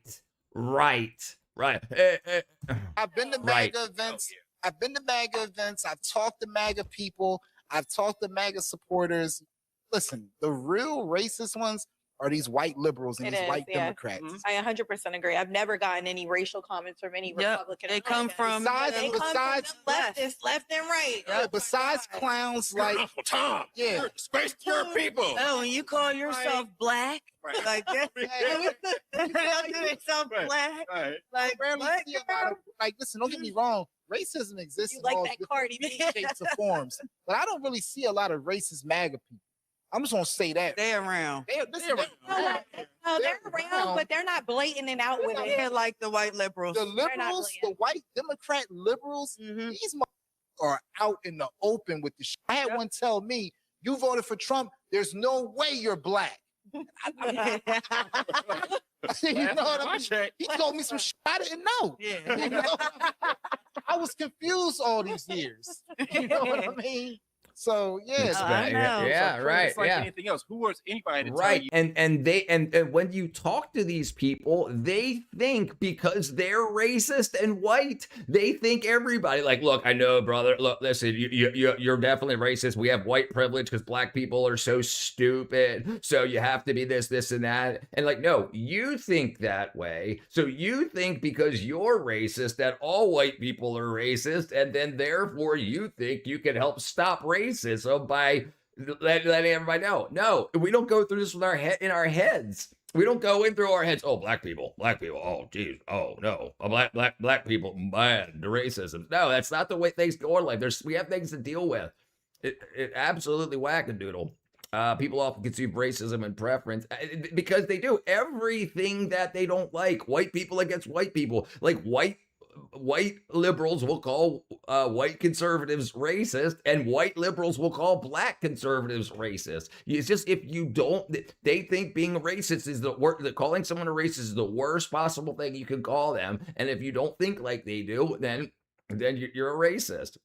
I've been to MAGA events. I've been to MAGA events. I've talked to MAGA people. I've talked to MAGA supporters. Listen, the real racist ones are these white liberals and these white Democrats. I 100% agree. I've never gotten any racial comments from any Republican. They come from besides left and right. Yeah, besides clowns like Tom. Yeah, space your people. Oh, when you call yourself black, like that, they do themselves black. Like, black, see a lot of, like, listen, don't get me wrong. Racism exists in like all that different Cardi B. shapes and forms, but I don't really see a lot of racist MAGA people. I'm just gonna say that they're around. They're around, but they're not blatant and out with it. They're like the white liberals. The liberals, the white Democrat liberals, these are out in the open with the shit. I had one tell me, "You voted for Trump. There's no way you're black." You know what I mean? He told me some shit I didn't know. Yeah. You know? I was confused all these years. You know what I mean? So right. It's like anything else. Who was anybody to tell Right. you? And when you talk to these people, they think because they're racist and white, they think everybody like, look, I know, brother. Look, listen, you're definitely racist. We have white privilege because black people are so stupid. So you have to be this, and that. And like, no, you think that way. So you think because you're racist that all white people are racist, and then therefore you think you can help stop racism by letting everybody know. No, we don't go through this with in our heads. We don't go in through our heads. Oh, black people. Oh, geez. Oh no, black people. Man, the racism. No, that's not the way things go in life. We have things to deal with. It absolutely wackadoodle. People often conceive racism and preference because they do everything that they don't like. White people against white people, like white liberals will call white conservatives racist, and white liberals will call black conservatives racist. It's just, if you don't, they think being racist is calling someone a racist is the worst possible thing you can call them. And if you don't think like they do, then you're a racist.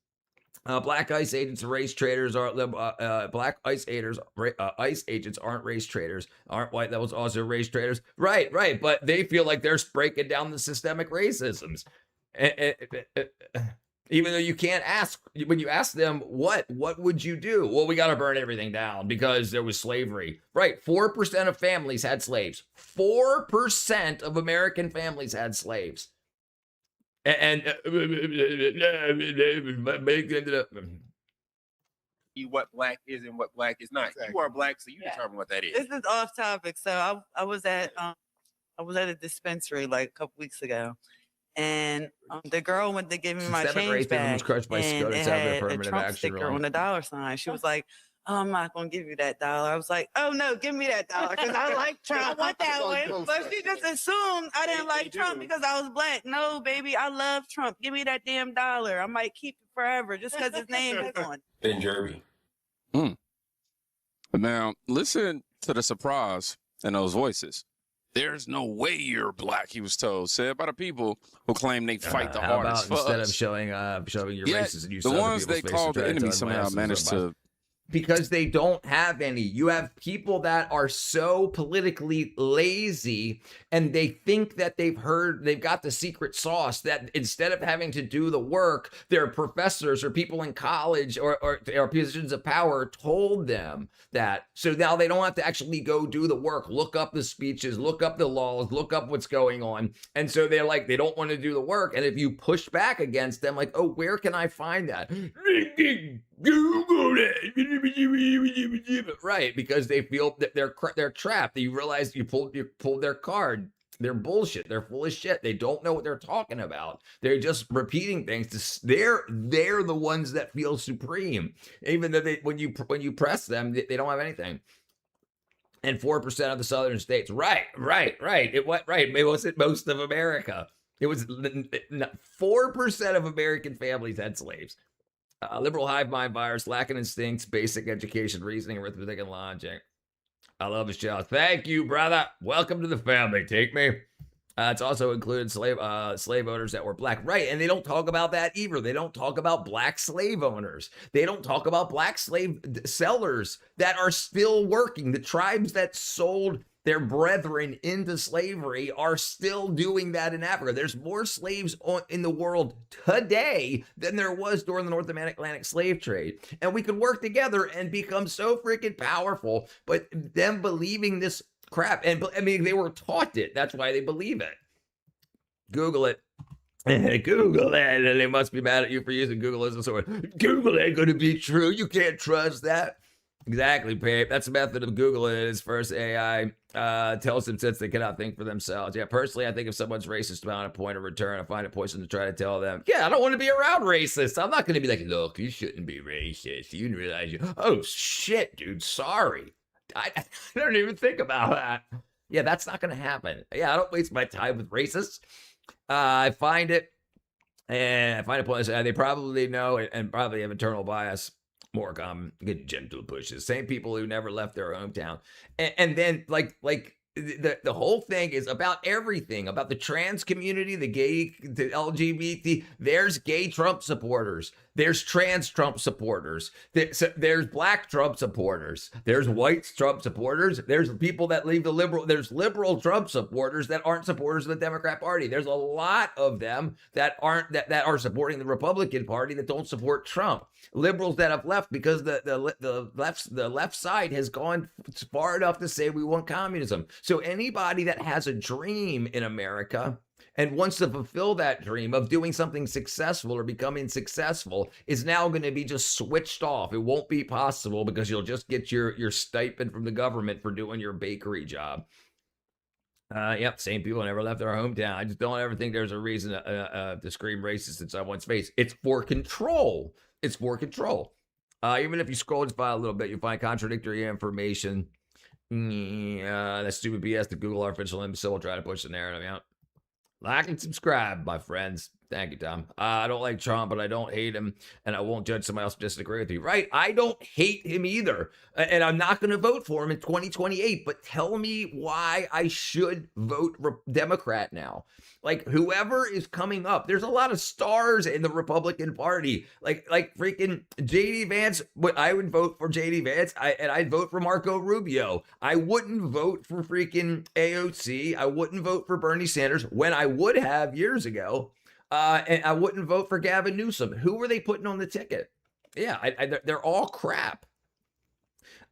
Black ICE agents and race traders black ICE agents aren't race traders, aren't white. That was also race traders. Right. But they feel like they're breaking down the systemic racisms. Even though you can't ask, when you ask them, what would you do? Well, we got to burn everything down because there was slavery. Right. 4% of families had slaves. 4% of American families had slaves. And ended up what black is and what black is not. Exactly. You are black, so you determine what that is. This is off topic. So I was at a dispensary like a couple weeks ago, and the girl went to give me my change back, and it had a Trump sticker on the dollar sign. She was like, "Oh, I'm not gonna give you that dollar." I was like, "Oh no, give me that dollar because I like Trump. I want that one." But she just assumed I didn't like Trump because I was black. No, baby, I love Trump. Give me that damn dollar. I might keep it forever just because his name is on it. Ben Jerby. Now listen to the surprise in those voices. There's no way you're black, he was told. Said by the people who claim they fight the hardest for instead us. of showing your races and you the ones they called the enemy somehow managed to because they don't have any. You have people that are so politically lazy and they think that they've got the secret sauce, that instead of having to do the work, their professors or people in college or positions of power told them that. So now they don't have to actually go do the work, look up the speeches, look up the laws, look up what's going on. And so they're like, they don't want to do the work. And if you push back against them, like, oh, where can I find that? Google it. Right, because they feel that they're trapped. You realize you pulled their card. They're bullshit. They're full of shit. They don't know what they're talking about. They're just repeating things. They're the ones that feel supreme, even though when you press them, they don't have anything. And 4% of the southern states. Right. It wasn't most of America. It was 4% of American families had slaves. Liberal hive mind virus, lacking instincts, basic education, reasoning, arithmetic, and logic. I love the show. Thank you, brother. Welcome to the family. Take me. It's also included slave owners that were black. Right, and they don't talk about that either. They don't talk about black slave owners. They don't talk about black slave sellers that are still working. The tribes that sold their brethren into slavery are still doing that in Africa. There's more slaves in the world today than there was during the North Atlantic slave trade. And we could work together and become so freaking powerful, but them believing this crap, and I mean, they were taught it. That's why they believe it. Google it. Google it. And they must be mad at you for using Google as a sword. Google ain't going to be true. You can't trust that. Exactly, Pape. That's the method of Google. It is first AI tells them since they cannot think for themselves. Yeah, personally, I think if someone's racist about a point of return, I find it poison to try to tell them, yeah, I don't want to be around racists. I'm not going to be like, look, you shouldn't be racist. You realize oh, shit, dude, sorry. I don't even think about that. Yeah, that's not going to happen. Yeah, I don't waste my time with racists. I find it pointless. They probably know and probably have internal bias. More common, get gentle pushes. Same people who never left their hometown, and then like the whole thing is about everything, about the trans community, the gay, the LGBT. There's gay Trump supporters. There's trans Trump supporters. There's black Trump supporters. There's white Trump supporters. There's people that leave the liberal. There's liberal Trump supporters that aren't supporters of the Democrat Party. There's a lot of them that aren't that are supporting the Republican Party that don't support Trump. Liberals that have left because the left side has gone far enough to say we want communism. So anybody that has a dream in America and wants to fulfill that dream of doing something successful or becoming successful is now going to be just switched off. It won't be possible because you'll just get your stipend from the government for doing your bakery job. Yep, same people never left their hometown. I just don't ever think there's a reason to scream racist in someone's face. It's for control. It's for control. Even if you scroll just by a little bit, you'll find contradictory information. That's stupid BS that Google artificial imbecile will try to push the narrative out. Like and subscribe, my friends. Thank you, Tom. I don't like Trump, but I don't hate him, and I won't judge somebody else who disagree with you. Right? I don't hate him either, and I'm not going to vote for him in 2028, but tell me why I should vote Democrat now. Like, whoever is coming up, there's a lot of stars in the Republican Party. Like freaking J.D. Vance, I would vote for J.D. Vance, and I'd vote for Marco Rubio. I wouldn't vote for freaking AOC. I wouldn't vote for Bernie Sanders when I would have years ago. And I wouldn't vote for Gavin Newsom. Who were they putting on the ticket? Yeah, they're all crap.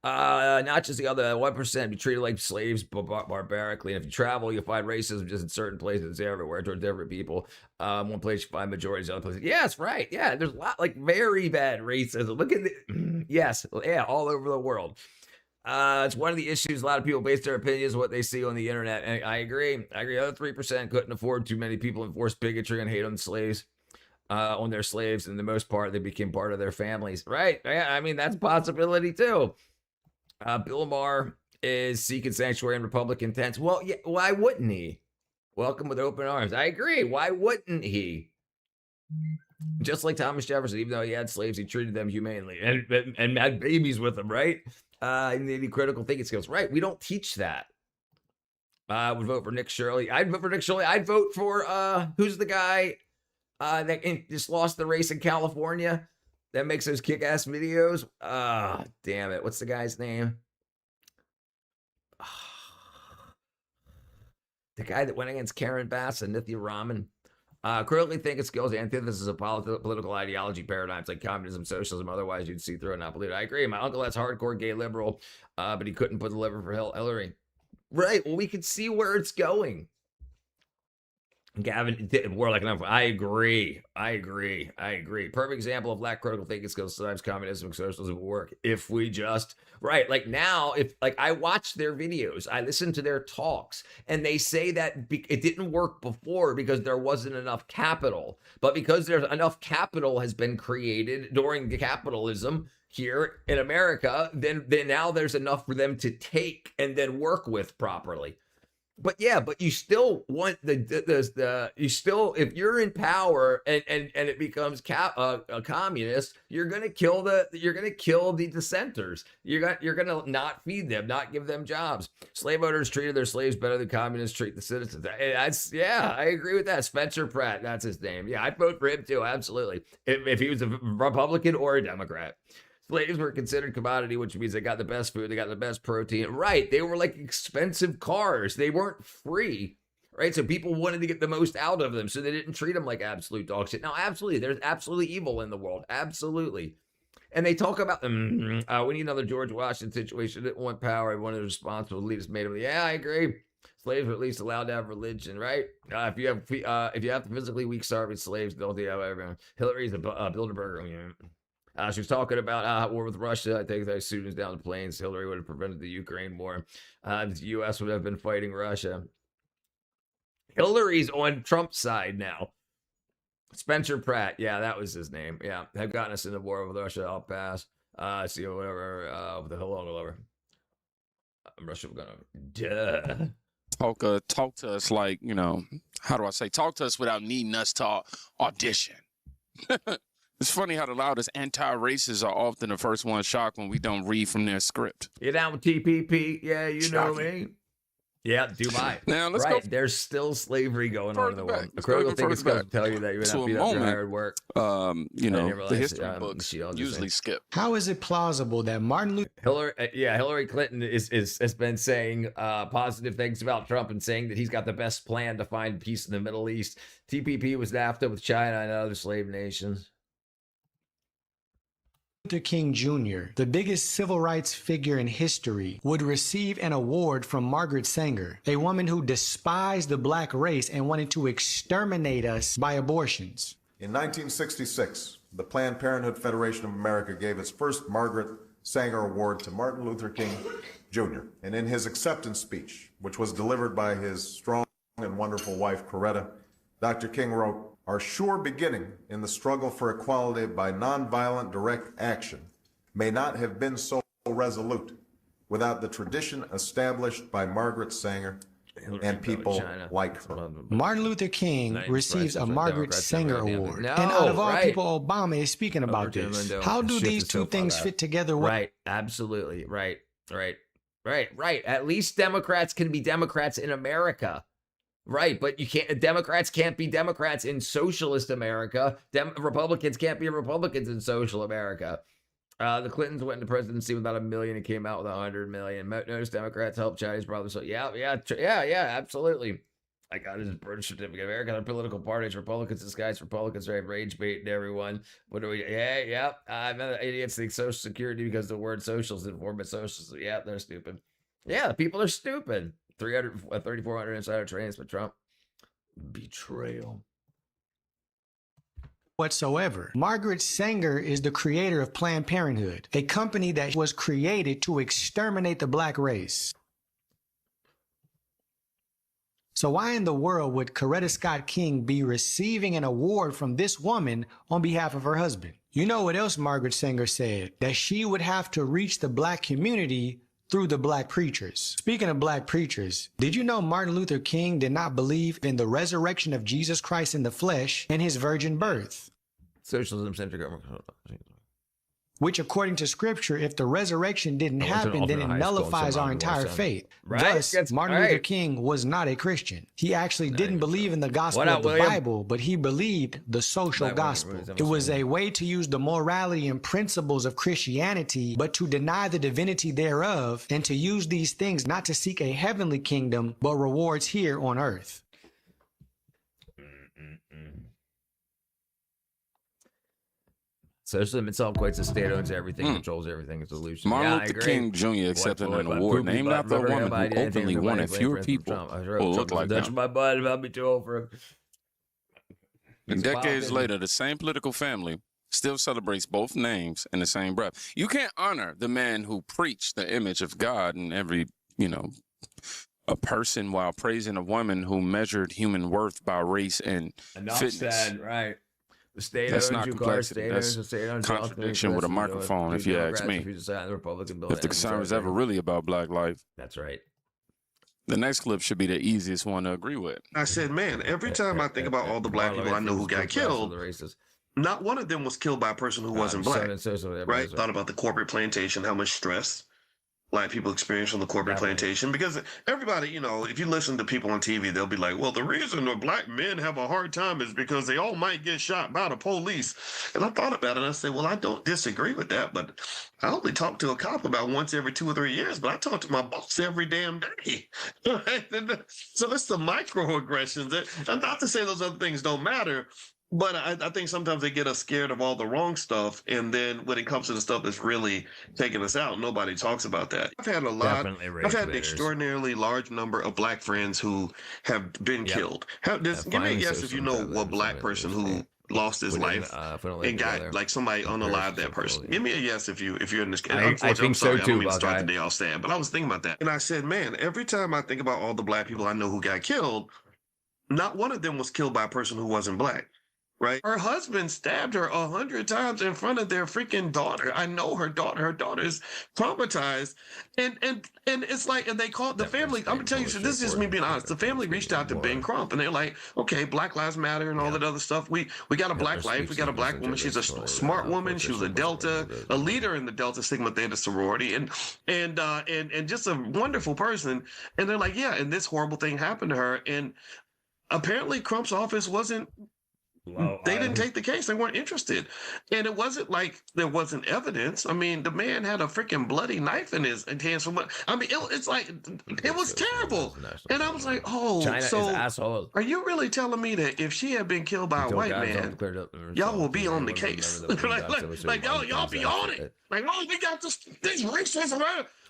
Not just the other 1% be treated like slaves barbarically. And if you travel, you'll find racism just in certain places everywhere towards different people. One place you find majorities, other places. Yes, right. Yeah, there's a lot like very bad racism. Look at yes, yeah, all over the world. It's one of the issues. A lot of people base their opinions on what they see on the internet. And I agree. The other 3% couldn't afford too many people enforce bigotry and hate on slaves, on their slaves. And the most part, they became part of their families. Right. I mean, that's a possibility too. Bill Maher is seeking sanctuary in Republican tents. Well, yeah, why wouldn't he? Welcome with open arms. I agree. Why wouldn't he? Just like Thomas Jefferson, even though he had slaves, he treated them humanely and had babies with them, right? And the critical thinking skills. Right. We don't teach that. I would vote for Nick Shirley. I'd vote for Nick Shirley. I'd vote for, who's the guy that just lost the race in California? that makes those kick-ass videos. Ah, damn it. What's the guy's name? The guy that went against Karen Bass and Nithya Raman. Currently think it skills antithesis of political ideology paradigms like communism, socialism. Otherwise, you'd see through and not believe it. I agree. My uncle that's hardcore gay liberal, but he couldn't put the liver for Hillary. Right. Well, we could see where it's going. Gavin, we're like enough. I agree. Perfect example of lack critical thinking skills. Sometimes communism and socialism will work if we just right. Like now, if like I watch their videos, I listen to their talks, and they say that it didn't work before because there wasn't enough capital, but because there's enough capital has been created during the capitalism here in America, then now there's enough for them to take and then work with properly. But yeah, but you still want you still, if you're in power and it becomes a communist, you're gonna kill the dissenters. You're gonna not feed them, not give them jobs. Slave owners treated their slaves better than communists treat the citizens. I agree with that. Spencer Pratt, that's his name. Yeah, I'd vote for him too, absolutely. If he was a Republican or a Democrat. Slaves were considered commodity, which means they got the best food, they got the best protein. Right, they were like expensive cars. They weren't free, right? So people wanted to get the most out of them, so they didn't treat them like absolute dog shit. Now, absolutely, there's absolutely evil in the world, absolutely. And they talk about we need another George Washington situation. Didn't want power. Everyone responsible leaders made them. Yeah, I agree. Slaves were at least allowed to have religion, right? If you have the physically weak, starving slaves, don't have everyone. Hillary's a Bilderberger. She was talking about war with Russia. I think they students down the plains. Hillary would have prevented the Ukraine war. The U.S. would have been fighting Russia. Hillary's on Trump's side now. Spencer Pratt. Yeah, that was his name. Yeah, have gotten us in the war with Russia. I'll pass. See whatever. With the hell over. Russia, we're gonna. Talk to us like, how do I say? Talk to us without needing us to audition. It's funny how the loudest anti-racists are often the first ones shocked when we don't read from their script. You're down with TPP? Yeah, you know me. Yeah, Dubai. Now let's go. There's still slavery going on in the world. A critical thing is going to tell you that you're not beat up for hard work. The history books usually skip. How is it plausible that Martin Luther Hillary Clinton has been saying positive things about Trump and saying that he's got the best plan to find peace in the Middle East. TPP was NAFTA with China and other slave nations. Luther King Jr., the biggest civil rights figure in history, would receive an award from Margaret Sanger, a woman who despised the black race and wanted to exterminate us by abortions. In 1966, the Planned Parenthood Federation of America gave its first Margaret Sanger Award to Martin Luther King Jr. And in his acceptance speech, which was delivered by his strong and wonderful wife, Coretta, Dr. King wrote, "Our sure beginning in the struggle for equality by nonviolent direct action may not have been so resolute without the tradition established by Margaret Sanger and people like her." Martin Luther King receives a Margaret Sanger Award. And out of all people, Obama is speaking about this. How do these two things fit together? Right, absolutely. Right. At least Democrats can be Democrats in America. Right, but Democrats can't be Democrats in socialist America. Republicans can't be Republicans in social America. The Clintons went into presidency with about $1 million and came out with $100 million. Notice Democrats help Chinese brothers. So yeah, absolutely. I got his birth certificate. America, they're political parties. Republicans disguise Republicans are rage baiting everyone. What do we? Yeah. Idiots think Social Security because the word social is in the form of socialism. Yeah, they're stupid. Yeah, people are stupid. 3,400 insider trainings with Trump. Betrayal. Whatsoever. Margaret Sanger is the creator of Planned Parenthood, a company that was created to exterminate the black race. So why in the world would Coretta Scott King be receiving an award from this woman on behalf of her husband? You know what else Margaret Sanger said? That she would have to reach the black community through the black preachers. Speaking of black preachers, did you know Martin Luther King did not believe in the resurrection of Jesus Christ in the flesh and his virgin birth? Socialism-centric government. which according to scripture, if the resurrection didn't happen, then it nullifies our entire faith. Right? Thus, Martin Luther King was not a Christian. He actually didn't believe in the gospel of the Bible, but he believed the social gospel. It was a way to use the morality and principles of Christianity, but to deny the divinity thereof, and to use these things not to seek a heavenly kingdom, but rewards here on earth. Socialism itself equates the state owns everything, controls everything, it's illusion. Martin Luther King Jr. accepted an award named after a woman who openly wanted fewer people who look like him. My butt about me too old for And decades later, the same political family still celebrates both names in the same breath. You can't honor the man who preached the image of God in every, a person while praising a woman who measured human worth by race and fitness. Said, right. The state That's owns not you, complexity. That's contradiction with a microphone, if you ask me. If the concern was ever really about black life. That's right. The next clip should be the easiest one to agree with. I said, man, every time I think about all the black people I know who got killed, not one of them was killed by a person who wasn't black. Right? Thought about the corporate plantation, how much stress black people experience on the corporate plantation, because everybody, if you listen to people on TV, they'll be like, well, the reason the black men have a hard time is because they all might get shot by the police. And I thought about it and I said, well, I don't disagree with that, but I only talk to a cop about once every 2 or 3 years, but I talk to my boss every damn day. So it's the microaggressions. And not to say those other things don't matter, but I think sometimes they get us scared of all the wrong stuff, and then when it comes to the stuff that's really taking us out, nobody talks about that. I've had an extraordinarily large number of black friends who have been killed. Give me a guess if you know what black person who lost his life and got like somebody unalived that person. Give me a yes if you're in this. I think so too. I don't mean to start the day all sad, but I was thinking about that, and I said, man, every time I think about all the black people I know who got killed, not one of them was killed by a person who wasn't black. Right. Her husband stabbed her 100 times in front of their freaking daughter. I know her daughter. Her daughter's traumatized. And it's like, and they called the family. I'm gonna tell you, so this is just me being honest. The family reached out to Ben Crump and they're like, okay, Black Lives Matter and all that other stuff. We got a black life. We got a black woman. She's a smart woman. She was a Delta, a leader in the Delta Sigma Theta sorority, and just a wonderful person. And they're like, yeah, and this horrible thing happened to her. And apparently Crump's office wasn't. They didn't take the case. They weren't interested. And it wasn't like there wasn't evidence. I mean, the man had a freaking bloody knife in his hands. I mean, it's like, it was terrible. And I was like, oh, China so is assholes. Are you really telling me that if she had been killed by a white man, y'all will be on the case? like y'all be on it. Like, oh, we got this racism.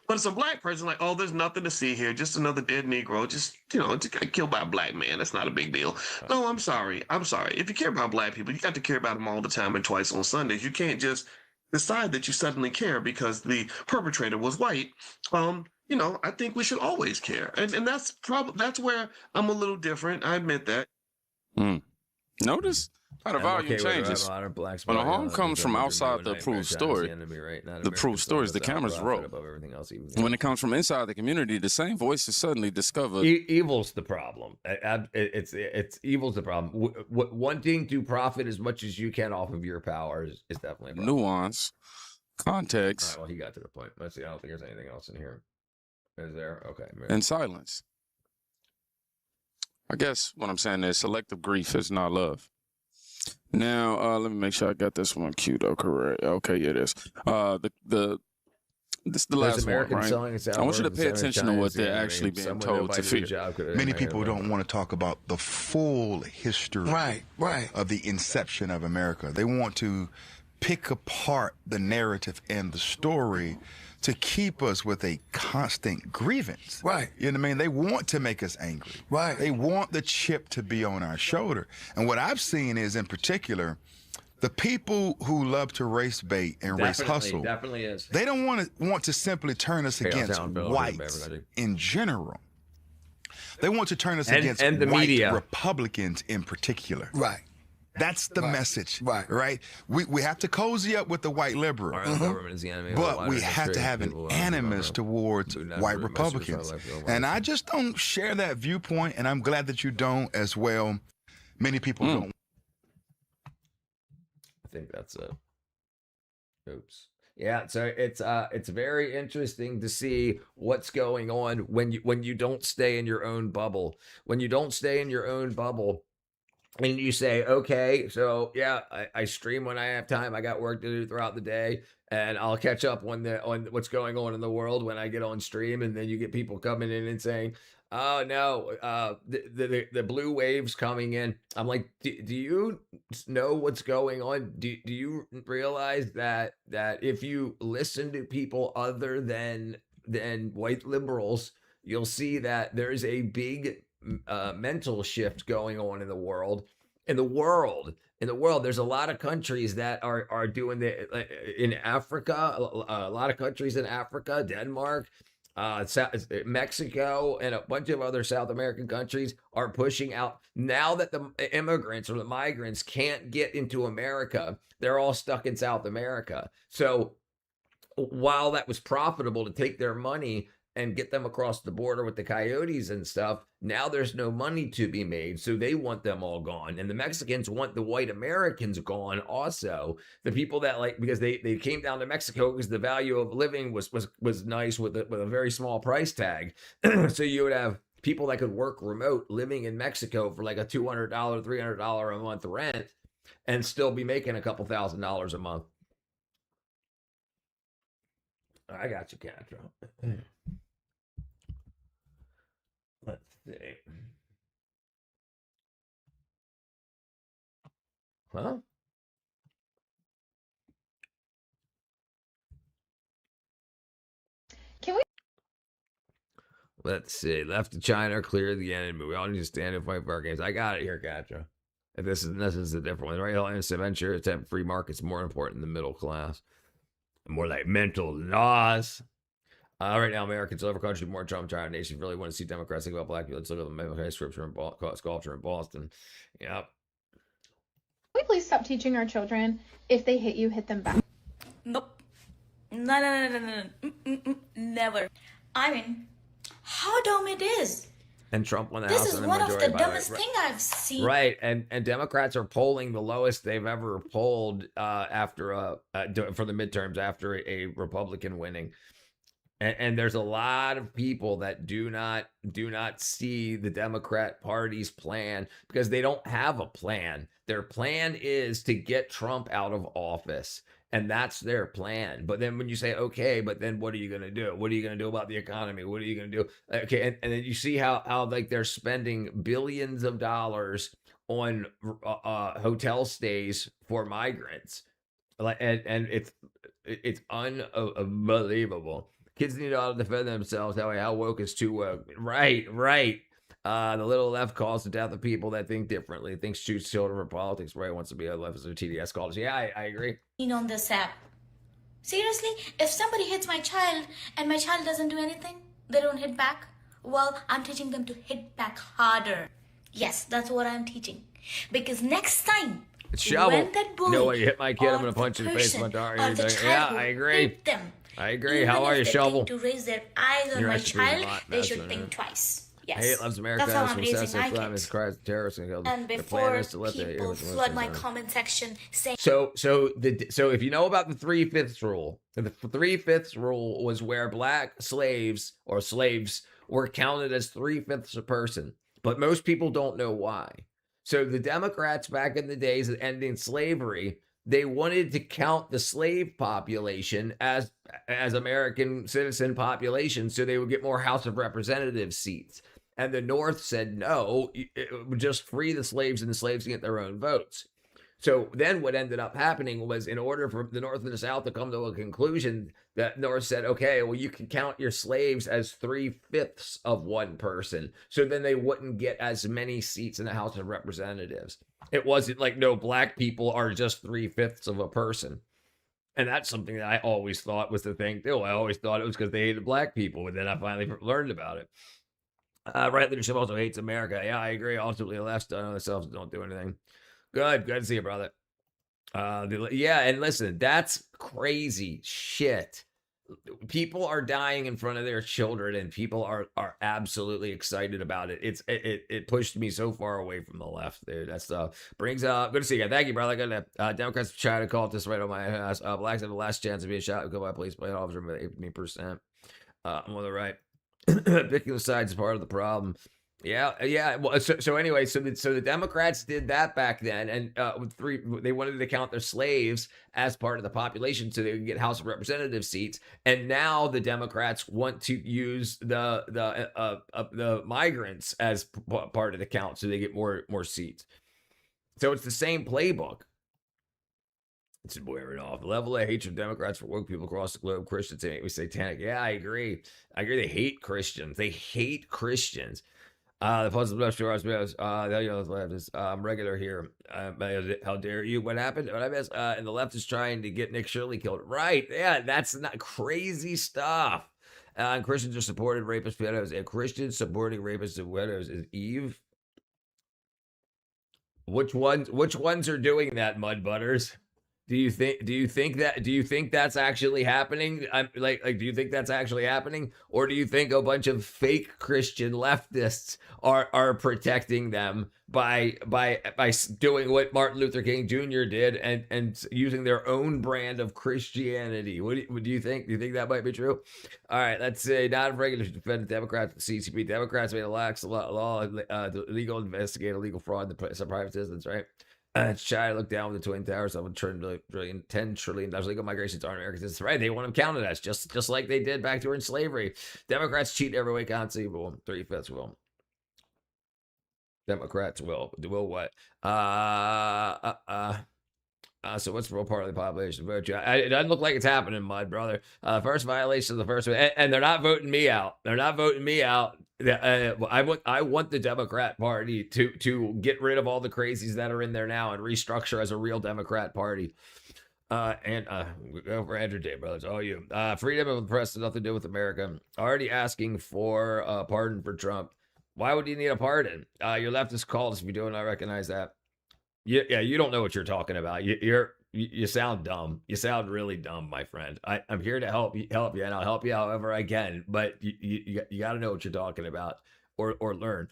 But it's a black person, like, oh, there's nothing to see here. Just another dead Negro. Just got killed by a black man. That's not a big deal. No, I'm sorry. If you care about black people, you got to care about them all the time and twice on Sundays. You can't just decide that you suddenly care because the perpetrator was white. I think we should always care. And that's where I'm a little different. I admit that. Notice how the volume changes. When a home comes from outside the approved story, the approved stories, the cameras roll. When it comes from inside the community, the same voice is suddenly discovered. Evil's the problem. It's evil's the problem. Wanting to profit as much as you can off of your power is definitely a problem. Nuance, context. Well, he got to the point. Let's see. I don't think there's anything else in here. Is there? Okay. And silence. I guess what I'm saying is selective grief is not love. Now, let me make sure I got this one queued up correct. Okay, yeah, it is. This is the last one, right? I want you to pay attention to what they're actually being told to fear. Many people don't want to talk about the full history of the inception of America. They want to pick apart the narrative and the story to keep us with a constant grievance. Right. You know what I mean? They want to make us angry. Right. They want the chip to be on our shoulder. And what I've seen is, in particular, the people who love to race bait and race hustle, definitely is. They don't want to simply turn us against whites in general. They want to turn us against the white media. Republicans in particular. Right. That's the message, right? We have to cozy up with the white liberal, but we have to have an animus towards white Republicans. And I just don't share that viewpoint, and I'm glad that you don't as well. Many people don't. I think that's it. Oops. Yeah, so it's very interesting to see what's going on when you don't stay in your own bubble. When you don't stay in your own bubble, and you say, okay, so yeah, I stream when I have time. I got work to do throughout the day, and I'll catch up on what's going on in the world when I get on stream. And then you get people coming in and saying, "Oh no, the blue wave's coming in." I'm like, do you know what's going on? Do you realize that if you listen to people other than white liberals, you'll see that there's a big mental shift going on in the world. In the world, there's a lot of countries that are doing in Africa. A lot of countries in Africa, Denmark, Mexico, and a bunch of other South American countries are pushing out. Now that the immigrants or the migrants can't get into America, they're all stuck in South America. So while that was profitable to take their money and get them across the border with the coyotes and stuff, now there's no money to be made, so they want them all gone. And the Mexicans want the white Americans gone also. The people that because they came down to Mexico because the value of living was nice with a very small price tag. So you would have people that could work remote living in Mexico for like a $200, $300 a month rent and still be making a couple $1,000s a month. I got you, Castro. Let's see. Huh? Can we? Let's see. Left to China, clear the enemy. We all need to stand and fight for our games. I got it here, Castro. This is a different one, right? Innocent venture, attempt free markets more important than the middle class. More like mental laws. Right now, Americans all over country, more Trump trying nations really want to see Democrats think about black people. Let's look at the scripture and sculpture in Boston. Yep. Can we please stop teaching our children if they hit you, hit them back? Nope. No. Never. I mean, how dumb it is. And Trump won the This House is and the one majority. of the dumbest thing I've seen. Right, and Democrats are polling the lowest they've ever polled after for the midterms after a Republican winning. And there's a lot of people that do not see the Democrat Party's plan because they don't have a plan. Their plan is to get Trump out of office, and that's their plan. But then when you say, okay, but then what are you going to do? What are you going to do about the economy? What are you going to do? Okay, and then you see how like they're spending billions of dollars on hotel stays for migrants, and it's unbelievable. Kids need to know how to defend themselves. How woke is too woke. Right. The little left calls the death of people that think differently, thinks choose children for politics. Right, wants to be a leftist or TDS college. Yeah, I agree. On this app. Seriously, if somebody hits my child and my child doesn't do anything, they don't hit back, well, I'm teaching them to hit back harder. Yes, that's what I'm teaching. Because next time, shovel. When that bully, no way, you hit my kid, I'm going to punch you in the face. Yeah, I agree. I agree. How are you, Shovel? To raise their eyes on my child, they should think twice. Yes. Hate loves America. That's how I'm raising my kids. Christ, terrorists and before people flood my comment section saying... So if you know about the 3/5 rule, the 3/5 rule was where black slaves or slaves were counted as 3/5 a person. But most people don't know why. So the Democrats back in the days of ending slavery, they wanted to count the slave population as American citizen population so they would get more House of Representatives seats. And the North said, no, it would just free the slaves and the slaves can get their own votes. So then what ended up happening was in order for the North and the South to come to a conclusion, that North said, okay, well, you can count your slaves as 3/5 of one person. So then they wouldn't get as many seats in the House of Representatives. It wasn't like, no, black people are just 3/5 of a person. And that's something that I always thought was the thing too. I always thought it was because they hated black people, but then I finally learned about it. Right leadership also hates America. Yeah, I agree. Ultimately, the left on themselves don't do anything. Good to see you, brother. Yeah, and listen, that's crazy shit. people are dying in front of their children, and people are absolutely excited about it. It pushed me so far away from the left, dude. That stuff brings up. Good to see you. Thank you, brother. Good. Democrats try to call this right on my ass. Blacks have the last chance of being shot. Go by police plate officer with 18%. I'm on the right. Picking the sides is part of the problem. Yeah. Well, so anyway, so the Democrats did that back then, and they wanted to count their slaves as part of the population so they could get House of Representative seats. And now the Democrats want to use the migrants as part of the count so they get more seats. So it's the same playbook. It's wearing off. The level of hatred of Democrats for woke people across the globe, Christians, they make me satanic. Yeah, I agree. They hate Christians. The puzzle I'm regular here. How dare you? What happened? What I missed? And the left is trying to get Nick Shirley killed. Right? Yeah, that's not crazy stuff. And Christians are supporting rapists, pedos, and Christians supporting rapists and widows is Eve. Which ones are doing that, Mud Butters? Do you think that's actually happening? Do you think that's actually happening, or do you think a bunch of fake Christian leftists are protecting them by doing what Martin Luther King Jr. did and using their own brand of Christianity? What do you think? Do you think that might be true? All right, let's say not regular defend Democrats, CCP. Democrats made a lax law legal investigate illegal fraud in the private citizens, right? China look down with the Twin Towers of $10 trillion legal migrations aren't Americans. Right. They want them counted as just like they did back during slavery. Democrats cheat every way conceivable. 3/5 will. Democrats will what? So what's the real part of the population vote? It doesn't look like it's happening, Mud Brother. First violation of the first one, and they're not voting me out. I want the Democrat Party to get rid of all the crazies that are in there now and restructure as a real Democrat Party. And we go for Andrew Day, brothers. All you. Freedom of the press has nothing to do with America. Already asking for a pardon for Trump. Why would you need a pardon? Your leftist calls if you do not recognize that. Yeah, you don't know what you're talking about. You sound dumb. You sound really dumb, my friend. I'm here to help you, and I'll help you however I can. But you got to know what you're talking about, or learn.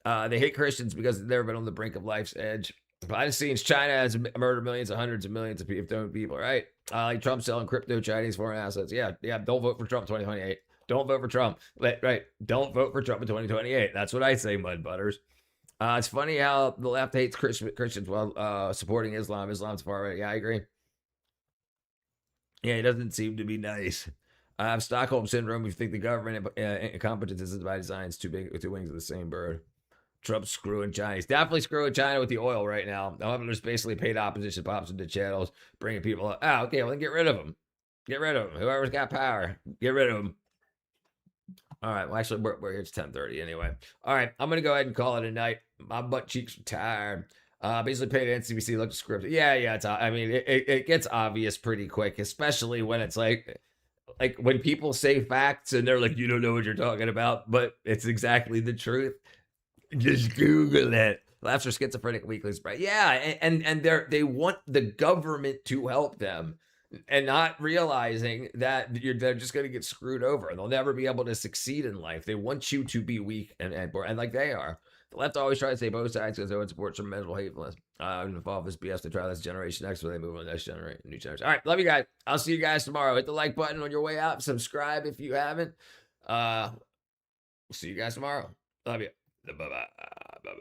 They hate Christians because they've never been on the brink of life's edge. Behind the scenes, China has murdered millions and hundreds of millions of people. Right? Like Trump selling crypto, Chinese foreign assets. Yeah. Don't vote for Trump 2028. Don't vote for Trump. Right? Don't vote for Trump in 2028. That's what I say, Mud Butters. It's funny how the left hates Christians while supporting Islam. Islam's far right. Yeah, I agree. Yeah, he doesn't seem to be nice. Stockholm syndrome. We think the government incompetence is by design. It's two wings of the same bird. Trump's screwing China. He's definitely screwing China with the oil right now. There's basically paid opposition pops into channels, bringing people up. Oh, okay, well then get rid of them. Get rid of them. Whoever's got power, get rid of them. All right. Well, actually, we're here. It's 10:30 anyway. All right. I'm going to go ahead and call it a night. My butt cheeks are tired. Basically paid NCBC, looked scripted. Yeah. It gets obvious pretty quick, especially when it's like when people say facts and they're like, you don't know what you're talking about, but it's exactly the truth. Just Google it. Laughs are schizophrenic weaklings, right? Yeah. And they want the government to help them. And not realizing that they're just going to get screwed over and they'll never be able to succeed in life. They want you to be weak and like they are. The left always tries to say both sides because they want support some mental hatefulness. Involve this BS to try this generation next when they move on to the next generation, new generation. All right, love you guys. I'll see you guys tomorrow. Hit the like button on your way out. Subscribe if you haven't. See you guys tomorrow. Love you. Bye-bye. Bye-bye.